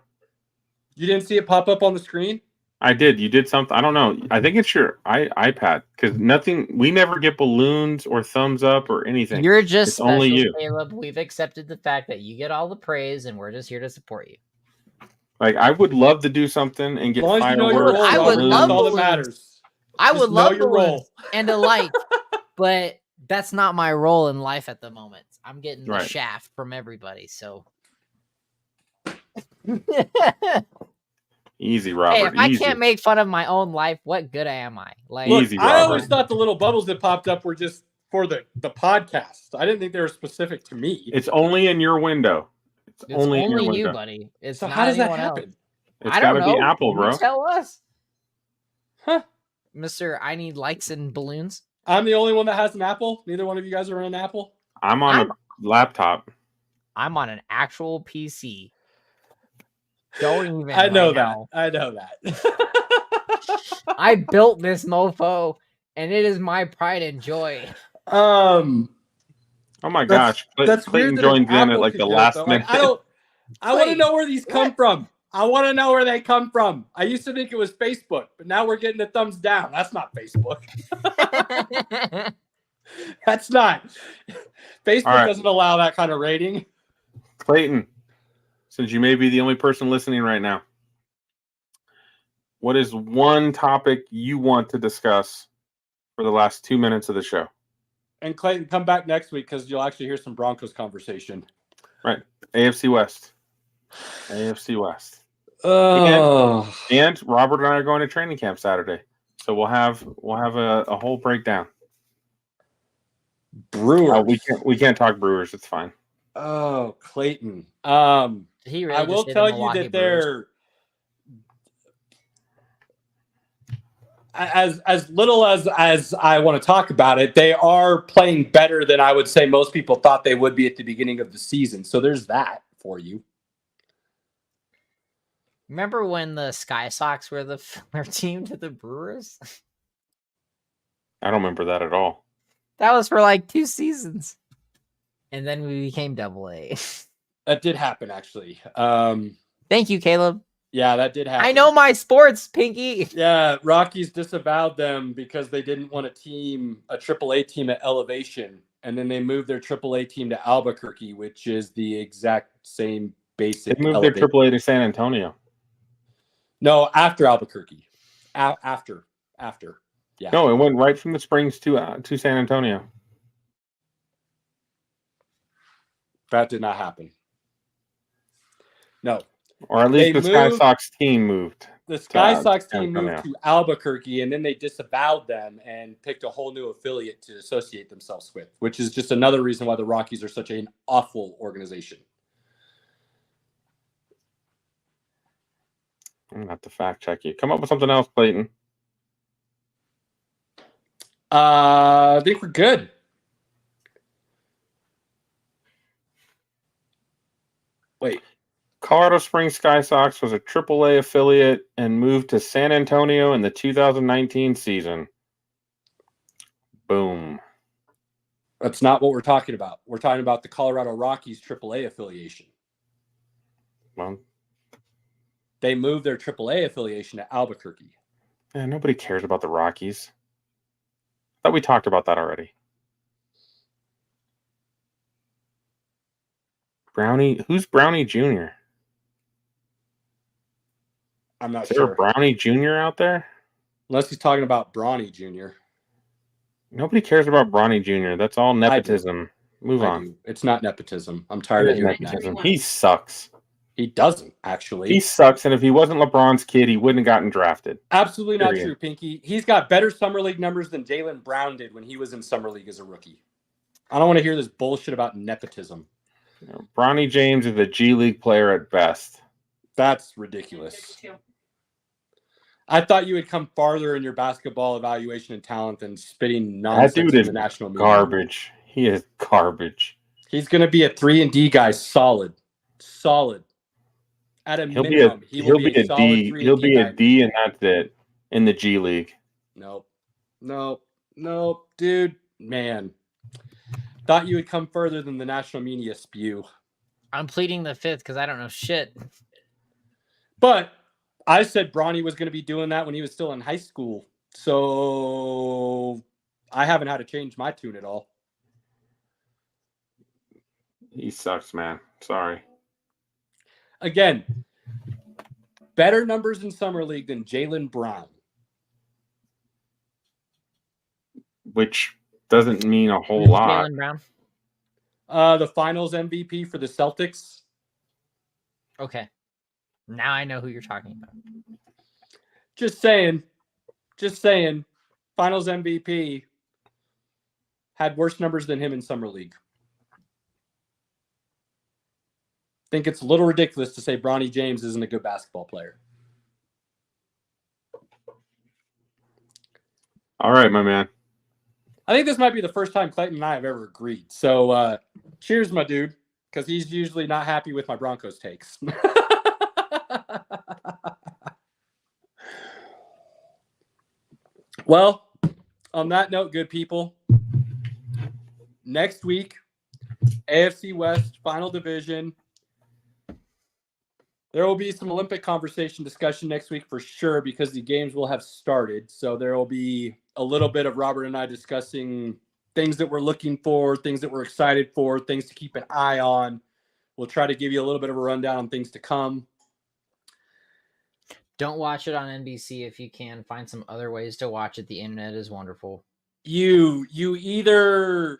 You didn't see it pop up on the screen? I did. You did something. I don't know. I think it's your iPad because we never get balloons or thumbs up or anything. You're just it's special, only you. Caleb. We've accepted the fact that you get all the praise, and we're just here to support you. Like I would love to do something and get as long as you know your fireworks. role, I would Robert, love that's all that balloons. matters. I Just would know love your balloons role. and a like, but that's not my role in life at the moment. I'm getting the Right. shaft from everybody, so. Easy, Robert. Hey, if I Easy. can't make fun of my own life, what good am I? Like, Look, Easy, I always Robert. thought the little bubbles that popped up were just for the podcast. I didn't think they were specific to me. It's only in your window. It's only in your you, window. buddy. It's So not how does that anyone happen? else. It's I don't gotta know. be Apple, You bro. tell us, Huh. Mister. I need likes and balloons. I'm the only one that has an Apple. Neither one of you guys are on an Apple. I'm on a laptop. I'm on an actual PC. Don't even. I know right that. now. I know that. I built this mofo, and it is my pride and joy. Oh my gosh. That's Clayton weird that joined an in at Apple like could the do it, last though. minute. Like, I want to Clayton, know where these come from. I want to know where they come from. I used to think it was Facebook, but now we're getting a thumbs down. That's not Facebook. That's not. Facebook right. doesn't allow that kind of rating. Clayton, since you may be the only person listening right now, what is one topic you want to discuss for the last 2 minutes of the show? And Clayton, come back next week because you'll actually hear some Broncos conversation. Right. AFC West. AFC West. Oh. And Robert and I are going to training camp Saturday. So we'll have a whole breakdown. Brewers. We can't talk Brewers. It's fine. Oh, Clayton. He really I will just did the tell you Milwaukee that Brewers. they're as little as I want to talk about it, they are playing better than I would say most people thought they would be at the beginning of the season. So there's that for you. Remember when the Sky Sox were the filler team to the Brewers? I don't remember that at all. That was for like 2 seasons. And then we became AA. That did happen, actually. Thank you, Caleb. Yeah, that did happen. I know my sports, Pinky. Yeah, Rockies disavowed them because they didn't want a AAA team at Elevation, and then they moved their AAA team to Albuquerque, which is the exact same basic. They moved their AAA to San Antonio. No, after Albuquerque. After. Yeah. No, it went right from the Springs to San Antonio. That did not happen. No. Or at least the Sky Sox team moved. The Sky Sox San team Antonio. moved to Albuquerque, and then they disavowed them and picked a whole new affiliate to associate themselves with, which is just another reason why the Rockies are such an awful organization. I'm going to have to fact check you. Come up with something else, Clayton. I think we're good. Wait. Colorado Springs Sky Sox was a AAA affiliate and moved to San Antonio in the 2019 season. Boom. That's not what we're talking about. We're talking about the Colorado Rockies AAA affiliation. Well, They moved their AAA affiliation to Albuquerque. yeah, nobody cares about the Rockies. I thought we talked about that already. Brownie, who's Brownie Jr.? I'm not Is there sure. a Brownie Jr. out there? Unless he's talking about Brawny Jr. Nobody cares about Brawny Jr. That's all nepotism. Move I on. do. It's not nepotism. I'm tired It of is hearing nepotism. that. He sucks. He doesn't, actually. He sucks, and if he wasn't LeBron's kid, he wouldn't have gotten drafted. Absolutely not Period. true, Pinky. He's got better Summer League numbers than Jaylen Brown did when he was in Summer League as a rookie. I don't want to hear this bullshit about nepotism. You know, Bronny James is a G League player at best. That's ridiculous. I thought you would come farther in your basketball evaluation and talent than spitting That nonsense dude in is the national media. garbage. He is garbage. He's going to be a 3-and-D guy, solid. At a He'll minimum, be a solid D. 3-and-D He'll be guy. a D, and that's it in the G League. Nope, dude. Man, thought you would come further than the national media spew. I'm pleading the fifth because I don't know shit. But I said Bronny was going to be doing that when he was still in high school. So I haven't had to change my tune at all. He sucks, man. Sorry. Again, better numbers in Summer League than Jaylen Brown. Which doesn't mean a whole lot. Jaylen Brown. The finals MVP for the Celtics. Okay. Now I know who you're talking about. Just saying. Finals MVP had worse numbers than him in Summer League. Think it's a little ridiculous to say Bronny James isn't a good basketball player. All right, my man. I think this might be the first time Clayton and I have ever agreed. So cheers, my dude, because he's usually not happy with my Broncos takes. Well, on that note, good people, next week, AFC West final division. There will be some Olympic conversation discussion next week for sure because the games will have started. So there will be a little bit of Robert and I discussing things that we're looking for, things that we're excited for, things to keep an eye on. We'll try to give you a little bit of a rundown on things to come. Don't watch it on NBC if you can. Find some other ways to watch it. The internet is wonderful. You either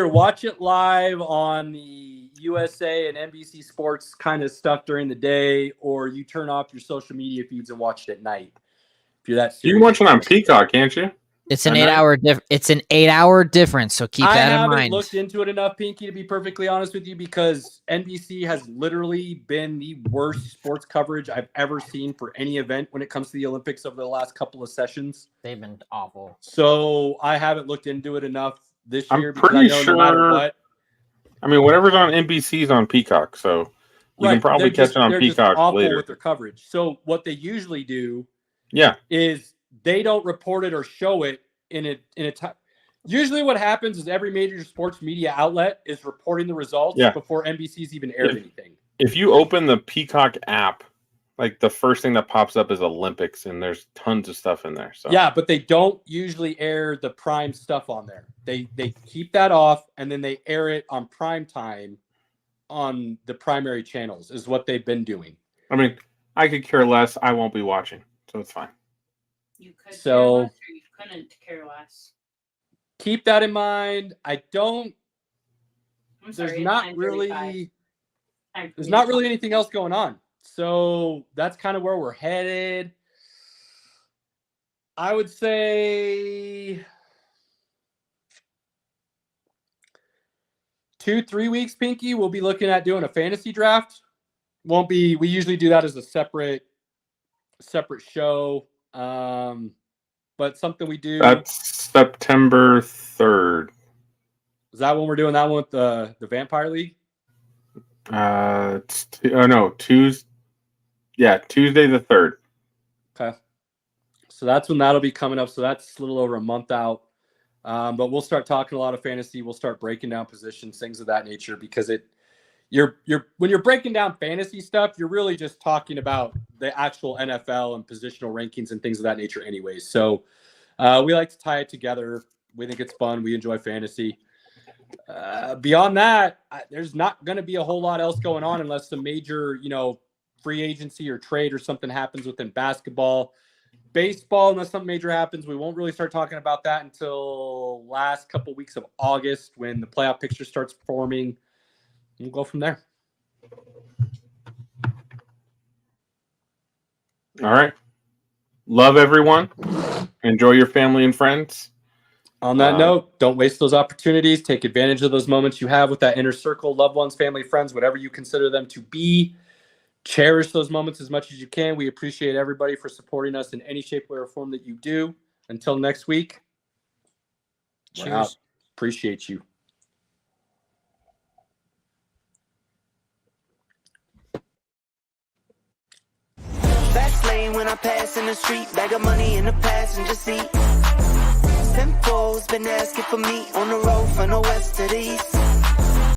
watch it live on the USA and NBC Sports kind of stuff during the day, or you turn off your social media feeds and watch it at night. If you're that serious. You can watch it on Peacock, can't you? It's an 8-hour difference, so keep I that in haven't mind. looked into it enough, Pinky, to be perfectly honest with you, because NBC has literally been the worst sports coverage I've ever seen for any event when it comes to the Olympics over the last couple of sessions. They've been awful. So I haven't looked into it enough this I'm year because I pretty know sure. no matter what. I mean, whatever's on NBC is on Peacock, so you can probably catch it on they're Peacock just awful later. with their coverage. So what they usually do Yeah, is they don't report it or show it in a time. Usually what happens is every major sports media outlet is reporting the results before NBC's even aired anything. If you open the Peacock app, like the first thing that pops up is Olympics, and there's tons of stuff in there. So yeah, but they don't usually air the prime stuff on there. They keep that off, and then they air it on prime time on the primary channels is what they've been doing. I mean, I could care less. I won't be watching, so it's fine. You could care less or you couldn't care less. Keep that in mind. There's not really anything else going on. So that's kind of where we're headed. I would say 2-3 weeks, Pinky, we'll be looking at doing a fantasy draft. We usually do that as a separate show. But something we do. That's September 3rd. Is that when we're doing that one with the Vampire League? Tuesday. Yeah, Tuesday the 3rd. Okay. So that's when that'll be coming up. So that's a little over a month out. But we'll start talking a lot of fantasy. We'll start breaking down positions, things of that nature, because when you're breaking down fantasy stuff, you're really just talking about the actual NFL and positional rankings and things of that nature anyways. So we like to tie it together. We think it's fun. We enjoy fantasy. Beyond that, there's not going to be a whole lot else going on unless some major, free agency or trade or something happens within basketball. Baseball, unless something major happens, we won't really start talking about that until last couple weeks of August when the playoff picture starts forming. We'll go from there. All right. Love everyone. Enjoy your family and friends. On that note, don't waste those opportunities. Take advantage of those moments you have with that inner circle, loved ones, family, friends, whatever you consider them to be. Cherish those moments as much as you can. We appreciate everybody for supporting us in any shape, way, or form that you do. Until next week. Cheers. Appreciate you. Fast lane when I pass in the street, bag of money in the passenger seat. Simcoe's been asking for me on the road from the west to the east.